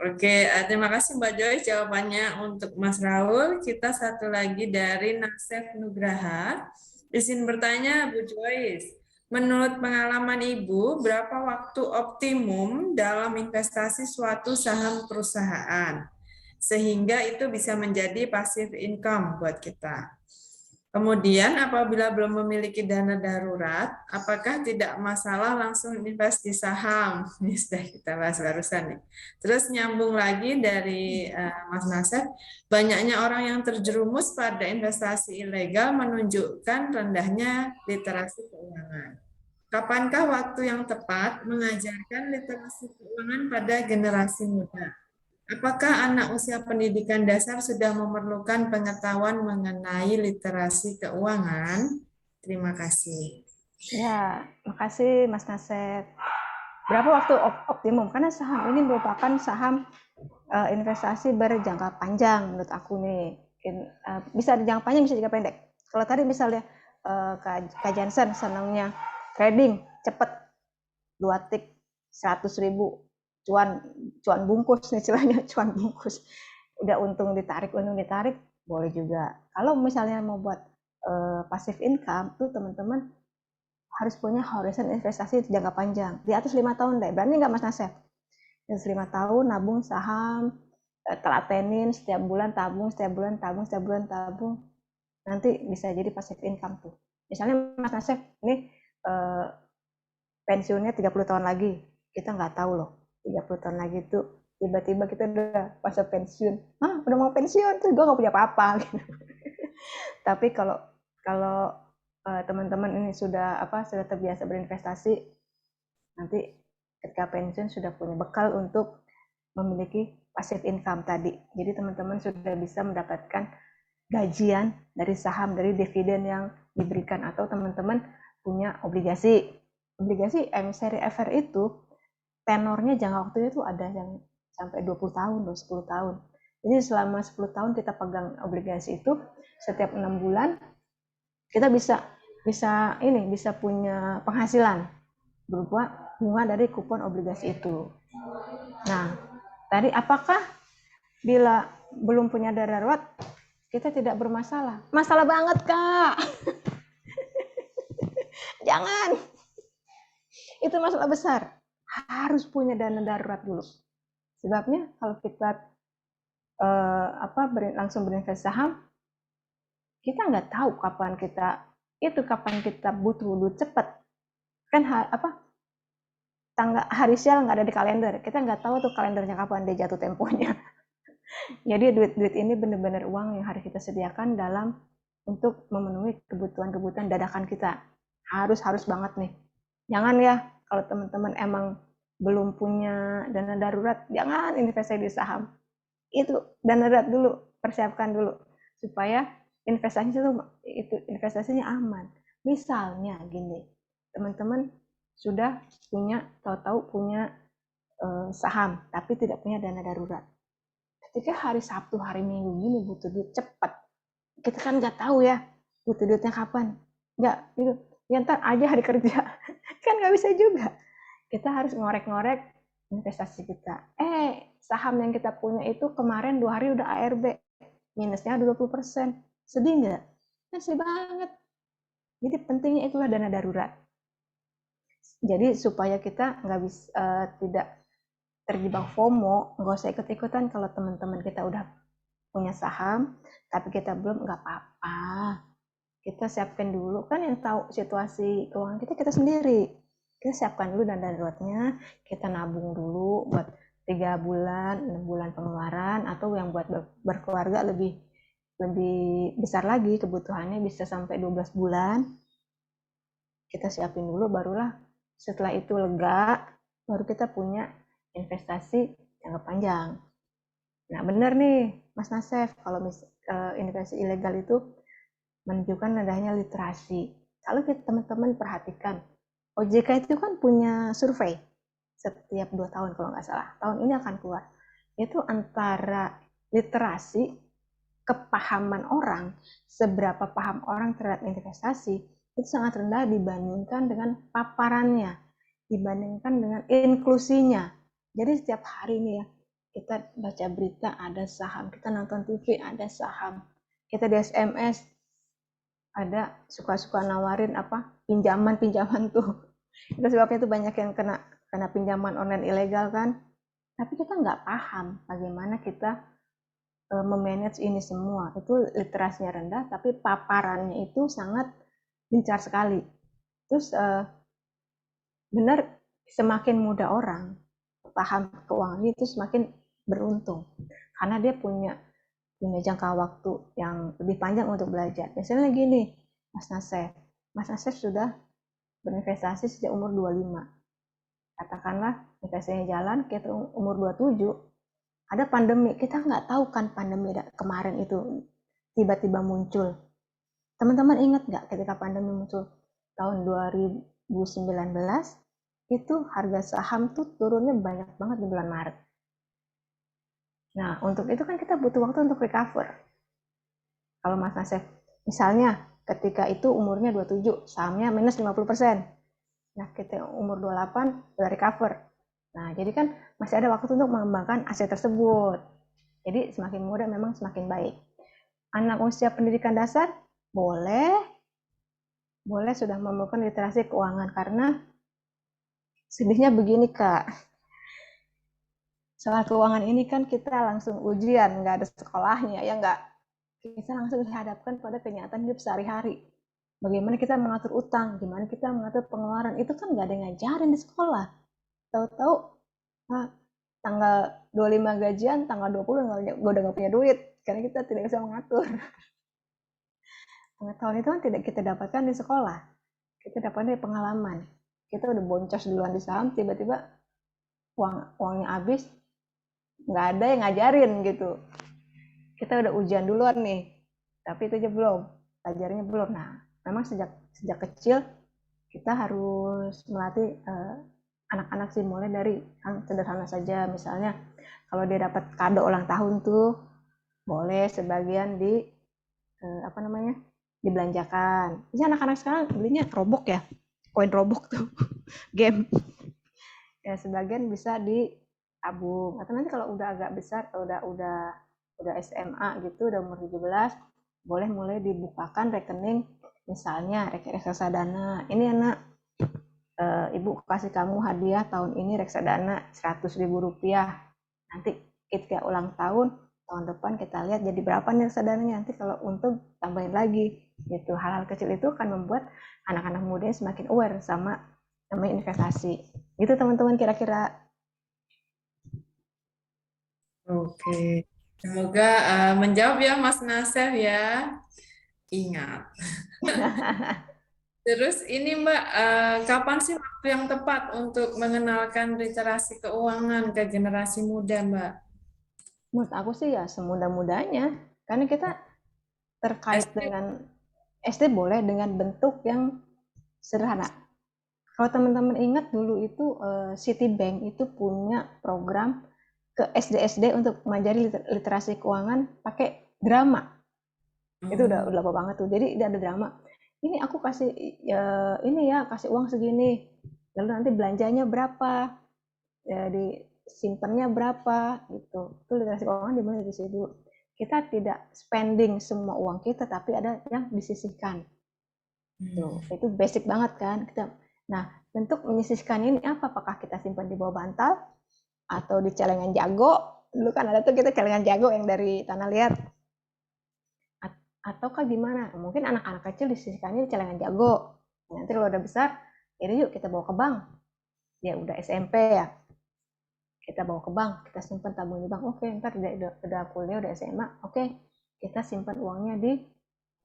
Oke, terima kasih Mbak Joyce jawabannya untuk Mas Raul. Kita satu lagi dari Nasef Nugraha. Izin bertanya Bu Joyce, menurut pengalaman Ibu, berapa waktu optimum dalam investasi suatu saham perusahaan? Sehingga itu bisa menjadi passive income buat kita. Kemudian apabila belum memiliki dana darurat, apakah tidak masalah langsung invest di saham? Ini sudah kita bahas barusan nih. Terus nyambung lagi dari Mas Nasef, banyaknya orang yang terjerumus pada investasi ilegal menunjukkan rendahnya literasi keuangan. Kapankah waktu yang tepat mengajarkan literasi keuangan pada generasi muda? Apakah anak usia pendidikan dasar sudah memerlukan pengetahuan mengenai literasi keuangan? Terima kasih. Ya, makasih Mas Nasef. Berapa waktu optimum? Karena saham ini merupakan saham investasi berjangka panjang menurut aku nih. Bisa jangka panjang, bisa jangka pendek. Kalau tadi misalnya Kak Jansen senangnya trading cepet, 2 tik 100.000 cuan bungkus nih istilahnya, cuan bungkus. Udah untung ditarik, boleh juga. Kalau misalnya mau buat passive income tuh teman-teman harus punya horizon investasi jangka panjang, di atas 5 tahun deh. Berani nggak Mas Nasef? Di atas 5 tahun nabung saham, telatenin setiap bulan tabung, setiap bulan tabung. Nanti bisa jadi passive income tuh. Misalnya Mas Nasef ini pensiunnya 30 tahun lagi, kita nggak tahu loh. 30 tahun lagi tuh tiba-tiba kita udah masa pensiun, udah mau pensiun tuh gue nggak punya apa-apa gitu. Tapi kalau teman-teman ini sudah terbiasa berinvestasi, nanti ketika pensiun sudah punya bekal untuk memiliki passive income tadi. Jadi teman-teman sudah bisa mendapatkan gajian dari saham, dari dividen yang diberikan, atau teman-teman punya obligasi M seri FR itu tenornya jangka waktunya itu ada yang sampai 20 tahun loh, 10 tahun. Jadi selama 10 tahun kita pegang obligasi itu, setiap 6 bulan kita bisa punya penghasilan berupa bunga dari kupon obligasi itu. Nah, tadi apakah bila belum punya dana darurat kita tidak bermasalah? Masalah banget, Kak. Jangan. Itu masalah besar. Harus punya dana darurat dulu. Sebabnya kalau kita langsung berinvestasi saham, kita nggak tahu kapan kita butuh duit cepat. Kan hari sial nggak ada di kalender. Kita nggak tahu tuh kalendernya kapan dia jatuh temponya. Jadi duit ini benar-benar uang yang harus kita sediakan untuk memenuhi kebutuhan dadakan kita. Harus banget nih. Jangan ya, kalau teman-teman emang belum punya dana darurat, jangan investasi di saham. Itu dana darurat dulu, persiapkan dulu supaya investasinya aman. Misalnya gini, teman-teman sudah tahu-tahu punya saham, tapi tidak punya dana darurat. Ketika hari Sabtu, hari Minggu gini butuh duit cepat, kita kan nggak tahu ya butuh duitnya kapan. Nggak, gitu. Ya ntar aja hari kerja, kan nggak bisa juga. Kita harus ngorek-ngorek investasi kita. Saham yang kita punya itu kemarin 2 hari udah ARB, minusnya 20%. Sedih nggak? Kan sedih banget. Jadi pentingnya itulah dana darurat. Jadi supaya kita tidak terjebak FOMO, nggak usah ikut-ikutan kalau teman-teman kita udah punya saham, tapi kita belum, nggak apa-apa. Kita siapkan dulu, kan yang tahu situasi keuangan kita sendiri. Kita siapkan dulu dana daruratnya, kita nabung dulu buat 3 bulan, 6 bulan pengeluaran, atau yang buat berkeluarga lebih besar lagi kebutuhannya bisa sampai 12 bulan. Kita siapin dulu, barulah setelah itu lega, baru kita punya investasi jangka panjang. Nah, benar nih Mas Nasef, kalau investasi ilegal itu menunjukkan adanya literasi. Kalau teman-teman perhatikan, OJK itu kan punya survei setiap 2 tahun kalau nggak salah. Tahun ini akan keluar. Itu antara literasi, kepahaman orang, seberapa paham orang terhadap investasi, itu sangat rendah dibandingkan dengan paparannya, dibandingkan dengan inklusinya. Jadi setiap hari nih ya, kita baca berita ada saham, kita nonton TV ada saham, kita di SMS ada suka-suka nawarin pinjaman tuh. Itu sebabnya tuh banyak yang kena pinjaman online ilegal kan. Tapi kita nggak paham bagaimana kita memanage ini semua. Itu literasinya rendah, tapi paparannya itu sangat gencar sekali. Terus benar, semakin muda orang paham keuangan itu semakin beruntung, karena dia punya jangka waktu yang lebih panjang untuk belajar. Misalnya gini, Mas Nasef sudah berinvestasi sejak umur 25. Katakanlah investasinya jalan, kita umur 27, ada pandemi, kita nggak tahu kan pandemi kemarin itu tiba-tiba muncul. Teman-teman ingat nggak ketika pandemi muncul tahun 2019, itu harga saham tuh turunnya banyak banget di bulan Maret. Nah, untuk itu kan kita butuh waktu untuk recover. Kalau Mas Nasef, misalnya ketika itu umurnya 27, sahamnya minus 50%. Nah, kita umur 28 udah recover. Nah, jadi kan masih ada waktu untuk mengembangkan aset tersebut. Jadi semakin muda memang semakin baik. Anak usia pendidikan dasar boleh sudah memerlukan literasi keuangan, karena sedihnya begini Kak, soal keuangan ini kan kita langsung ujian, nggak ada sekolahnya, ya nggak? Kita langsung dihadapkan pada kenyataan hidup sehari-hari. Bagaimana kita mengatur utang, gimana kita mengatur pengeluaran, itu kan nggak ada yang ngajarin di sekolah. Tahu-tahu tanggal 25 gajian, tanggal 20 gue udah nggak punya duit, karena kita tidak bisa mengatur. Pengetahuan itu kan tidak kita dapatkan di sekolah, kita dapatkan dari pengalaman. Kita udah boncos duluan di saham, tiba-tiba uangnya habis, nggak ada yang ngajarin gitu. Kita udah ujian duluan nih, tapi itu aja belum, belajarnya belum. Nah, memang sejak kecil kita harus melatih anak-anak sih, mulai dari yang sederhana saja. Misalnya kalau dia dapat kado ulang tahun tuh, boleh sebagian dibelanjakan. Jadi anak-anak sekarang belinya robok ya, koin robok tuh, game. Ya sebagian bisa ditabung, atau nanti kalau udah agak besar, atau udah SMA gitu, udah umur 17, boleh mulai dibukakan rekening, misalnya reksadana. Ini anak, ibu kasih kamu hadiah tahun ini reksadana 100.000 rupiah. Nanti ketika ulang tahun depan kita lihat jadi berapa nih reksadananya. Nanti kalau untung tambahin lagi. Gitu. Hal-hal kecil itu akan membuat anak-anak muda semakin aware sama namanya investasi. Gitu teman-teman kira-kira. Oke. Semoga menjawab ya Mas Nasef ya. Ingat. Terus ini Mbak, kapan sih waktu yang tepat untuk mengenalkan literasi keuangan ke generasi muda Mbak? Menurut aku sih ya semudah-mudahnya, karena kita terkait dengan SD boleh dengan bentuk yang sederhana. Kalau teman-teman ingat dulu itu Citibank itu punya program ke SD-SD untuk mengajari literasi keuangan pakai drama. Itu udah lama banget tuh. Jadi ada drama. Ini aku kasih kasih uang segini. Lalu nanti belanjanya berapa? Ya, disimpannya berapa gitu. Itu literasi keuangan dimulai dari situ. Kita tidak spending semua uang kita, tapi ada yang disisihkan. Tuh, itu basic banget kan. Nah, bentuk menyisihkan ini apa? Apakah kita simpan di bawah bantal atau di celengan jago? Dulu kan ada tuh kita celengan jago yang dari tanah liat. Ataukah gimana? Mungkin anak-anak kecil disisihkannya di celengan jago. Nanti kalau udah besar, yuk kita bawa ke bank. Ya udah SMP ya. Kita bawa ke bank, kita simpan tabung di bank. Oke, ntar udah kuliah, udah SMA. Oke, kita simpan uangnya di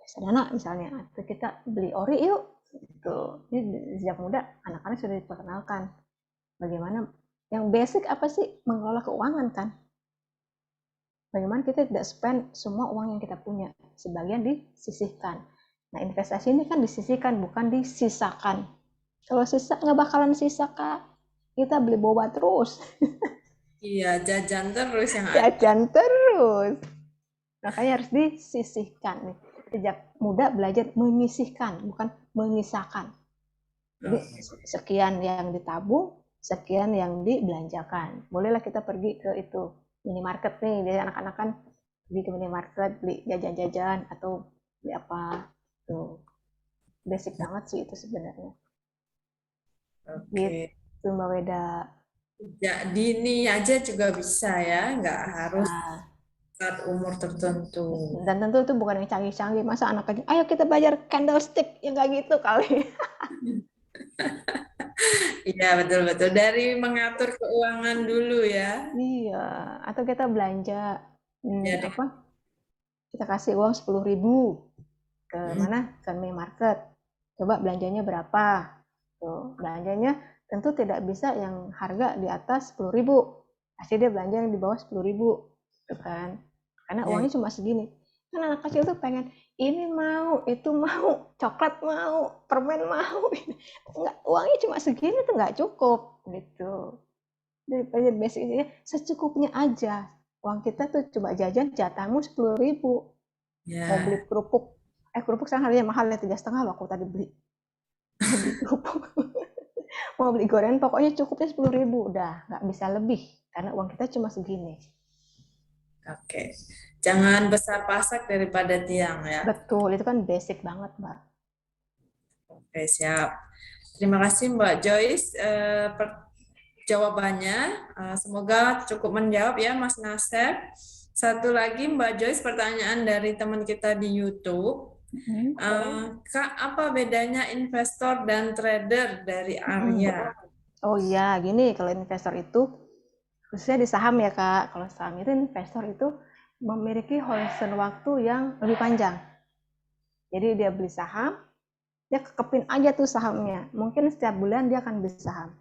reksadana misalnya. Atau kita beli ori yuk. Gitu. Ini sejak muda anak-anak sudah diperkenalkan bagaimana yang basic apa sih mengelola keuangan kan. Bagaimana kita tidak spend semua uang yang kita punya, sebagian disisihkan. Nah, investasi ini kan disisihkan, bukan disisakan. Kalau sisa nggak bakalan sisa Kak. Kita beli boba terus. Iya, jajan terus yang ada. Jajan terus. Makanya harus disisihkan nih. Sejak muda belajar menyisihkan, bukan menyisakan. Jadi sekian yang ditabung, sekian yang dibelanjakan. Bolehlah kita pergi ke itu minimarket nih, jadi anak-anak kan pergi ke minimarket beli jajan-jajan atau beli apa tuh. Basic banget sih itu sebenarnya. Oke. Gitu Mbak Weda. Ya, dini aja juga bisa ya, nggak harus saat umur tertentu. Dan tentu itu bukan yang canggih-canggih. Masa anak kecil, ayo kita belajar candlestick, ya nggak gitu kali. Iya, betul-betul. Dari mengatur keuangan dulu ya. Iya, atau kita belanja Ya, deh. apa? Kita kasih uang 10.000 ke mana? Ke minimarket. Coba belanjanya berapa? Tuh, belanjanya tentu tidak bisa yang harga di atas 10.000. Pasti dia belanja yang di bawah 10.000, gitu kan? Karena uangnya cuma segini. Kan anak kecil tuh pengen ini mau, itu mau, coklat mau, permen mau. Enggak, uangnya cuma segini tuh nggak cukup, gitu. Jadi basicnya secukupnya aja. Uang kita tuh coba jajan jatahmu 10.000. Mau beli kerupuk, kerupuk sekarang harganya mahal ya, 3,5 loh aku tadi beli. Mau beli kerupuk, mau beli gorengan, pokoknya cukupnya 10.000 udah, nggak bisa lebih karena uang kita cuma segini. Oke, jangan besar pasak daripada tiang ya. Betul, itu kan basic banget, Mbak. Oke, siap. Terima kasih Mbak Joyce jawabannya. Semoga cukup menjawab ya Mas Nasef. Satu lagi Mbak Joyce, pertanyaan dari teman kita di YouTube. Kak, apa bedanya investor dan trader dari Arya? Oh iya, gini, kalau investor itu khususnya di saham ya Kak. Kalau saham itu investor itu memiliki horizon waktu yang lebih panjang. Jadi dia beli saham, dia kekepin aja tuh sahamnya. Mungkin setiap bulan dia akan beli saham.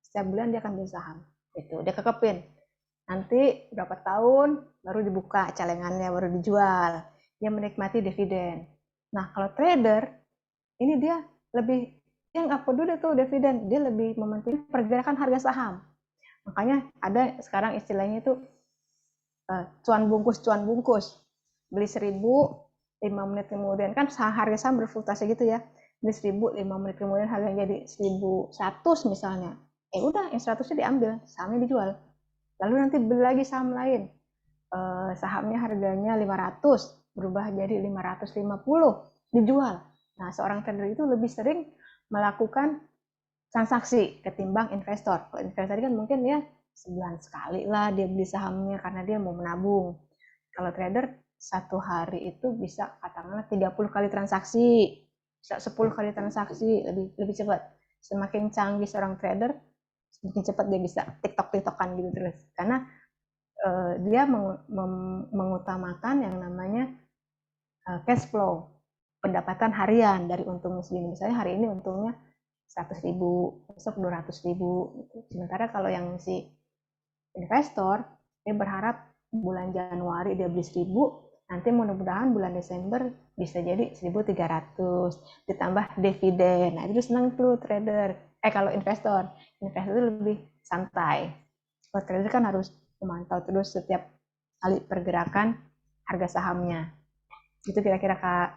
Setiap bulan dia akan beli saham. Itu dia kekepin. Nanti berapa tahun baru dibuka celengannya, baru dijual. Dia menikmati dividen. Nah, kalau trader ini dia lebih, dia nggak peduli tuh dividen, dia lebih mementingkan pergerakan harga saham. Makanya ada sekarang istilahnya itu cuan bungkus. Beli 1.000, 5 menit kemudian, kan harga saham berfluktuasi gitu ya. Beli 1.000, 5 menit kemudian harganya jadi 1.100 misalnya. Udah, yang 100-nya diambil, sahamnya dijual. Lalu nanti beli lagi saham lain. Sahamnya harganya 500, berubah jadi 550, dijual. Nah, seorang trader itu lebih sering melakukan transaksi ketimbang investor. Kalau investor kan mungkin ya sebulan sekali lah dia beli sahamnya karena dia mau menabung. Kalau trader satu hari itu bisa katakanlah 30 kali transaksi, bisa 10 kali transaksi, lebih cepat. Semakin canggih seorang trader, semakin cepat dia bisa tiktok-tiktokan gitu terus. Karena dia mengutamakan yang namanya cash flow, pendapatan harian dari untung segini. Misalnya hari ini untungnya 100.000, besok 200.000. Sementara kalau yang si investor, dia berharap bulan Januari dia beli 1.000, nanti mudah-mudahan bulan Desember bisa jadi 1.300, ditambah dividen. Nah, itu senang tuh trader. Kalau investor itu lebih santai. Kalau trader kan harus memantau terus setiap kali pergerakan harga sahamnya. Itu kira-kira Kak.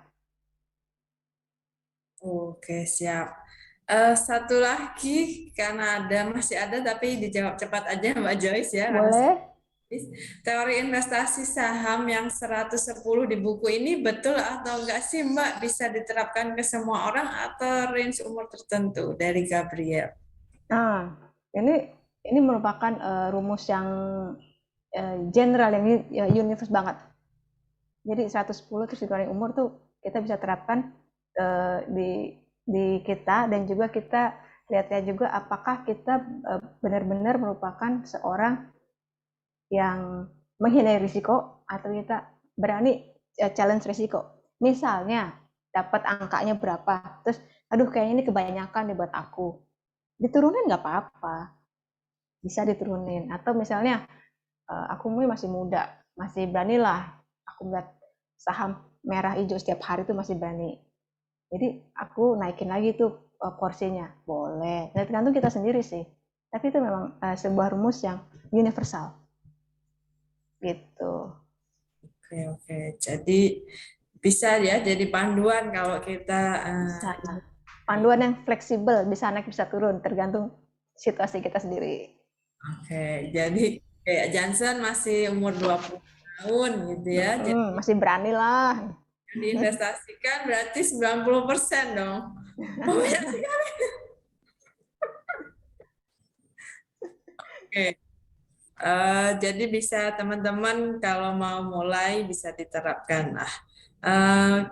Oke, siap. Satu lagi, karena masih ada tapi dijawab cepat aja Mbak Joyce ya. Boleh. Teori investasi saham yang 110 di buku ini betul atau enggak sih Mbak? Bisa diterapkan ke semua orang atau range umur tertentu dari Gabriel? Nah, ini merupakan rumus yang general, yang universe banget. Jadi 110 terus dikurangi umur tuh kita bisa terapkan di kita, dan juga kita lihat juga apakah kita benar-benar merupakan seorang yang menghindari risiko atau kita berani challenge risiko. Misalnya dapat angkanya berapa, terus aduh kayaknya ini kebanyakan nih buat aku. Diturunin nggak apa-apa, bisa diturunin. Atau misalnya aku masih muda, masih beranilah aku lihat saham merah hijau setiap hari itu masih berani. Jadi aku naikin lagi tuh porsinya, boleh. Nah, tergantung kita sendiri sih. Tapi itu memang sebuah rumus yang universal. Gitu. Oke. Jadi bisa ya jadi panduan kalau kita panduan yang fleksibel, bisa naik bisa turun tergantung situasi kita sendiri. Oke, jadi kayak Johnson masih umur 20 tahun gitu ya. Jadi masih berani lah. Diinvestasikan berarti 90% dong. Banyak sekali. Oke. Jadi bisa teman-teman kalau mau mulai bisa diterapkan.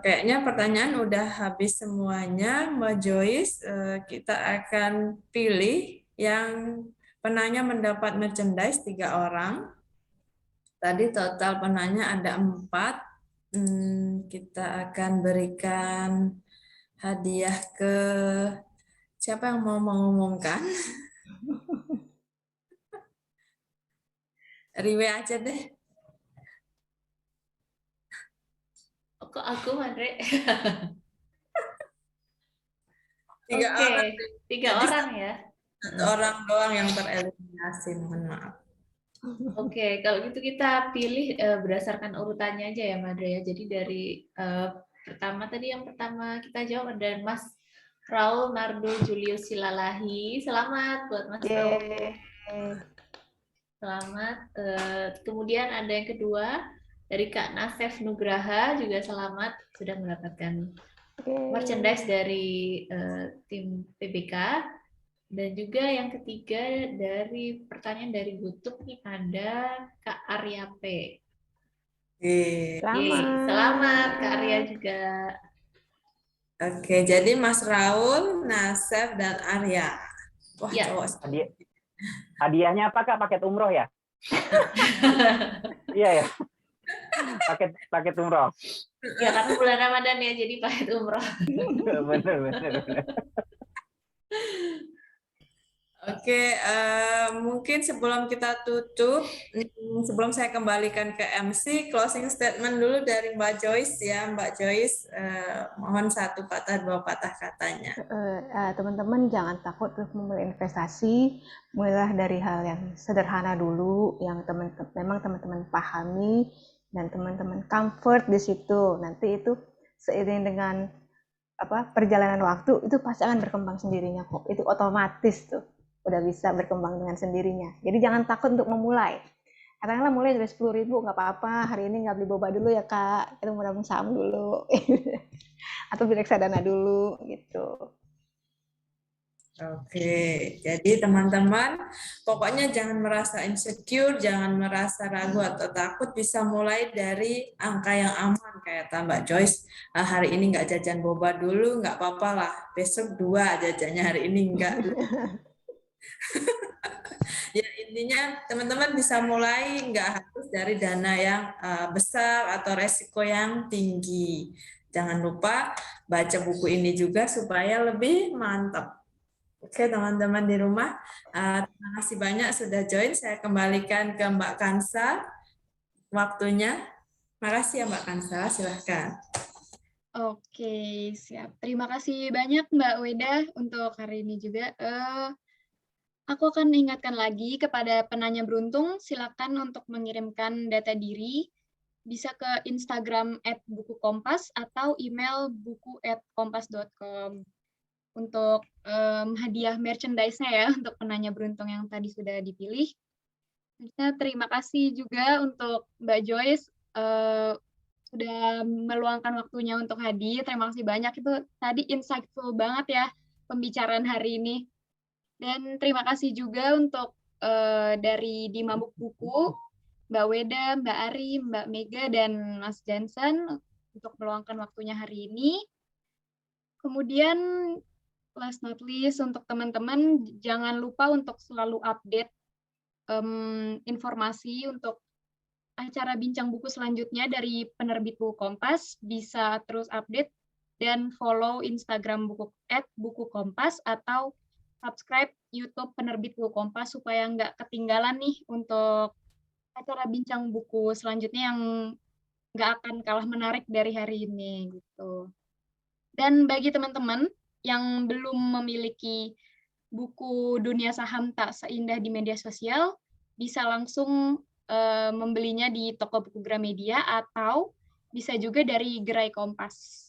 Kayaknya pertanyaan udah habis semuanya, Mbak Joyce. Kita akan pilih yang penanya mendapat merchandise 3 orang. Tadi total penanya ada 4. Kita akan berikan hadiah ke siapa yang mau mengumumkan? Riwe aja deh. Kok aku, Andre? 3 Oke, orang. 3 orang ya. 1 orang doang yang tereliminasi, mohon maaf. Oke, kalau gitu kita pilih berdasarkan urutannya aja ya, Madre ya. Jadi dari yang pertama kita jawab ada Mas Raul Nardo Julius Silalahi. Selamat buat Mas Raul. Selamat. Kemudian ada yang kedua dari Kak Nasef Nugraha, juga selamat sudah mendapatkan merchandise dari tim PBK. Dan juga yang ketiga dari pertanyaan dari YouTube nih ada Kak Arya P. Selamat Kak Arya juga. Oke, jadi Mas Raul, Nasef, dan Arya. Wah, ya. Hadiahnya apa Kak? Paket umroh ya? Iya ya. Paket umroh. Ya karena bulan Ramadan ya, jadi paket umroh. Bener. Oke, mungkin sebelum kita tutup, sebelum saya kembalikan ke MC, closing statement dulu dari Mbak Joyce ya. Mbak Joyce, mohon 1 patah 2 patah katanya. Teman-teman jangan takut untuk memulai investasi, mulailah dari hal yang sederhana dulu, yang memang teman-teman pahami dan teman-teman comfort di situ. Nanti itu seiring dengan perjalanan waktu itu pasti akan berkembang sendirinya kok. Itu otomatis tuh udah bisa berkembang dengan sendirinya. Jadi jangan takut untuk memulai. Katakanlah mulai dari 10.000 nggak apa-apa. Hari ini nggak beli boba dulu ya Kak. Kita mau nabung saham dulu. Atau beli reksadana dulu gitu. Oke, jadi teman-teman pokoknya jangan merasa insecure, jangan merasa ragu atau takut, bisa mulai dari angka yang aman kayak Mbak Joyce. Hari ini nggak jajan boba dulu, nggak apa-apa lah, besok 2 jajannya, hari ini nggak. Ya intinya teman-teman bisa mulai, nggak harus dari dana yang besar atau resiko yang tinggi. Jangan lupa baca buku ini juga supaya lebih mantap. Oke teman-teman di rumah, terima kasih banyak sudah join. Saya kembalikan ke Mbak Kansa waktunya. Makasih ya Mbak Kansa, silahkan. Oke, siap. Terima kasih banyak Mbak Weda untuk hari ini juga. Aku akan ingatkan lagi kepada penanya beruntung, silakan untuk mengirimkan data diri, bisa ke Instagram @bukukompas atau email buku@kompas.com. Untuk hadiah merchandise-nya ya, untuk penanya beruntung yang tadi sudah dipilih. Terima kasih juga untuk Mbak Joyce, sudah meluangkan waktunya untuk hadir. Terima kasih banyak, itu tadi insightful banget ya pembicaraan hari ini. Dan terima kasih juga untuk dari di Mabuk Buku, Mbak Weda, Mbak Ari, Mbak Mega, dan Mas Jansen untuk meluangkan waktunya hari ini. Kemudian last not least, untuk teman-teman jangan lupa untuk selalu update informasi untuk acara bincang buku selanjutnya dari penerbit Buku Kompas, bisa terus update dan follow Instagram buku @bukukompas atau subscribe YouTube penerbit Buku Kompas supaya nggak ketinggalan nih untuk acara bincang buku selanjutnya yang nggak akan kalah menarik dari hari ini gitu. Dan bagi teman-teman yang belum memiliki buku Dunia Saham Tak Seindah di Media Sosial, bisa langsung membelinya di toko buku Gramedia atau bisa juga dari Gerai Kompas.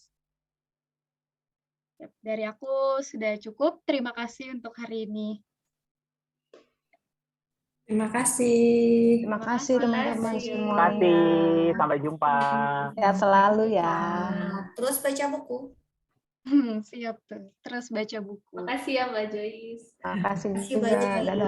Dari aku sudah cukup. Terima kasih untuk hari ini. Terima kasih. Terima kasih teman-teman semuanya. Terima kasih. Sampai jumpa. Sehat selalu ya. Terus baca buku. Siap tuh. Terus baca buku. Makasih ya Mbak Joyce. Makasih juga. banyak. Dadah.